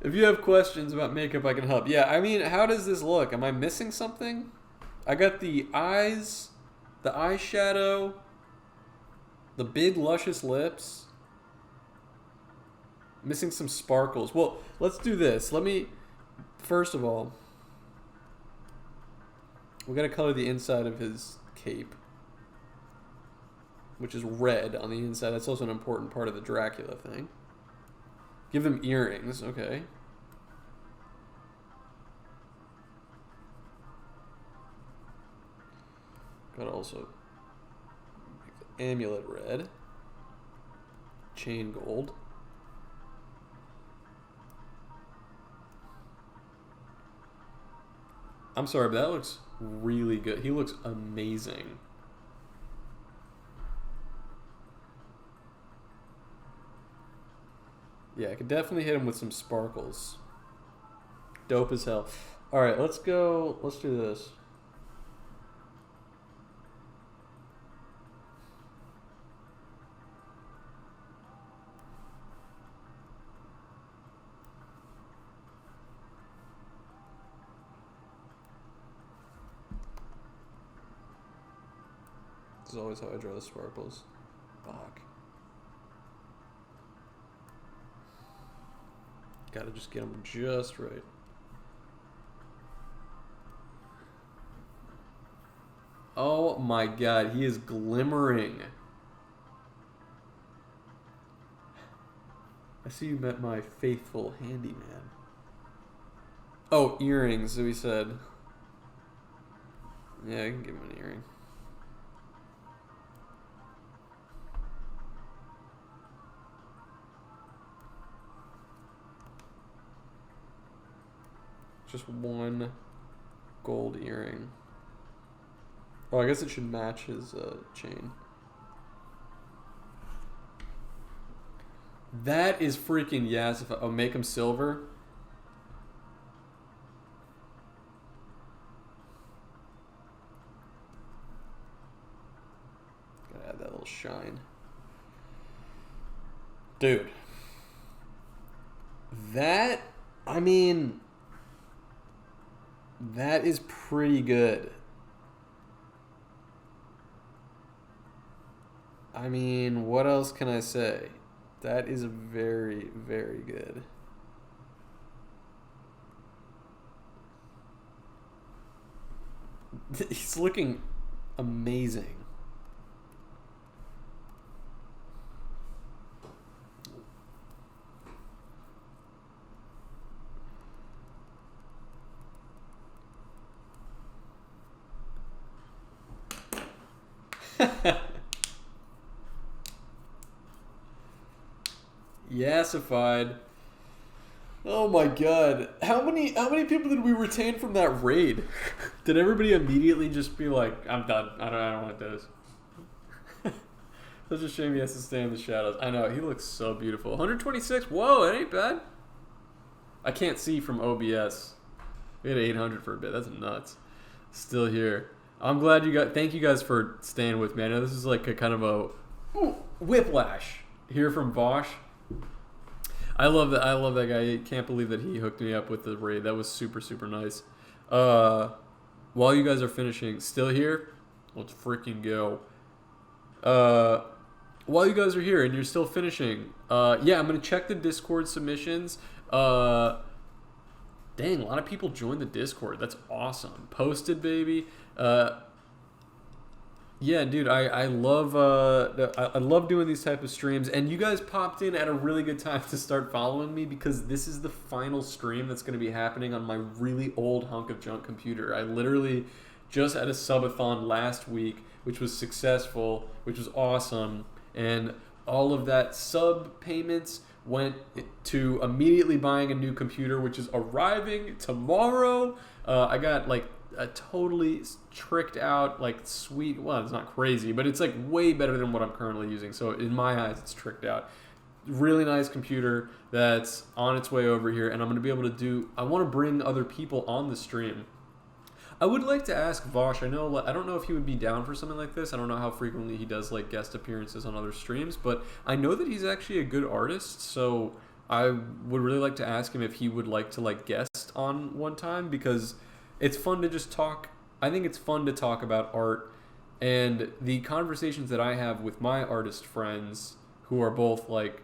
If you have questions about makeup, I can help. Yeah, I mean, how does this look? Am I missing something? I got the eyes, the eyeshadow, the big luscious lips. Missing some sparkles. Well, let's do this. First of all, we gotta color the inside of his cape, which is red on the inside. That's also an important part of the Dracula thing. Give him earrings, okay. Gotta also make the amulet red. Chain gold. I'm sorry, but that looks really good. He looks amazing. Yeah, I could definitely hit him with some sparkles. Dope as hell. Alright, let's go. Let's do this. is always how I draw the sparkles. Fuck. Gotta just get them just right. Oh my god, he is glimmering. I see you met my faithful handyman. Oh, earrings, so he said. Yeah, I can give him an earring. Just one gold earring. Oh, I guess it should match his chain. That is freaking Yassified. Oh, make him silver? Gotta add that little shine. Dude. That, I mean, that is pretty good. I mean, what else can I say? That is very, very good. He's looking amazing. Yassified. Oh my god. How many people did we retain from that raid? Did everybody immediately just be like, I'm done. I don't want this. Such a shame he has to stay in the shadows. I know, he looks so beautiful. 126? Whoa, that ain't bad. I can't see from OBS. We had 800 for a bit. That's nuts. Still here. I'm glad you got. Thank you guys for staying with me. I know this is like a kind of a whiplash here from Vosh. I love that. I love that guy. I can't believe that he hooked me up with the raid. That was super, super nice. While you guys are finishing, still here? Let's freaking go. While you guys are here and you're still finishing, yeah, I'm gonna check the Discord submissions. Dang, a lot of people joined the Discord. That's awesome. Posted, baby. Yeah, dude, I love doing these type of streams, and you guys popped in at a really good time to start following me because this is the final stream that's going to be happening on my really old hunk of junk computer. I literally just had a subathon last week, which was successful, which was awesome, and all of that sub payments went to immediately buying a new computer, which is arriving tomorrow. I got like a totally tricked out, like sweet, well, it's not crazy, but it's like way better than what I'm currently using. So in my eyes, it's tricked out. Really nice computer that's on its way over here, and I'm going to be able to do, I want to bring other people on the stream. I would like to ask Vosh, I don't know if he would be down for something like this. I don't know how frequently he does like guest appearances on other streams, but I know that he's actually a good artist, so I would really like to ask him if he would like to like guest on one time, because it's fun to just talk. I think it's fun to talk about art, and the conversations that I have with my artist friends who are both like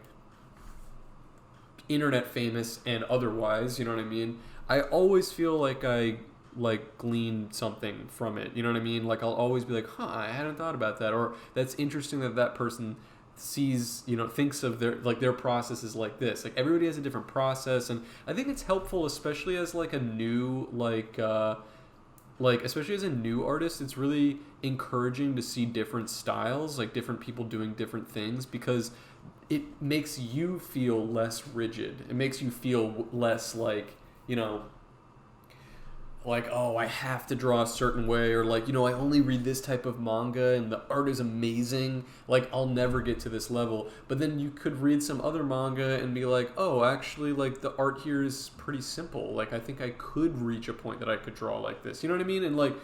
internet famous and otherwise, you know what I mean? I always feel like I like glean something from it, you know what I mean? Like I'll always be like, I hadn't thought about that, or that's interesting that that person sees, you know, thinks of their process is like this. Like everybody has a different process, and I think it's helpful, especially as like a new especially as a new artist. It's really encouraging to see different styles, like different people doing different things, because it makes you feel less rigid. It makes you feel less like, you know, like, oh, I have to draw a certain way, or like, you know, I only read this type of manga and the art is amazing, like I'll never get to this level. But then you could read some other manga and be like, oh, actually, like the art here is pretty simple, like I think I could reach a point that I could draw like this, you know what I mean? And like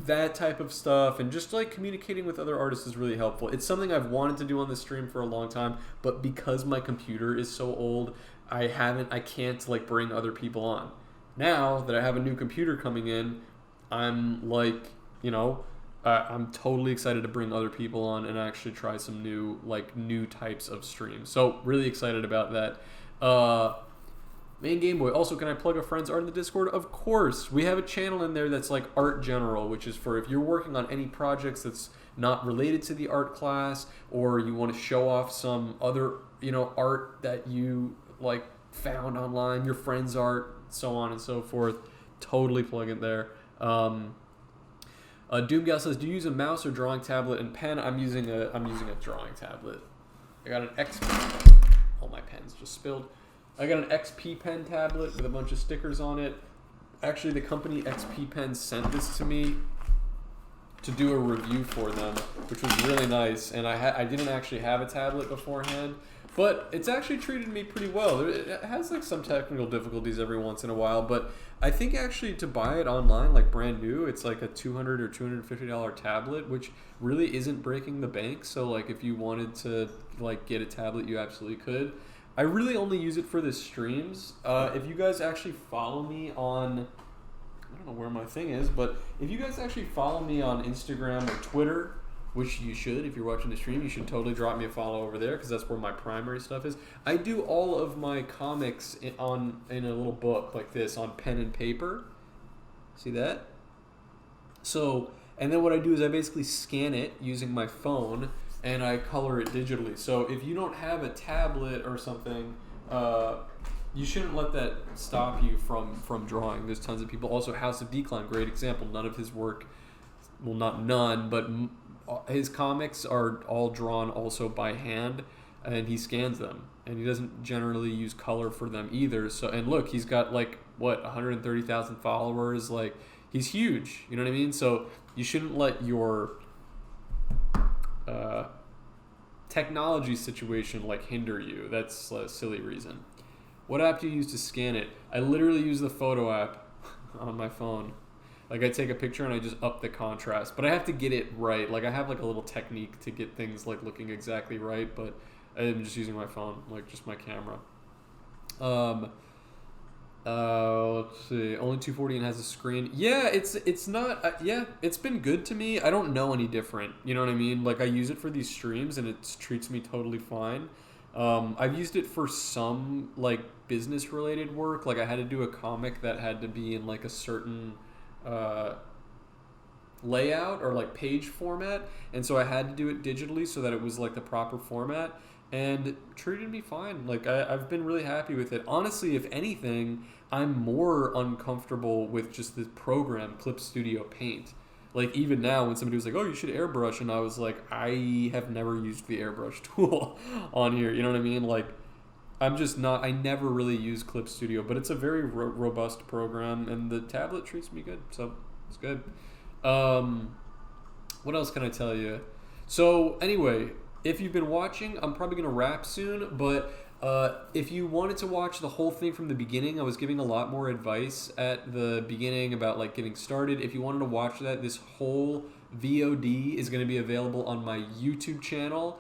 that type of stuff, and just like communicating with other artists is really helpful. It's something I've wanted to do on this stream for a long time, but because my computer is so old, I can't like bring other people on. Now that I have a new computer coming in, I'm like, you know, I'm totally excited to bring other people on and actually try some new types of streams. So really excited about that. Main Game Boy. Also, can I plug a friend's art in the Discord? Of course. We have a channel in there that's like Art General, which is for if you're working on any projects that's not related to the art class, or you want to show off some other, art that you like found online, your friend's art, so on and so forth. Totally plug it there. Doomgal says, "Do you use a mouse or drawing tablet and pen?" I'm using a drawing tablet. I got an XP. All my pens just spilled. I got an XP pen tablet with a bunch of stickers on it. Actually, the company XP Pen sent this to me to do a review for them, which was really nice. And I didn't actually have a tablet beforehand, but it's actually treated me pretty well. It has like some technical difficulties every once in a while, but I think actually to buy it online, like brand new, it's like a $200 or $250 tablet, which really isn't breaking the bank. So like if you wanted to like get a tablet, you absolutely could. I really only use it for the streams. If you guys actually follow me on, I don't know where my thing is, but if you guys actually follow me on Instagram or Twitter, which you should, if you're watching the stream, you should totally drop me a follow over there because that's where my primary stuff is. I do all of my comics in a little book like this on pen and paper. See that? So, and then what I do is I basically scan it using my phone and I color it digitally. So if you don't have a tablet or something, you shouldn't let that stop you from drawing. There's tons of people. Also, House of Decline, great example. None of his work, well, not none, but his comics are all drawn also by hand, and he scans them. And he doesn't generally use color for them either. So, and look, he's got like, 130,000 followers. Like, he's huge. You know what I mean? So you shouldn't let your technology situation like hinder you. That's a silly reason. What app do you use to scan it? I literally use the photo app on my phone. Like I take a picture and I just up the contrast, but I have to get it right. Like I have like a little technique to get things like looking exactly right, but I'm just using my phone, like just my camera. Let's see. Only 240 and has a screen. Yeah, it's not. Yeah, it's been good to me. I don't know any different. You know what I mean? Like I use it for these streams and it treats me totally fine. I've used it for some like business related work. Like I had to do a comic that had to be in like a certain layout or like page format, and so I had to do it digitally so that it was like the proper format, and it treated me fine. Like I've been really happy with it. Honestly, if anything, I'm more uncomfortable with just the program Clip Studio Paint. Like even now when somebody was like, "Oh, you should airbrush," and I was like, I have never used the airbrush tool on here, you know what I mean? Like I'm just not, I never really use Clip Studio, but it's a very robust program and the tablet treats me good, so it's good. What else can I tell you? So anyway, if you've been watching, I'm probably going to wrap soon, but if you wanted to watch the whole thing from the beginning, I was giving a lot more advice at the beginning about like getting started. If you wanted to watch that, this whole VOD is going to be available on my YouTube channel,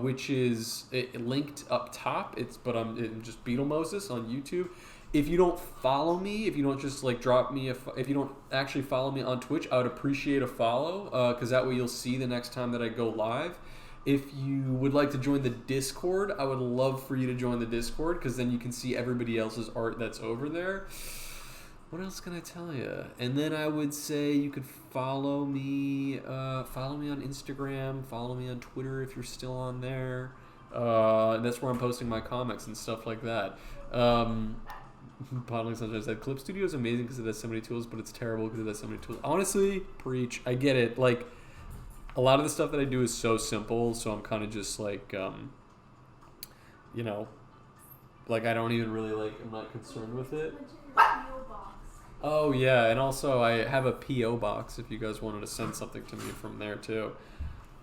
which is linked up top. I'm just Beetle Moses on YouTube. If you don't follow me, if you don't just like drop me if you don't actually follow me on Twitch, I would appreciate a follow, because that way you'll see the next time that I go live. If you would like to join the Discord, I would love for you to join the Discord, because then you can see everybody else's art that's over there. What else can I tell you? And then I would say you could follow me on Instagram, follow me on Twitter if you're still on there. That's where I'm posting my comics and stuff like that. Bottling Sunshine said, Clip Studio is amazing because it has so many tools, but it's terrible because it has so many tools. Honestly, preach. I get it. Like, a lot of the stuff that I do is so simple, so I'm kind of just like, like I don't even really like, I'm not concerned with it. Oh yeah, and also I have a P.O. box if you guys wanted to send something to me from there too.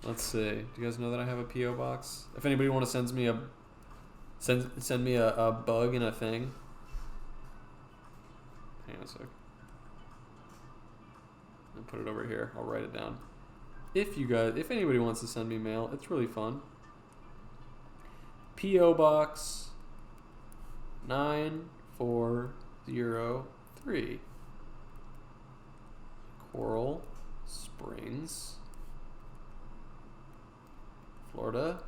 Let's see. Do you guys know that I have a P.O. box? If anybody want to send me a bug and a thing. Hang on a sec. I'll put it over here. I'll write it down. If anybody wants to send me mail, it's really fun. P.O. Box 9403. Coral Springs, Florida,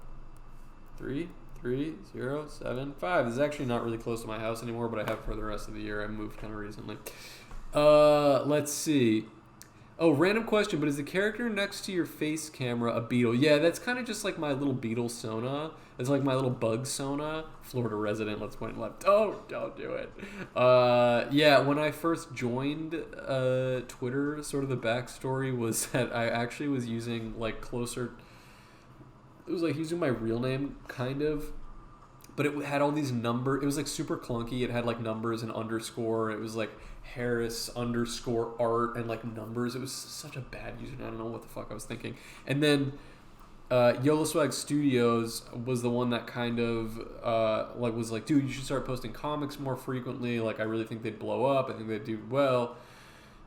33075. This is actually not really close to my house anymore, but I have for the rest of the year. I moved kind of recently. Let's see. Oh, random question, but is the character next to your face camera a beetle? Yeah, that's kind of just like my little beetle Sona. It's like my little bug Sona. Florida resident, let's point left. Oh, don't do it. Yeah, when I first joined Twitter, sort of the backstory was that I actually was using like closer... It was like using my real name, kind of. But it had all these numbers. It was like super clunky. It had like numbers and underscore. It was like Harris underscore art and like numbers. It was such a bad username. I don't know what the fuck I was thinking. And then YOLO Swag Studios was the one that kind of like was like, dude, you should start posting comics more frequently. Like I really think they'd blow up. I think they'd do well.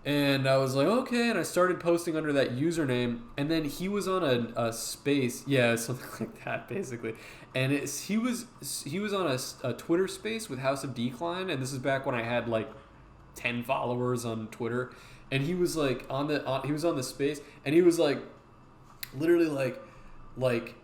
And I was like, okay, and I started posting under that username, and then he was on a space, yeah, something like that, basically. And he was on a Twitter space with House of Decline, and this is back when I had like 10 followers on Twitter, and he was like he was on the space, and he was like, literally like,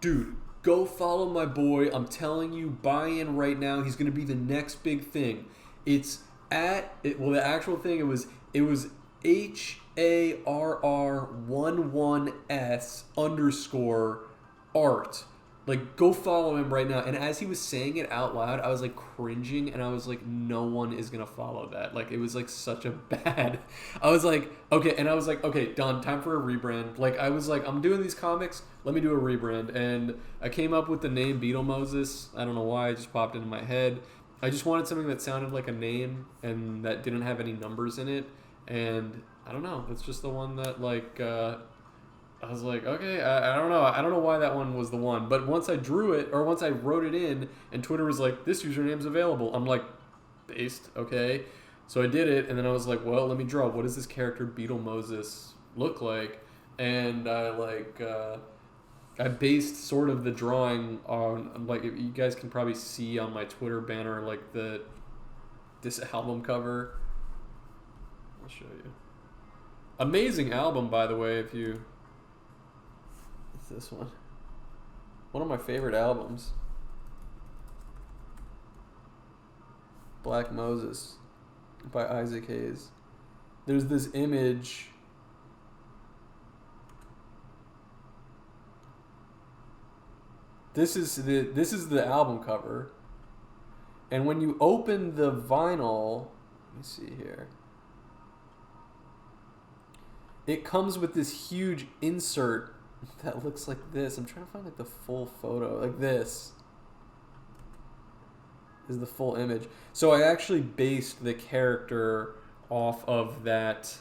dude, go follow my boy. I'm telling you, buy in right now. He's gonna be the next big thing. The actual thing, it was HARR11S_art. Like, go follow him right now. And as he was saying it out loud, I was like cringing, and I was like, no one is gonna follow that. Like, it was like such a bad. I was like, okay, done. Time for a rebrand. Like, I was like, I'm doing these comics. Let me do a rebrand. And I came up with the name Beetle Moses. I don't know why. It just popped into my head. I just wanted something that sounded like a name and that didn't have any numbers in it. And I don't know. That's just the one that like I was like, okay, I don't know. I don't know why that one was the one. But once I drew it, or once I wrote it in, and Twitter was like, this username's available. I'm like, based, okay. So I did it, and then I was like, well, let me draw. What does this character Beetle Moses look like? And I based sort of the drawing on, like, you guys can probably see on my Twitter banner, like this album cover. I'll show you. Amazing album, by the way. It's this one. One of my favorite albums. Black Moses by Isaac Hayes. There's this image. This is the album cover. And when you open the vinyl, let me see here. It comes with this huge insert that looks like this. I'm trying to find like the full photo. Like this is the full image. So I actually based the character off of this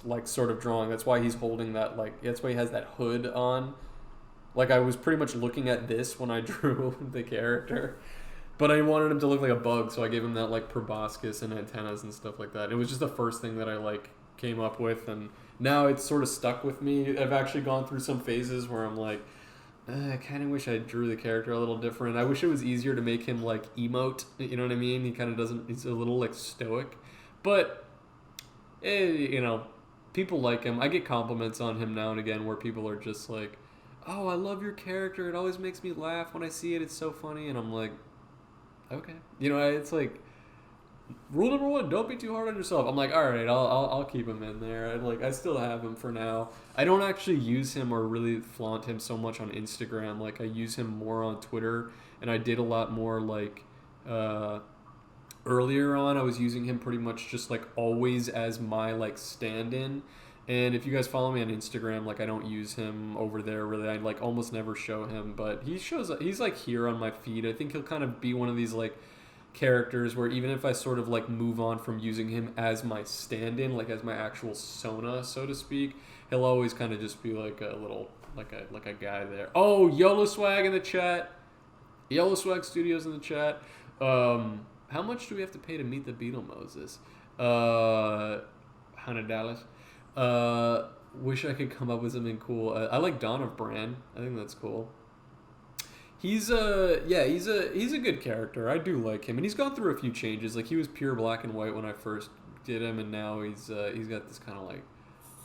like sort of drawing. That's why he's holding that, like, that's why he has that hood on. Like, I was pretty much looking at this when I drew the character. But I wanted him to look like a bug, so I gave him that, like, proboscis and antennas and stuff like that. It was just the first thing that I, like, came up with, and now it's sort of stuck with me. I've actually gone through some phases where I'm like, I kind of wish I drew the character a little different. I wish it was easier to make him, like, emote, you know what I mean? He kind of doesn't, he's a little, like, stoic. But, you know, people like him. I get compliments on him now and again where people are just like, oh, I love your character. It always makes me laugh when I see it. It's so funny. And I'm like, okay. You know, it's like, rule number 1, don't be too hard on yourself. I'm like, all right, I'll keep him in there. I still have him for now. I don't actually use him or really flaunt him so much on Instagram. Like, I use him more on Twitter. And I did a lot more, like, earlier on, I was using him pretty much just, like, always as my, like, stand-in. And if you guys follow me on Instagram, like, I don't use him over there really. I like almost never show him, but he shows up. He's like here on my feed. I think he'll kind of be one of these like characters where even if I sort of like move on from using him as my stand-in, like as my actual Sona, so to speak, he'll always kind of just be like a little like a guy there. Oh, YOLO Swag in the chat. YOLO Swag Studios in the chat. How much do we have to pay to meet the Beetle Moses? $100. Wish I could come up with something cool. I like Dawn of Bran. I think that's cool. He's a good character. I do like him, and he's gone through a few changes. Like, he was pure black and white when I first did him, and now he's got this kind of like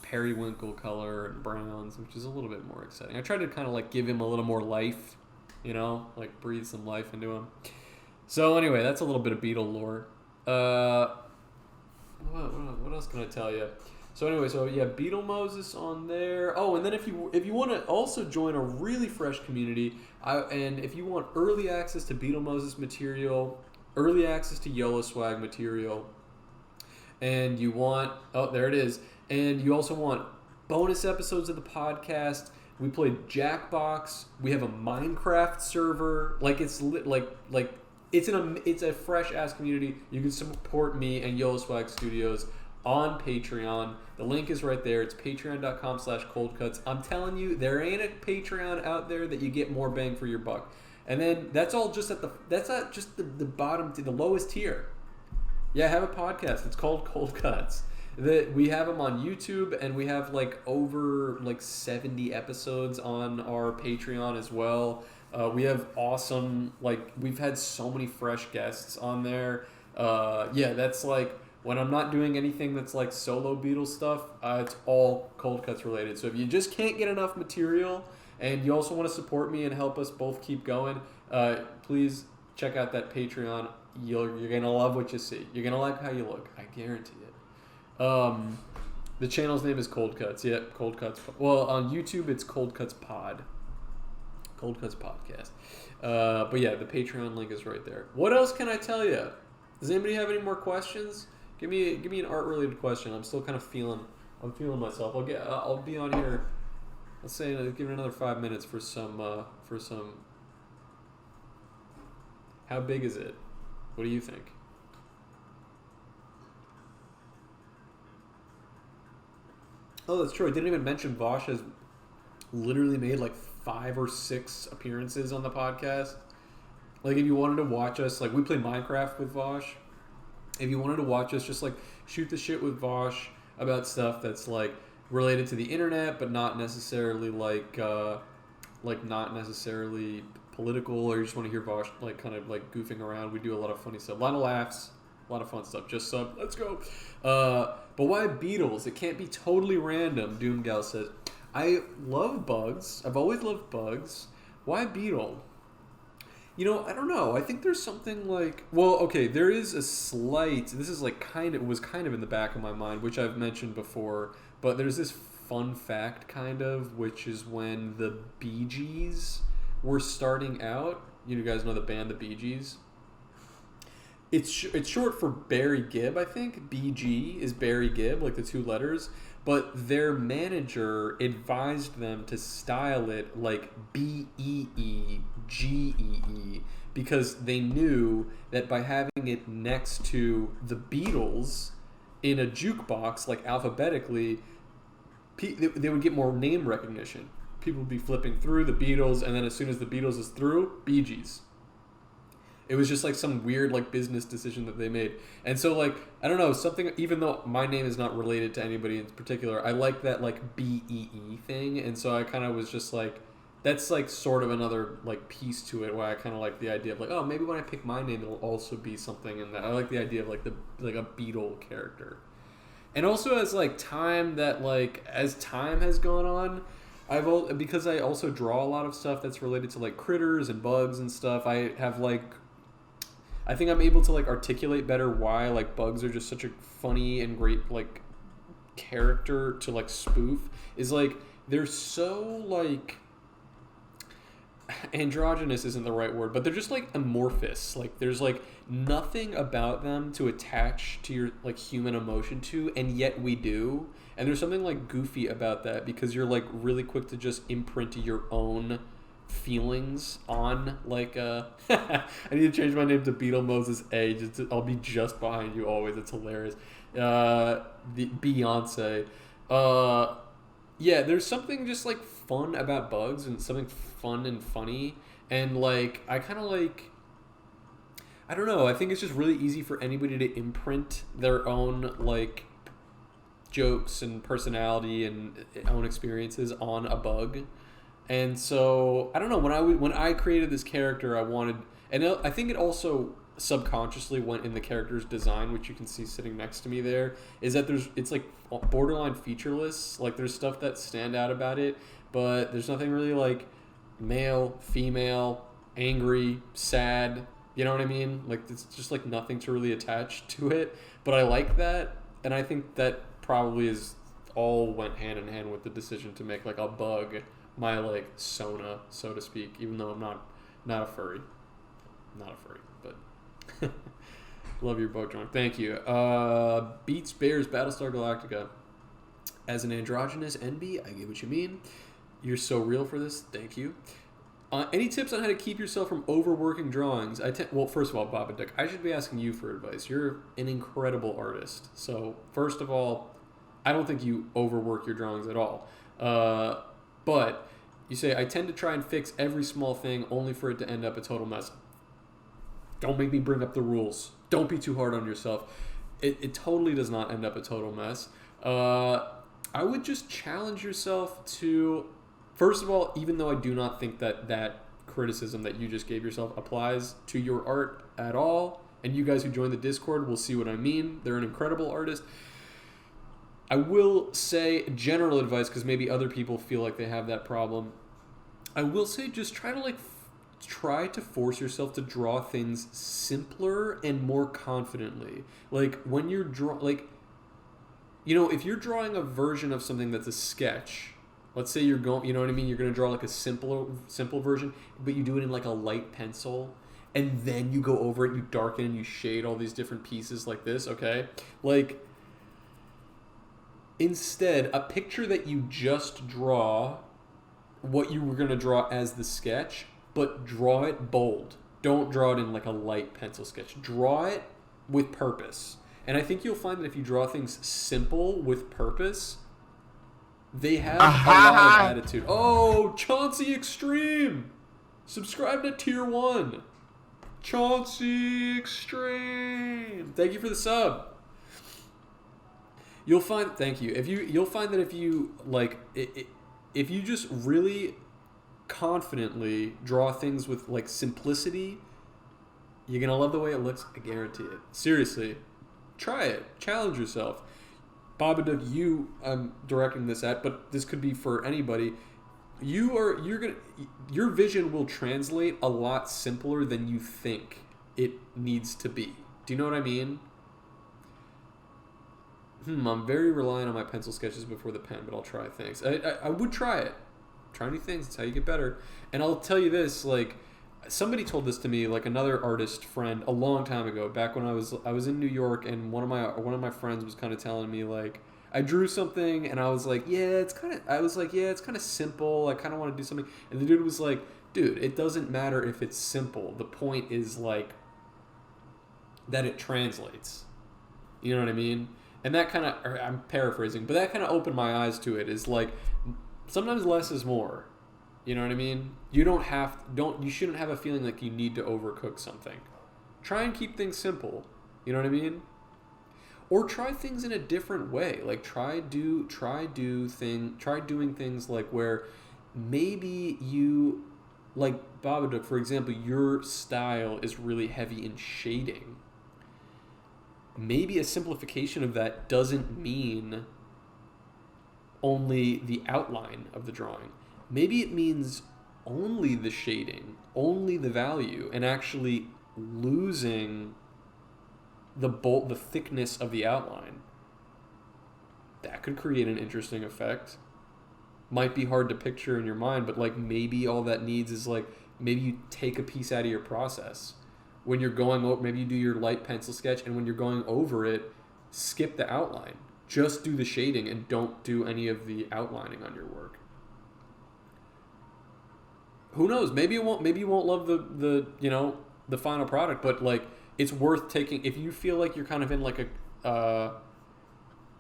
periwinkle color and browns, which is a little bit more exciting. I tried to kind of like give him a little more life, you know, like breathe some life into him. So anyway, that's a little bit of Beetle lore. What else can I tell you? So anyway, Beetle Moses on there. Oh, and then if you want to also join a really fresh community, and if you want early access to Beetle Moses material, early access to YOLO swag material, and you want there it is, and you also want bonus episodes of the podcast. We played Jackbox. We have a Minecraft server. Like it's it's a fresh ass community. You can support me and YOLO Swag Studios on Patreon. The link is right there. It's patreon.com/coldcuts. I'm telling you, there ain't a Patreon out there that you get more bang for your buck. And then that's all just that's not just the bottom to the lowest tier. Yeah, I have a podcast. It's called Cold Cuts. We have them on YouTube, and we have over 70 episodes on our Patreon as well. We have awesome, we've had so many fresh guests on there. That's when I'm not doing anything that's solo Beetle stuff, it's all Cold Cuts related. So if you just can't get enough material and you also want to support me and help us both keep going, please check out that Patreon. You're going to love what you see. You're going to like how you look. I guarantee it. The channel's name is Cold Cuts. Yeah, Cold Cuts. Well, on YouTube, it's Cold Cuts Pod. Cold Cuts Podcast. But yeah, the Patreon link is right there. What else can I tell you? Does anybody have any more questions? Give me an art related question. I'm still kind of feeling myself. I'll be on here. Let's say give it another 5 minutes for some. How big is it? What do you think? Oh, that's true. I didn't even mention Vosh has literally made 5 or 6 appearances on the podcast. If you wanted to watch us, we play Minecraft with Vosh. If you wanted to watch us just shoot the shit with Vosh about stuff that's related to the internet, but not necessarily not necessarily political, or you just want to hear Vosh kind of goofing around, we do a lot of funny stuff, a lot of laughs, a lot of fun stuff. Just sub, let's go. But why Beetles? It can't be totally random, Doomgal says. I love bugs. I've always loved bugs. Why Beetle? I don't know. I think there's something there is a slight, this is was kind of in the back of my mind, which I've mentioned before, but there's this fun fact kind of, which is when the Bee Gees were starting out, you guys know the band, the Bee Gees? It's short for Barry Gibb, I think. BG is Barry Gibb, the 2 letters. But their manager advised them to style it BEEGEE because they knew that by having it next to the Beatles in a jukebox, alphabetically, they would get more name recognition. People would be flipping through the Beatles, and then as soon as the Beatles is through, Bee Gees. It was just some weird business decision that they made. And so I don't know, something, even though my name is not related to anybody in particular, I like that BEE thing. And so I kind of was just that's sort of another piece to it, why I kind of like the idea of oh, maybe when I pick my name it'll also be something in that. I like the idea of a Beetle character. And also as time has gone on, because I also draw a lot of stuff that's related to critters and bugs and stuff, I have I think I'm able to articulate better why bugs are just such a funny and great character to spoof. Is they're so androgynous isn't the right word, but they're just amorphous. There's nothing about them to attach to your human emotion to, and yet we do. And there's something goofy about that, because you're really quick to just imprint your own feelings on I need to change my name to Beetle Moses A. I'll be just behind you always. It's hilarious. The Beyonce. There's something just fun about bugs, and something fun and funny, and I kind of I don't know. I think it's just really easy for anybody to imprint their own jokes and personality and own experiences on a bug. And so I don't know, when I created this character, I wanted, and I think it also subconsciously went in the character's design, which you can see sitting next to me there, is that it's like borderline featureless. Like there's stuff that stand out about it, but there's nothing really like male, female, angry, sad. You know what I mean? Like it's just like nothing to really attach to it. But I like that, and I think that probably is all went hand in hand with the decision to make like a bug my like Sona, so to speak. Even though I'm not a furry, but love your bug drawing. Thank you. Beats Bears Battlestar Galactica. As an androgynous NB, I get what you mean. You're so real for this. Thank you. Any tips on how to keep yourself from overworking drawings? Well, first of all, Bob and Dick, I should be asking you for advice. You're an incredible artist. So, first of all, I don't think you overwork your drawings at all. But you say, I tend to try and fix every small thing only for it to end up a total mess. Don't make me bring up the rules. Don't be too hard on yourself. It totally does not end up a total mess. I would just challenge yourself to... First of all, even though I do not think that criticism that you just gave yourself applies to your art at all, and you guys who join the Discord will see what I mean. They're an incredible artist. I will say general advice, because maybe other people feel like they have that problem. I will say just try to force yourself to draw things simpler and more confidently. Like when you're if you're drawing a version of something that's a sketch. Let's say you're going, you know what I mean? You're going to draw like a simple version, but you do it in like a light pencil, and then you go over it, you darken and you shade all these different pieces like this, okay? Like, instead, a picture that you just draw what you were going to draw as the sketch, but draw it bold. Don't draw it in like a light pencil sketch. Draw it with purpose. And I think you'll find that if you draw things simple with purpose, they have a lot of attitude. Oh, Chauncey Extreme! Subscribe to Tier 1. Chauncey Extreme! Thank you for the sub. You'll find... Thank you. You'll find that if you, like... If you just really confidently draw things with, like, simplicity, you're going to love the way it looks. I guarantee it. Seriously. Try it. Challenge yourself. Babadook, you I'm directing this at, but this could be for anybody. Your vision will translate a lot simpler than you think it needs to be. Do you know what I mean? I'm very reliant on my pencil sketches before the pen, but I'll try things. I would try it. Try new things. That's how you get better. And I'll tell you this, like, somebody told this to me, like another artist friend, a long time ago, back when I was in New York, and one of my friends was kind of telling me, like, I drew something and I was like, yeah, it's kind of simple. I kind of want to do something. And the dude was like, dude, it doesn't matter if it's simple. The point is, like, that it translates. You know what I mean? And that kind of, I'm paraphrasing, but that kind of opened my eyes to it. Is like, sometimes less is more. You know what I mean? You shouldn't have a feeling like you need to overcook something. Try and keep things simple. You know what I mean? Or try things in a different way. Like try doing things like where maybe you, like Babadook, for example, your style is really heavy in shading. Maybe a simplification of that doesn't mean only the outline of the drawing. Maybe it means only the shading, only the value, and actually losing the thickness of the outline. That could create an interesting effect. Might be hard to picture in your mind, but like maybe all that needs is like maybe you take a piece out of your process. When you're going over, maybe you do your light pencil sketch, and when you're going over it, skip the outline. Just do the shading and don't do any of the outlining on your work. Who knows? Maybe you won't love the final product, but like it's worth taking if you feel like you're kind of in like a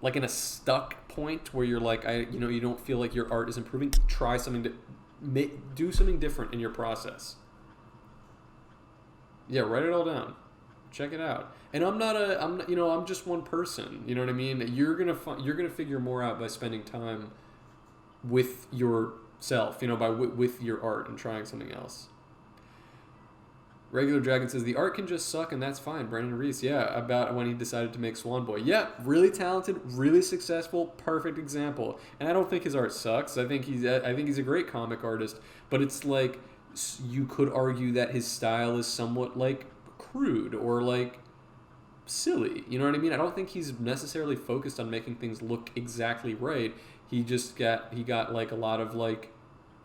like in a stuck point where you're like you don't feel like your art is improving. Try something to do something different in your process. Yeah, write it all down. Check it out. And I'm just one person. You know what I mean? You're gonna figure more out by spending time with yourself. With your art and trying something else. Regular Dragon says the art can just suck and that's fine. Brandon Reese, yeah, about when he decided to make Swan Boy. Yeah, really talented, really successful, perfect example. And I don't think his art sucks. I think he's a great comic artist. But it's like you could argue that his style is somewhat like crude or like silly. You know what I mean? I don't think he's necessarily focused on making things look exactly right. He got like a lot of like.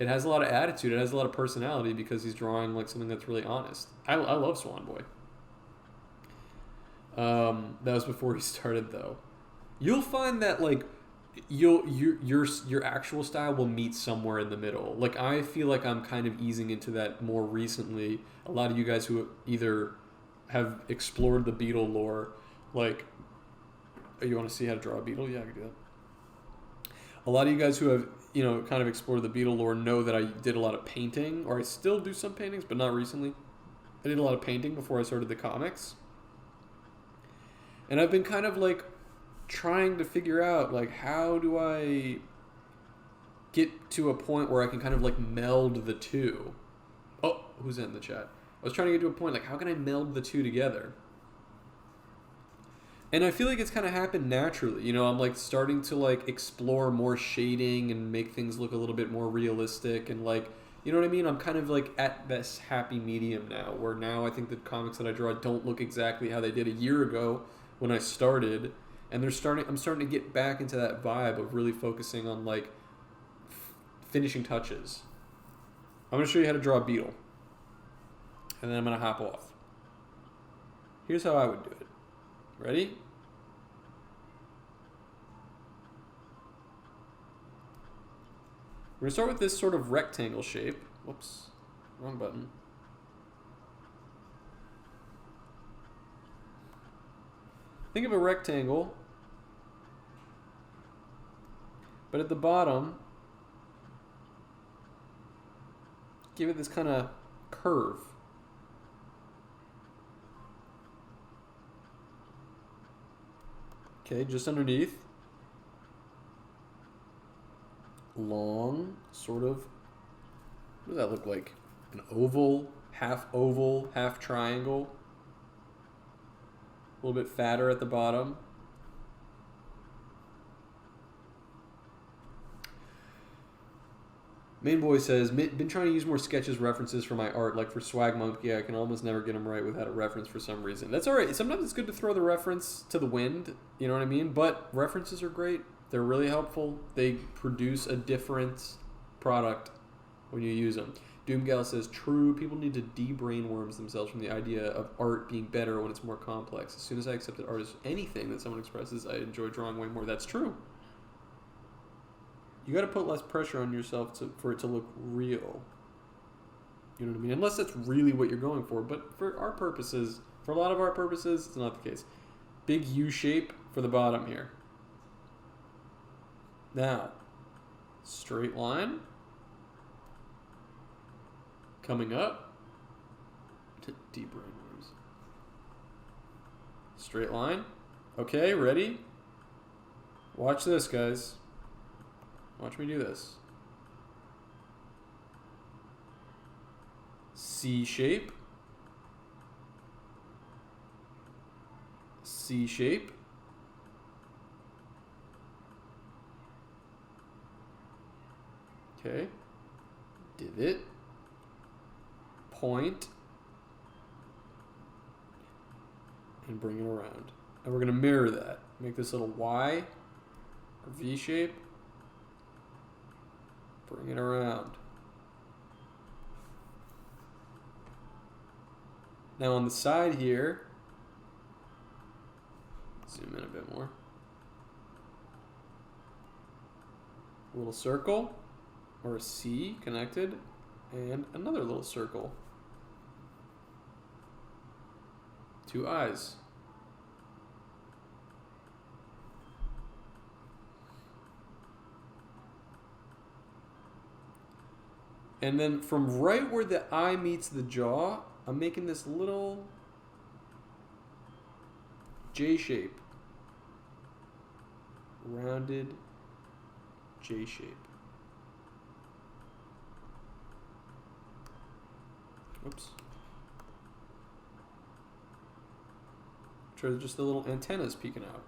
It has a lot of attitude. It has a lot of personality because he's drawing like something that's really honest. I love Swan Boy. That was before he started though. You'll find that like your actual style will meet somewhere in the middle. Like I feel like I'm kind of easing into that more recently. A lot of you guys who either have explored the Beetle lore, like, oh, you want to see how to draw a Beetle? Yeah, I can do that. A lot of you guys who have kind of explored the Beetle lore know that I did a lot of painting, or I still do some paintings, but not recently. I did a lot of painting before I started the comics. And I've been kind of like trying to figure out like how do I get to a point where I can kind of like meld the two. Oh, who's in the chat? I was trying to get to a point like how can I meld the two together? And I feel like it's kind of happened naturally. I'm like starting to like explore more shading and make things look a little bit more realistic and like, you know what I mean? I'm kind of like at this happy medium now where now I think the comics that I draw don't look exactly how they did a year ago when I started. And I'm starting to get back into that vibe of really focusing on like finishing touches. I'm going to show you how to draw a Beetle. And then I'm going to hop off. Here's how I would do it. Ready? We're going to start with this sort of rectangle shape. Whoops, wrong button. Think of a rectangle, but at the bottom, give it this kind of curve. Okay, just underneath. Long, sort of, what does that look like? An oval, half triangle. A little bit fatter at the bottom. Mainboy says, been trying to use more sketches references for my art, like for Swag Monkey. I can almost never get them right without a reference for some reason. That's alright. Sometimes it's good to throw the reference to the wind, you know what I mean? But references are great. They're really helpful. They produce a different product when you use them. Doomgal says, true, people need to de-brainworms themselves from the idea of art being better when it's more complex. As soon as I accepted art as anything that someone expresses, I enjoy drawing way more. That's true. You got to put less pressure on yourself for it to look real. You know what I mean? Unless that's really what you're going for. But for our purposes, for a lot of our purposes, it's not the case. Big U shape for the bottom here. Now, straight line. Coming up to de-brainworms. Straight line. Okay, ready? Watch this, guys. Watch me do this. C shape. C shape. Okay. Divot. Point. And bring it around. And we're going to mirror that. Make this little Y or V shape. Bring it around. Now on the side here, zoom in a bit more. A little circle or a C connected and another little circle. Two eyes. And then from right where the eye meets the jaw, I'm making this little J shape. Rounded J shape. Oops. which are just the little antennas peeking out.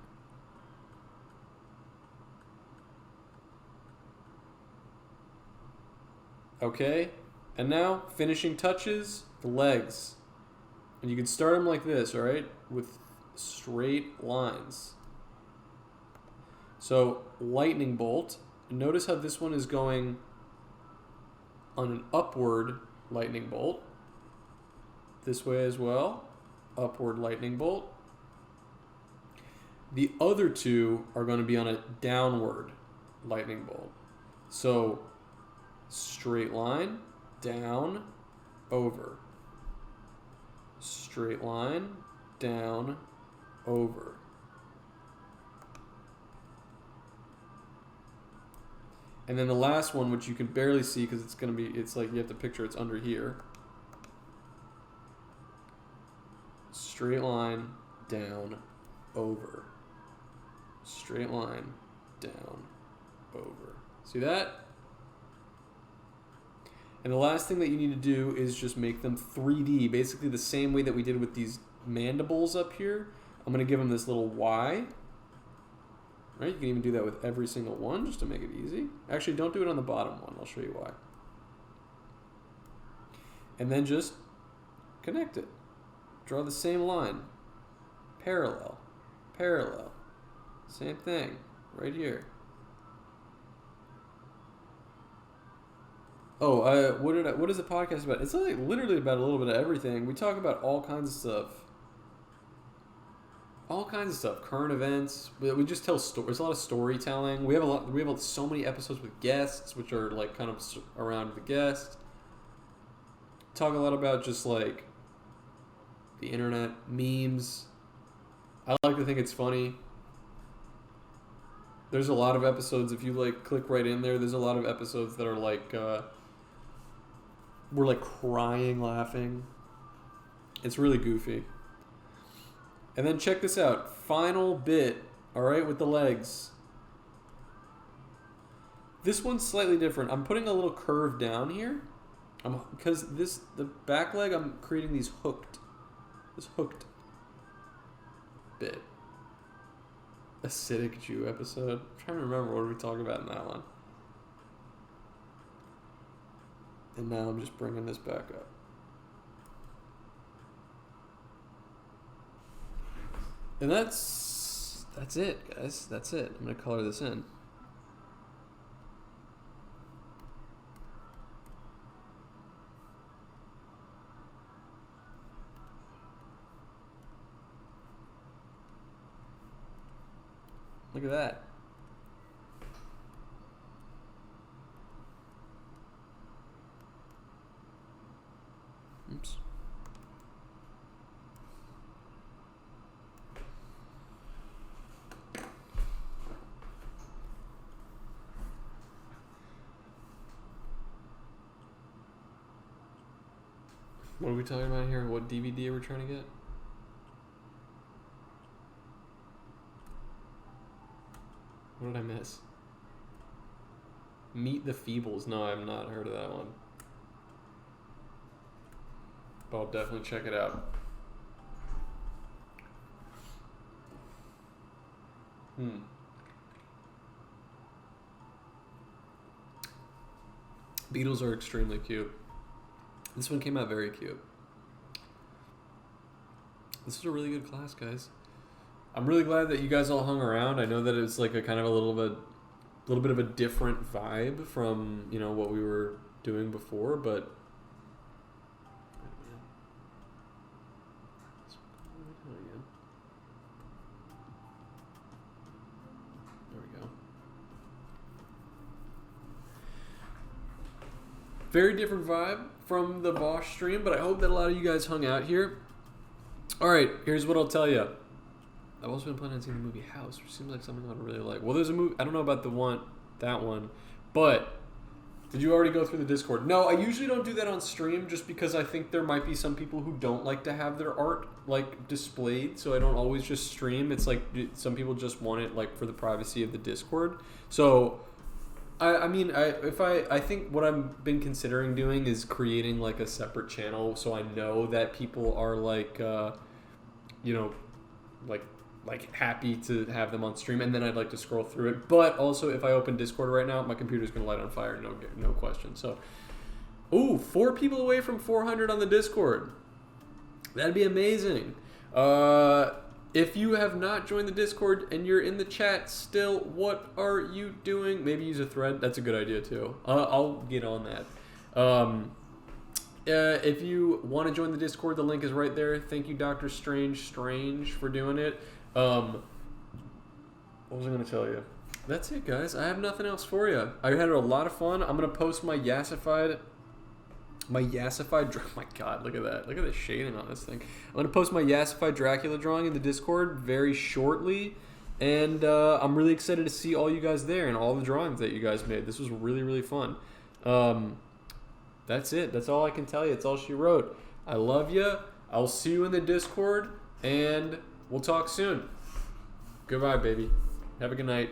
Okay, and now finishing touches, the legs. And you can start them like this, all right, with straight lines. So lightning bolt. Notice how this one is going on an upward lightning bolt. This way as well, upward lightning bolt. The other two are going to be on a downward lightning bolt. So straight line, down, over. Straight line, down, over. And then the last one, which you can barely see because it's like you have to picture it's under here. Straight line, down, over. Straight line, down, over. See that? And the last thing that you need to do is just make them 3D, basically the same way that we did with these mandibles up here. I'm going to give them this little Y. Right? You can even do that with every single one just to make it easy. Actually, don't do it on the bottom one. I'll show you why. And then just connect it. Draw the same line. Parallel. Parallel. Same thing. Right here. Oh, what is the podcast about? It's like literally about a little bit of everything. We talk about all kinds of stuff. All kinds of stuff. Current events. We just tell stories. There's a lot of storytelling. We have so many episodes with guests, which are like kind of around the guest. Talk a lot about just like the internet, memes. I like to think it's funny. There's a lot of episodes, if you like click right in there's a lot of episodes that are like we're like crying laughing. It's really goofy. And then check this out. Final bit, all right, with the legs. This one's slightly different. I'm putting a little curve down here. Because the back leg, I'm creating this hooked bit. Acidic Jew episode. I'm trying to remember what we talked about in that one. And now I'm just bringing this back up. And that's it, guys. That's it. I'm going to color this in. Look at that. Oops. What are we talking about here? What DVD are we trying to get? What did I miss? Meet the Feebles. No, I've not heard of that one. But I'll definitely check it out. Beetles are extremely cute. This one came out very cute. This is a really good class, guys. I'm really glad that you guys all hung around. I know that it's like a kind of a little bit of a different vibe from, you know, what we were doing before, but there we go. Very different vibe from the Bosch stream, but I hope that a lot of you guys hung out here. All right, here's what I'll tell you. I've also been planning on seeing the movie House, which seems like something I would really like. Well, there's a movie. I don't know about that one, but did you already go through the Discord? No, I usually don't do that on stream just because I think there might be some people who don't like to have their art like displayed, so I don't always just stream. It's like some people just want it like for the privacy of the Discord. So I think what I've been considering doing is creating like a separate channel so I know that people are like like happy to have them on stream, and then I'd like to scroll through it. But also, if I open Discord right now, my computer's gonna light on fire, no question. So, 4 people away from 400 on the Discord. That'd be amazing. If you have not joined the Discord and you're in the chat still, what are you doing? Maybe use a thread. That's a good idea too. I'll get on that. If you want to join the Discord, the link is right there. Thank you, Dr. Strange, for doing it. What was I going to tell you? That's it, guys. I have nothing else for you. I had a lot of fun. I'm going to post my Yassified. My God, look at that. Look at the shading on this thing. I'm going to post my Yassified Dracula drawing in the Discord very shortly. And I'm really excited to see all you guys there and all the drawings that you guys made. This was really, really fun. That's it. That's all I can tell you. It's all she wrote. I love you. I'll see you in the Discord. And we'll talk soon. Goodbye, baby. Have a good night.